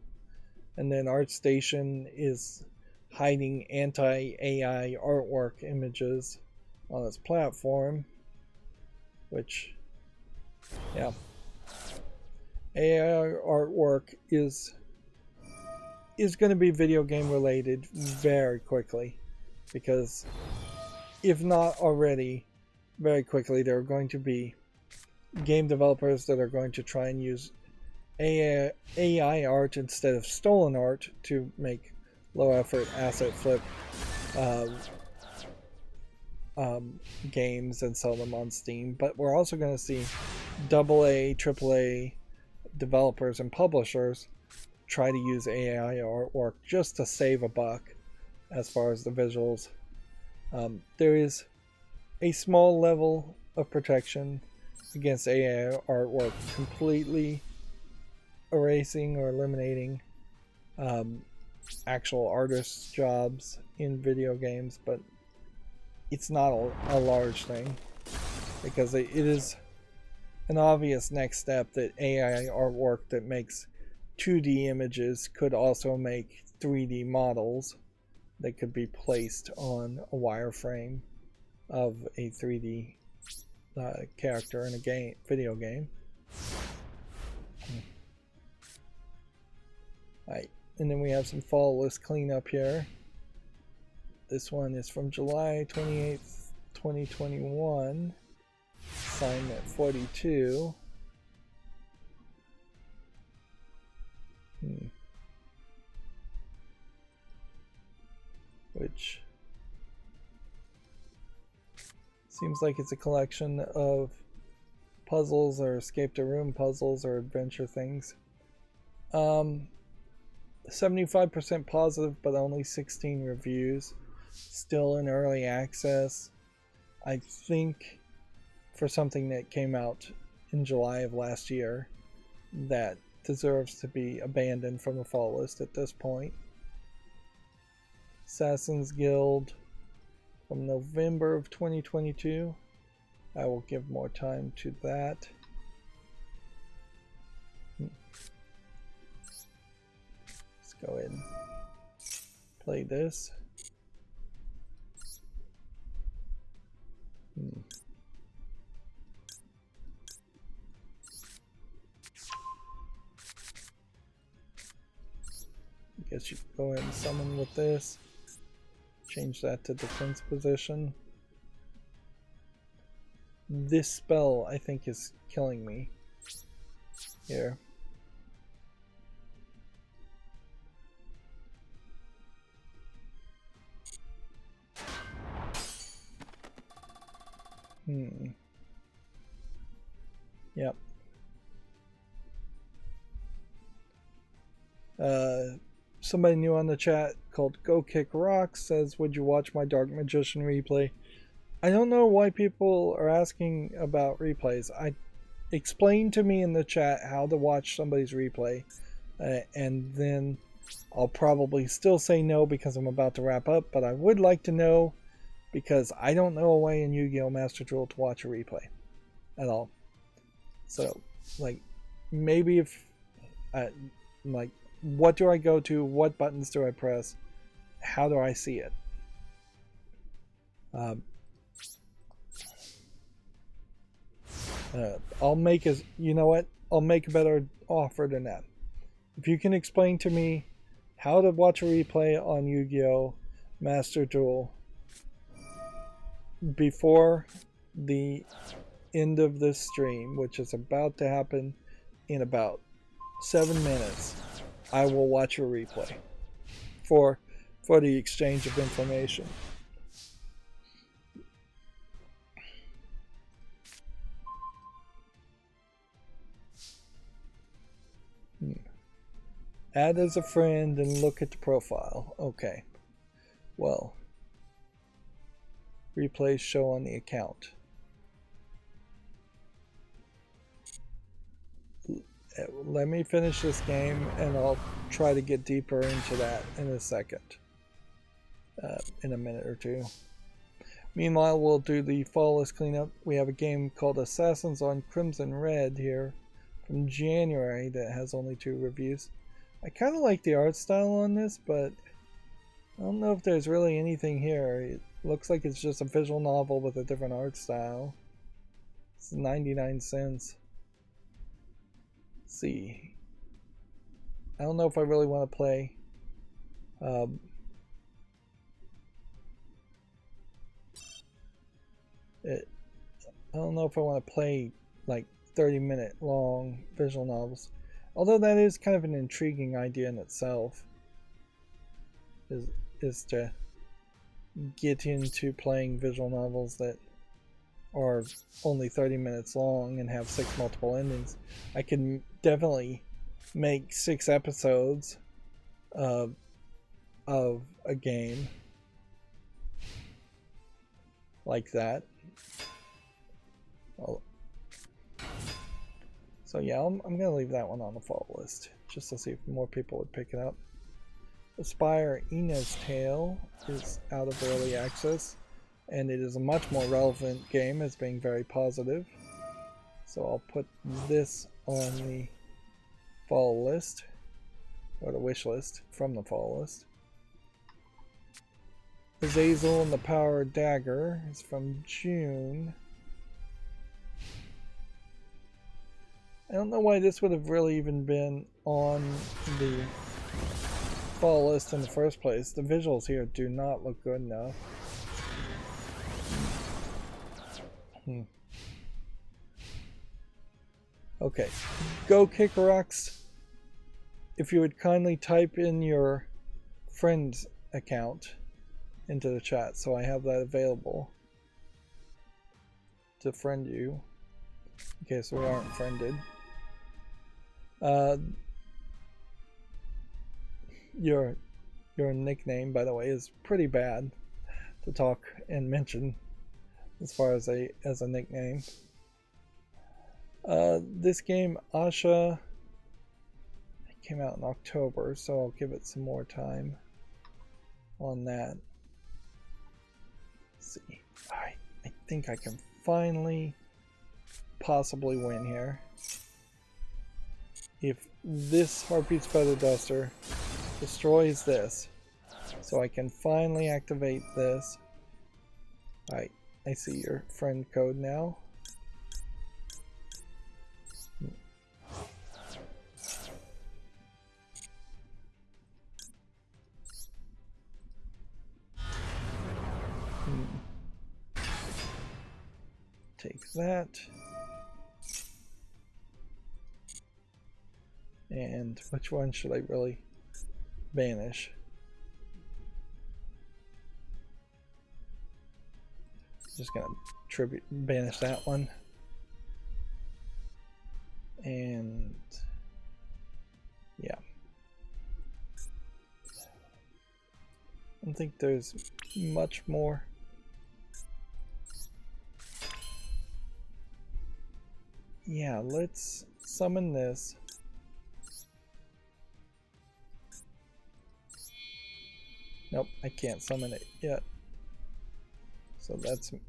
And then ArtStation is hiding anti-AI artwork images on its platform, which, yeah, AI artwork is going to be video game related very quickly, because if not already, very quickly there are going to be game developers that are going to try and use AI art instead of stolen art to make low effort asset flip games and sell them on Steam. But we're also going to see AA, AAA developers and publishers try to use AI artwork just to save a buck as far as the visuals. There is a small level of protection against AI artwork completely erasing or eliminating actual artists' jobs in video games, but it's not a large thing, because it is an obvious next step that AI artwork that makes 2D images could also make 3D models that could be placed on a wireframe of a 3D character in a video game. Right, and then we have some fall list cleanup here. This one is from July 28th 2021. Assignment 42. Which seems like it's a collection of puzzles or escape to room puzzles or adventure things. 75% positive, but only 16 reviews. Still in early access. I think for something that came out in July of last year, that deserves to be abandoned from the fall list at this point. Assassin's Guild from November of 2022. I will give more time to that. Let's go ahead and play this. I guess you can go ahead and summon with this. Change that to defense position. This spell, I think, is killing me here. Yep. Somebody new on the chat called Go Kick Rocks says, would you watch my Dark Magician replay? I don't know why people are asking about replays. Explain to me in the chat how to watch somebody's replay, and then I'll probably still say no because I'm about to wrap up, but I would like to know, because I don't know a way in Yu-Gi-Oh! Master Duel to watch a replay at all. So, like, maybe if, like, what do I go to? What buttons do I press? How do I see it? I'll make a, you know what? I'll make a better offer than that. If you can explain to me how to watch a replay on Yu-Gi-Oh! Master Duel before the end of this stream, which is about to happen in about 7 minutes, I will watch a replay for the exchange of information. Add as a friend and look at the profile. Okay. Well, replays show on the account. Let me finish this game and I'll try to get deeper into that in a second. In a minute or two. Meanwhile, we'll do the fall list cleanup. We have a game called Assassins on Crimson Red here from January that has only 2 reviews. I kind of like the art style on this, but I don't know if there's really anything here. It looks like it's just a visual novel with a different art style. It's 99 cents. Let's see. I don't know if I really want to play. I don't know if I want to play like 30-minute long visual novels. Although that is kind of an intriguing idea in itself. Is to get into playing visual novels that are only 30 minutes long and have 6 multiple endings. I can definitely make 6 episodes of a game like that. So yeah, I'm going to leave that one on the fall list just to see if more people would pick it up. Aspire Ina's Tale is out of early access, and it is a much more relevant game as being very positive. So I'll put this on the fall list, or the wish list from the fall list. Azazel and the Power Dagger is from June. I don't know why this would have really even been on the fall list in the first place. The visuals here do not look good enough. Okay, Go Kick Rocks. If you would kindly type in your friend's account into the chat so I have that available to friend you in case we aren't friended. Your nickname, by the way, is pretty bad to talk and mention as far as a nickname. This game, Asha, came out in October, so I'll give it some more time on that. Let's see. Alright, I think I can finally possibly win here. If this Heartbeats Feather Duster destroys this, so I can finally activate this. Alright, I see your friend code now. Take that. And which one should I really banish? Just gonna banish that one. And yeah. I don't think there's much more. Yeah, let's summon this. Nope, I can't summon it yet. So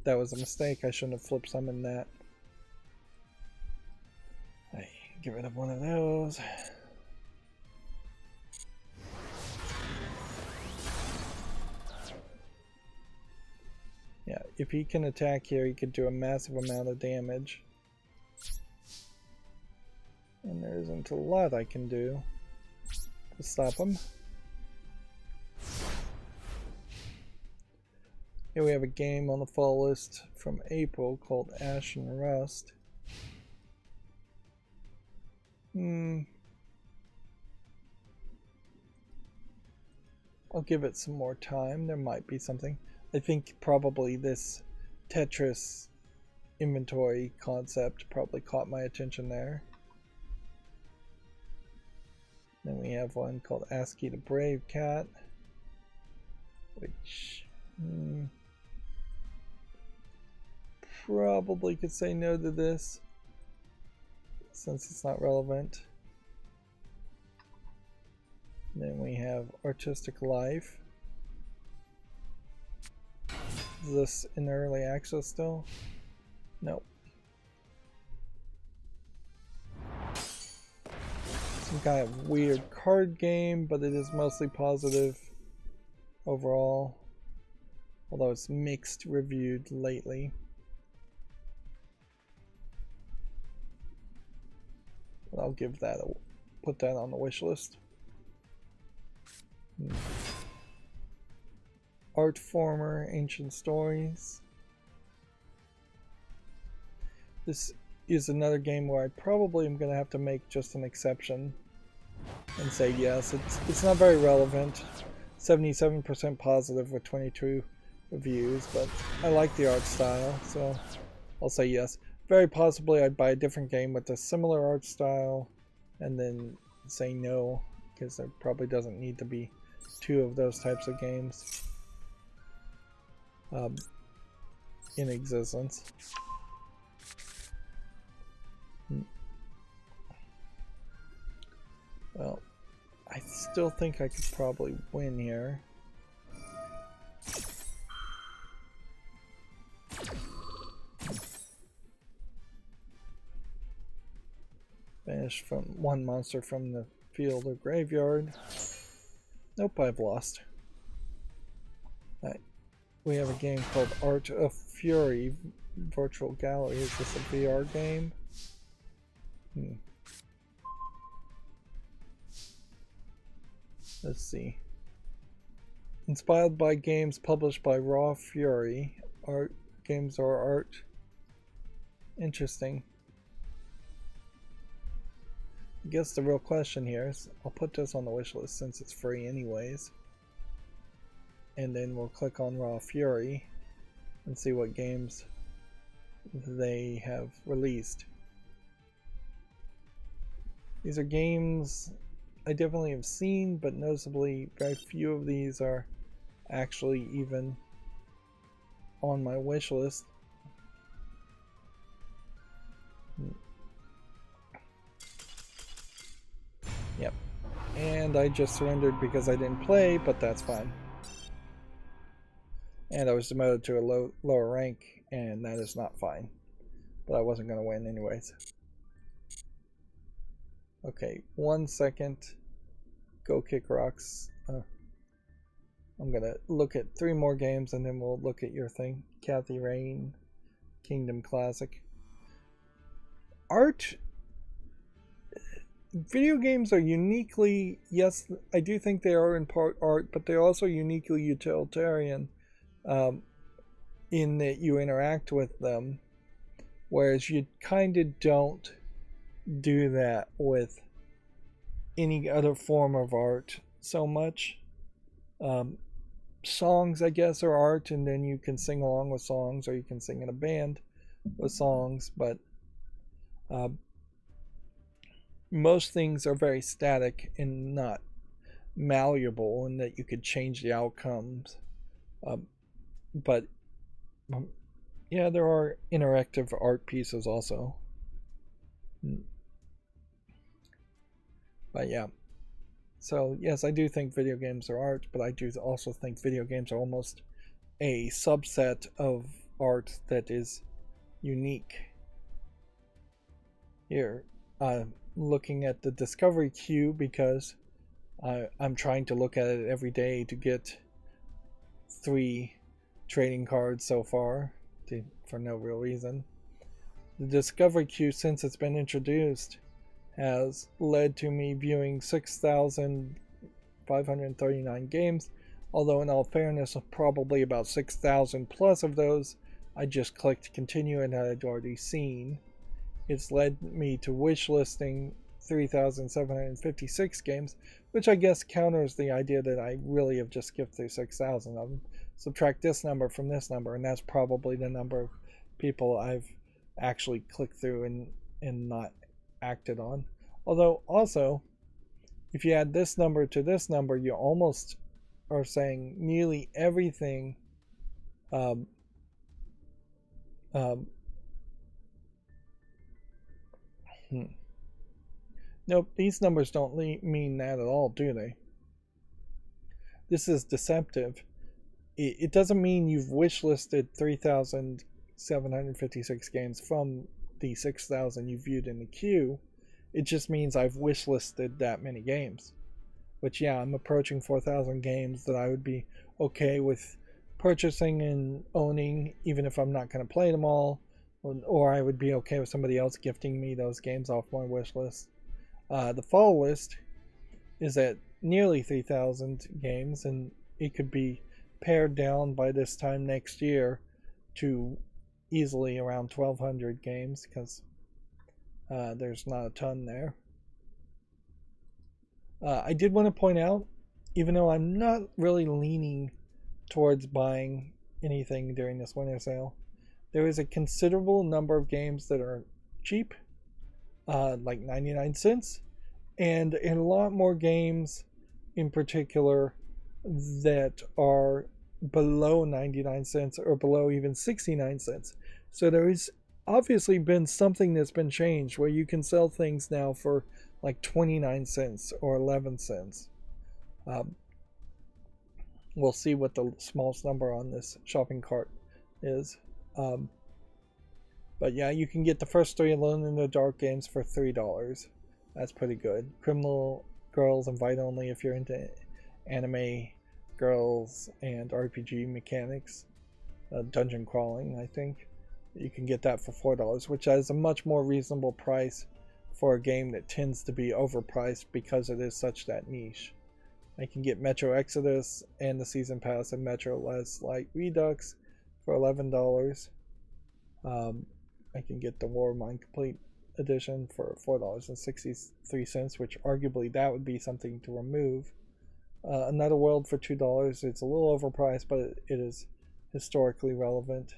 that was a mistake. I shouldn't have flip summoned that. I get rid of one of those. Yeah, if he can attack here, he could do a massive amount of damage. And there isn't a lot I can do to stop him. Here we have a game on the fall list from April called Ash and Rust. I'll give it some more time. There might be something. I think probably this Tetris inventory concept probably caught my attention there. Then we have one called ASCII the Brave Cat, which probably could say no to this since it's not relevant. Then we have Artistic Life. Is this in early access still? Nope. Some kind of weird card game, but it is mostly positive overall. Although it's mixed reviewed lately. But I'll give that put that on the wish list. Artformer, Ancient Stories. This is another game where I probably am going to have to make just an exception and say yes. It's not very relevant. 77% positive with 22 reviews, but I like the art style, so I'll say yes. Very possibly I'd buy a different game with a similar art style and then say no, because there probably doesn't need to be two of those types of games in existence. Well, I still think I could probably win here. Banish from one monster from the field or graveyard. Nope, I've lost. Alright. We have a game called Art of Fury Virtual Gallery. Is this a VR game? Let's see. Inspired by games published by Raw Fury, games are art Interesting. I guess the real question here is, I'll put this on the wish list since it's free anyways. And then we'll click on Raw Fury and see what games they have released. These are games I definitely have seen, but noticeably very few of these are actually even on my wish list. Yep. And I just surrendered because I didn't play, but that's fine. And I was demoted to a lower rank, and that is not fine. But I wasn't going to win anyways. Okay, 1 second. Go Kick Rocks. I'm going to look at 3 more games, and then we'll look at your thing. Kathy Rain, Kingdom Classic. Art. Video games are uniquely, yes, I do think they are in part art, but they're also uniquely utilitarian. In that you interact with them, whereas you kind of don't do that with any other form of art so much. Songs, I guess, are art, and then you can sing along with songs, or you can sing in a band with songs, but most things are very static and not malleable, in that you could change the outcomes. But yeah, there are interactive art pieces also. But yeah. So yes, I do think video games are art, but I do also think video games are almost a subset of art that is unique. Here, looking at the discovery queue because I'm trying to look at it every day to get 3 trading cards so far for no real reason. The discovery queue, since it's been introduced, has led to me viewing 6,539 games, although in all fairness, probably about 6,000 plus of those I just clicked continue and had already seen. It's led me to wish listing 3,756 games, which I guess counters the idea that I really have just skipped through 6,000 of them. Subtract this number from this number, and that's probably the number of people I've actually clicked through and not acted on. Although also, if you add this number to this number, you almost are saying nearly everything Nope, these numbers don't mean that at all, do they? This is deceptive. It doesn't mean you've wish listed 3,756 games from the 6,000 you viewed in the queue. It just means I've wish listed that many games. Which, yeah, I'm approaching 4,000 games that I would be okay with purchasing and owning, even if I'm not going to play them all. Or I would be okay with somebody else gifting me those games off my wish list. The fall list is at nearly 3,000 games, and it could be pared down by this time next year to easily around 1,200 games, because there's not a ton there. I did want to point out, even though I'm not really leaning towards buying anything during this winter sale, there is a considerable number of games that are cheap, like 99 cents, and a lot more games in particular that are below 99 cents or below even 69 cents. So there has obviously been something that's been changed where you can sell things now for like 29 cents or 11 cents. We'll see what the smallest number on this shopping cart is. But yeah, you can get the first 3 Alone in the Dark games for $3. That's pretty good. Criminal Girls invite only if you're into anime girls and RPG mechanics. Dungeon crawling, I think. You can get that for $4, which is a much more reasonable price for a game that tends to be overpriced because it is such that niche. I can get Metro Exodus and the Season Pass and Metro Last Light Redux for $11. I can get the War of Mine Complete Edition for $4.63, which arguably that would be something to remove. Another World for $2. It's a little overpriced, but it is historically relevant.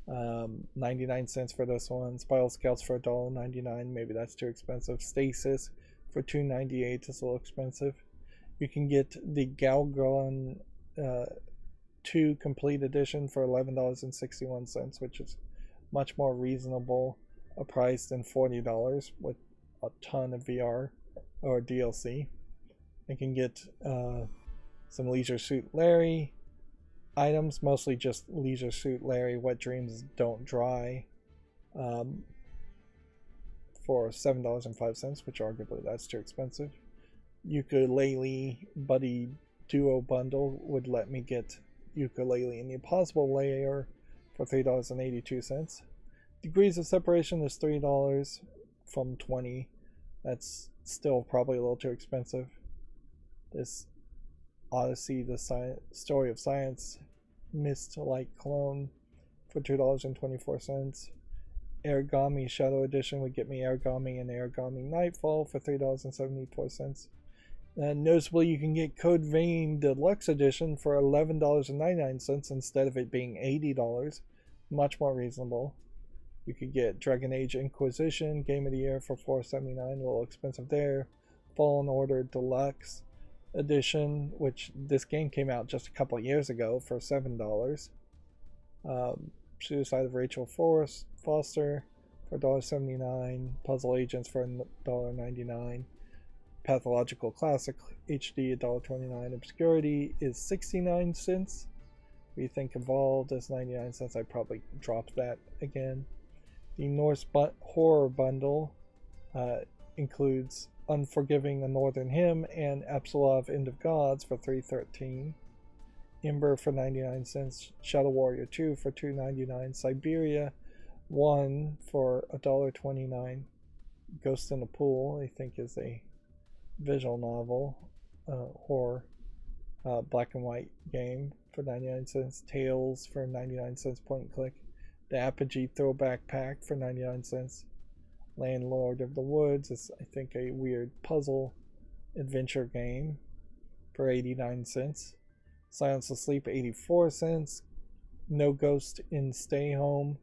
99 cents for this one. Spiral Scouts for $1.99. Maybe that's too expensive. Stasis for $2.98 is a little expensive. You can get the Galgon 2 Complete Edition for $11.61, which is much more reasonable a price than $40 with a ton of VR or DLC. I can get some Leisure Suit Larry items, mostly just Leisure Suit Larry Wet Dreams Don't Dry, for $7.05, which arguably that's too expensive. Ukulele Buddy Duo Bundle would let me get Ukulele and the Impossible Layer for $3.82. Degrees of Separation is $3 from $20. That's still probably a little too expensive. This Odyssey, the Story of Science Mist-like clone for $2.24. Origami Shadow Edition would get me Origami and Origami Nightfall for $3.74. Noticeably, you can get Code Vein Deluxe Edition for $11.99 instead of it being $80. Much more reasonable. You could get Dragon Age Inquisition Game of the Year for $4.79, a little expensive there. Fallen Order Deluxe Edition, which this game came out just a couple years ago, for $7. Suicide of Rachel Foster for $1.79. Puzzle Agents for $1.99. Pathological Classic HD $1.29. Obscurity is 69 cents. Rethink Evolved is 99 cents. I probably dropped that again. The Norse Horror Bundle includes Unforgiving: A Northern Hymn and Absolov: End of Gods for $3.13. Ember for 99 cents. Shadow Warrior 2 for $2.99. Siberia 1 for $1.29. Ghost in the Pool, I think, is a visual novel horror black and white game for 99 cents. Tales for 99 cents point and click. The Apogee Throwback Pack for 99 cents. Landlord of the Woods is, I think, a weird puzzle adventure game for 89 cents. Silence Asleep 84 cents. No Ghost in Stay Home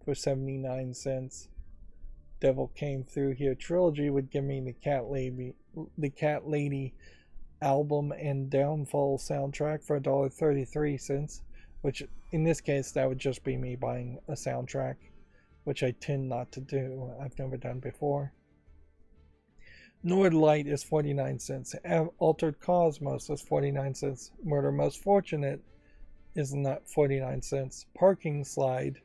for 79 cents. Devil Came Through Here trilogy would give me the Cat Lady album and Downfall soundtrack for $1.33, which in this case that would just be me buying a soundtrack, which I tend not to do. I've never done before. Nordlight is 49 cents. Altered Cosmos is 49 cents. Murder Most Fortunate is not 49 cents. Parking Slide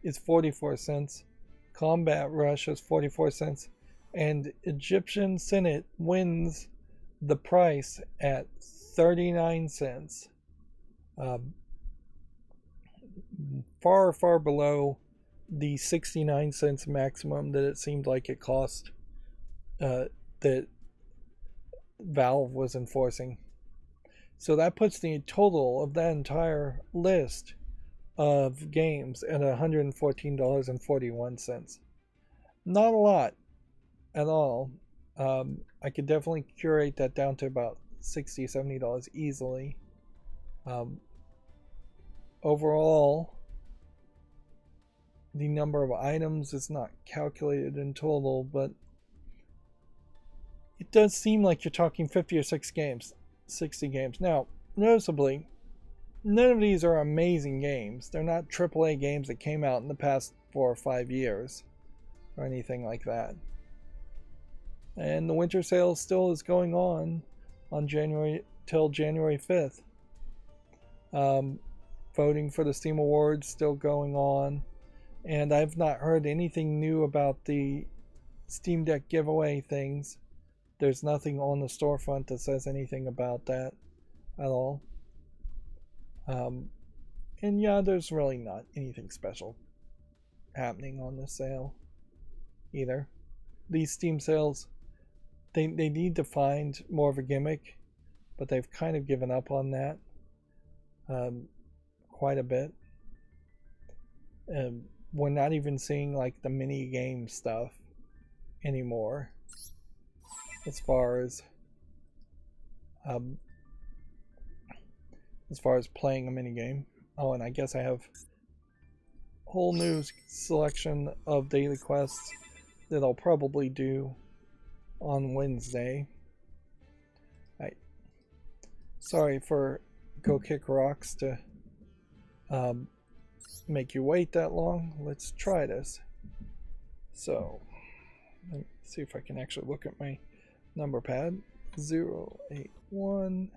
is 44 cents. Combat Rush is 44 cents. And Egyptian Senate wins the price at 39 cents. Far, far below the 69 cents maximum that it seemed like it cost that Valve was enforcing. So that puts the total of that entire list of games at $114.41. Not a lot at all. I could definitely curate that down to about $60, $70 easily. Overall, the number of items is not calculated in total, but it does seem like you're talking 50 or 60 games. Now, noticeably, none of these are amazing games. They're not AAA games that came out in the past 4 or 5 years or anything like that. And the winter sale still is going on January till January 5th. Voting for the Steam Awards still going on, and I've not heard anything new about the Steam Deck giveaway things. There's nothing on the storefront that says anything about that at all. And yeah, there's really not anything special happening on this sale either. These Steam sales, they need to find more of a gimmick, but they've kind of given up on that quite a bit. we're not even seeing like the mini game stuff anymore as far as playing a mini game. Oh, and I guess I have a whole new selection of daily quests that I'll probably do on Wednesday. Sorry for Go Kick Rocks to make you wait that long. Let's try this. So, let me see if I can actually look at my number pad. 081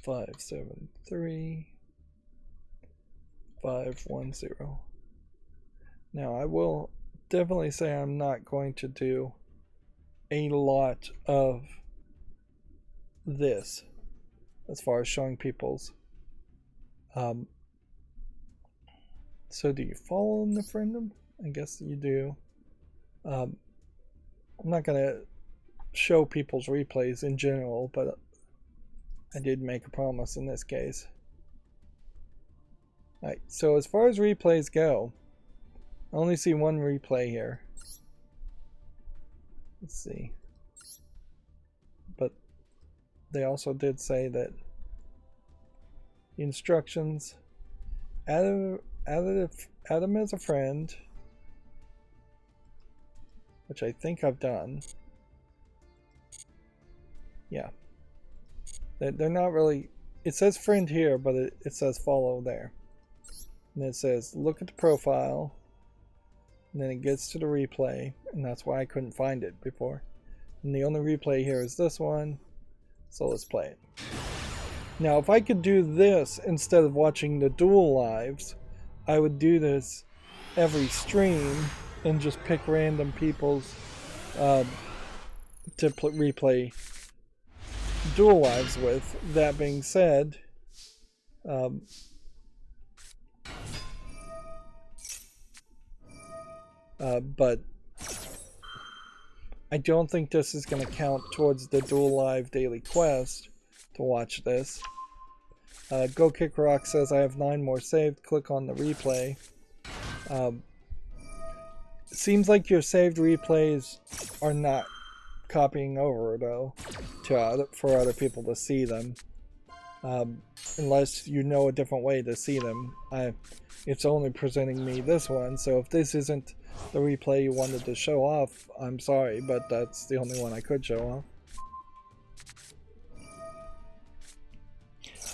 573 510. Now, I will definitely say I'm not going to do a lot of this as far as showing people's. So do you follow them to friend them? I guess you do. I'm not gonna show people's replays in general, but I did make a promise in this case. Alright, so as far as replays go, I only see one replay here. Let's see. But they also did say that the instructions, add him as a friend, which I think I've done. Yeah. They're not really, it says friend here, but it says follow there. And it says look at the profile, and then it gets to the replay, and that's why I couldn't find it before. And the only replay here is this one, so let's play it. Now, if I could do this instead of watching the Duel lives, I would do this every stream and just pick random people's to replay Duel lives with. That being said, but I don't think this is going to count towards the Duel Live daily quest to watch this. Go Kick Rock says I have 9 more saved. Click on the replay. Seems like your saved replays are not copying over though for other people to see them, unless you know a different way to see them. It's only presenting me this one, so if this isn't the replay you wanted to show off, I'm sorry, but that's the only one I could show off.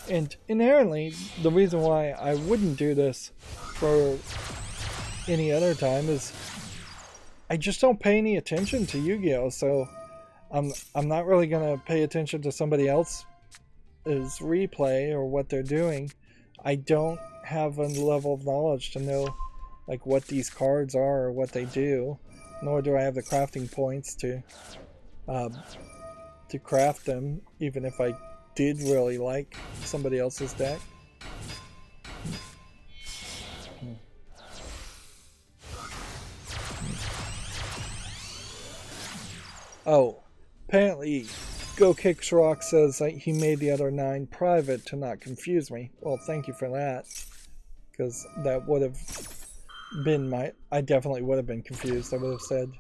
And inherently, the reason why I wouldn't do this for any other time is I just don't pay any attention to Yu-Gi-Oh! So I'm not really gonna pay attention to somebody else's replay or what they're doing. I don't have a level of knowledge to know like what these cards are or what they do, nor do I have the crafting points to craft them, even if I did really like somebody else's deck. Oh, apparently Go Kicks Rock says that he made the other 9 private to not confuse me. Well, thank you for that, because that would have been I definitely would have been confused. I would have said,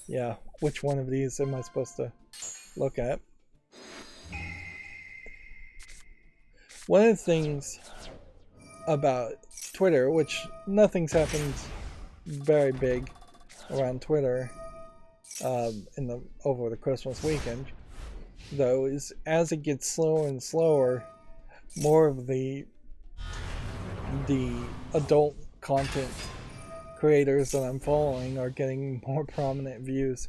yeah, which one of these am I supposed to look at? One of the things about Twitter, which nothing's happened very big around Twitter over the Christmas weekend, though, is as it gets slower and slower, more of the adult content creators that I'm following are getting more prominent views,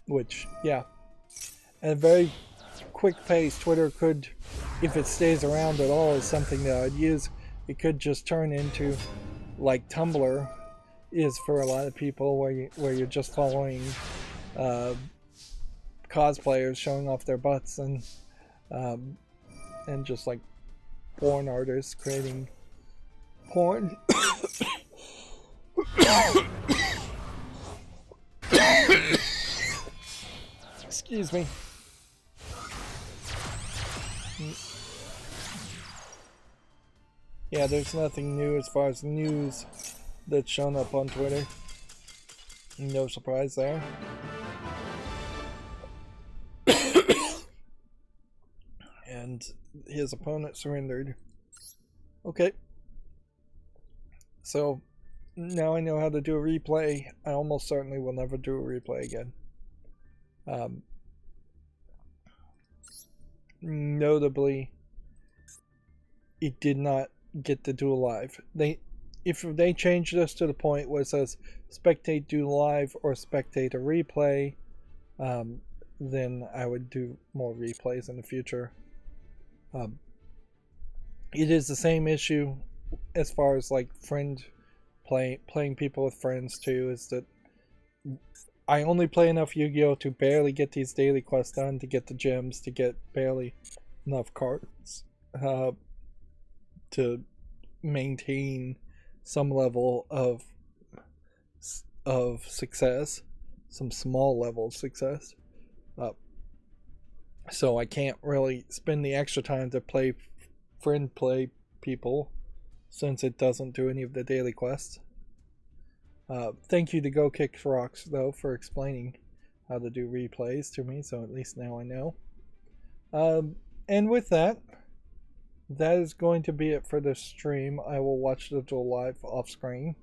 which, yeah, at a very quick pace, Twitter could, if it stays around at all, is something that I'd use. It could just turn into like Tumblr is for a lot of people, where you're just following cosplayers showing off their butts and just like porn artists creating porn. Excuse me. Yeah, there's nothing new as far as news that's shown up on Twitter. No surprise there. And his opponent surrendered. Okay. So now I know how to do a replay. I almost certainly will never do a replay again. Notably, it did not get to do live. If they changed this to the point where it says spectate do live or spectate a replay, then I would do more replays in the future. It is the same issue as far as like playing people with friends too, is that I only play enough Yu-Gi-Oh to barely get these daily quests done, to get the gems, to get barely enough cards to maintain some level of success, some small level of success. So I can't really spend the extra time to play people, since it doesn't do any of the daily quests. Thank you to Go Kick Rocks though for explaining how to do replays to me, so at least now I know. And with that is going to be it for this stream. I will watch the duel live off screen.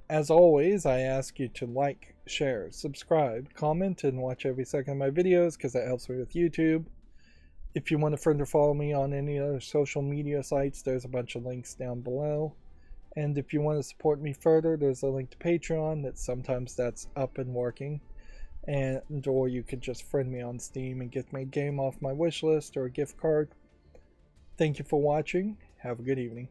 As always, I ask you to like, share, subscribe, comment, and watch every second of my videos because that helps me with YouTube. If you want to further follow me on any other social media sites, there's a bunch of links down below. And if you want to support me further, there's a link to Patreon that's up and working. Or you could just friend me on Steam and get my game off my wish list or a gift card. Thank you for watching. Have a good evening.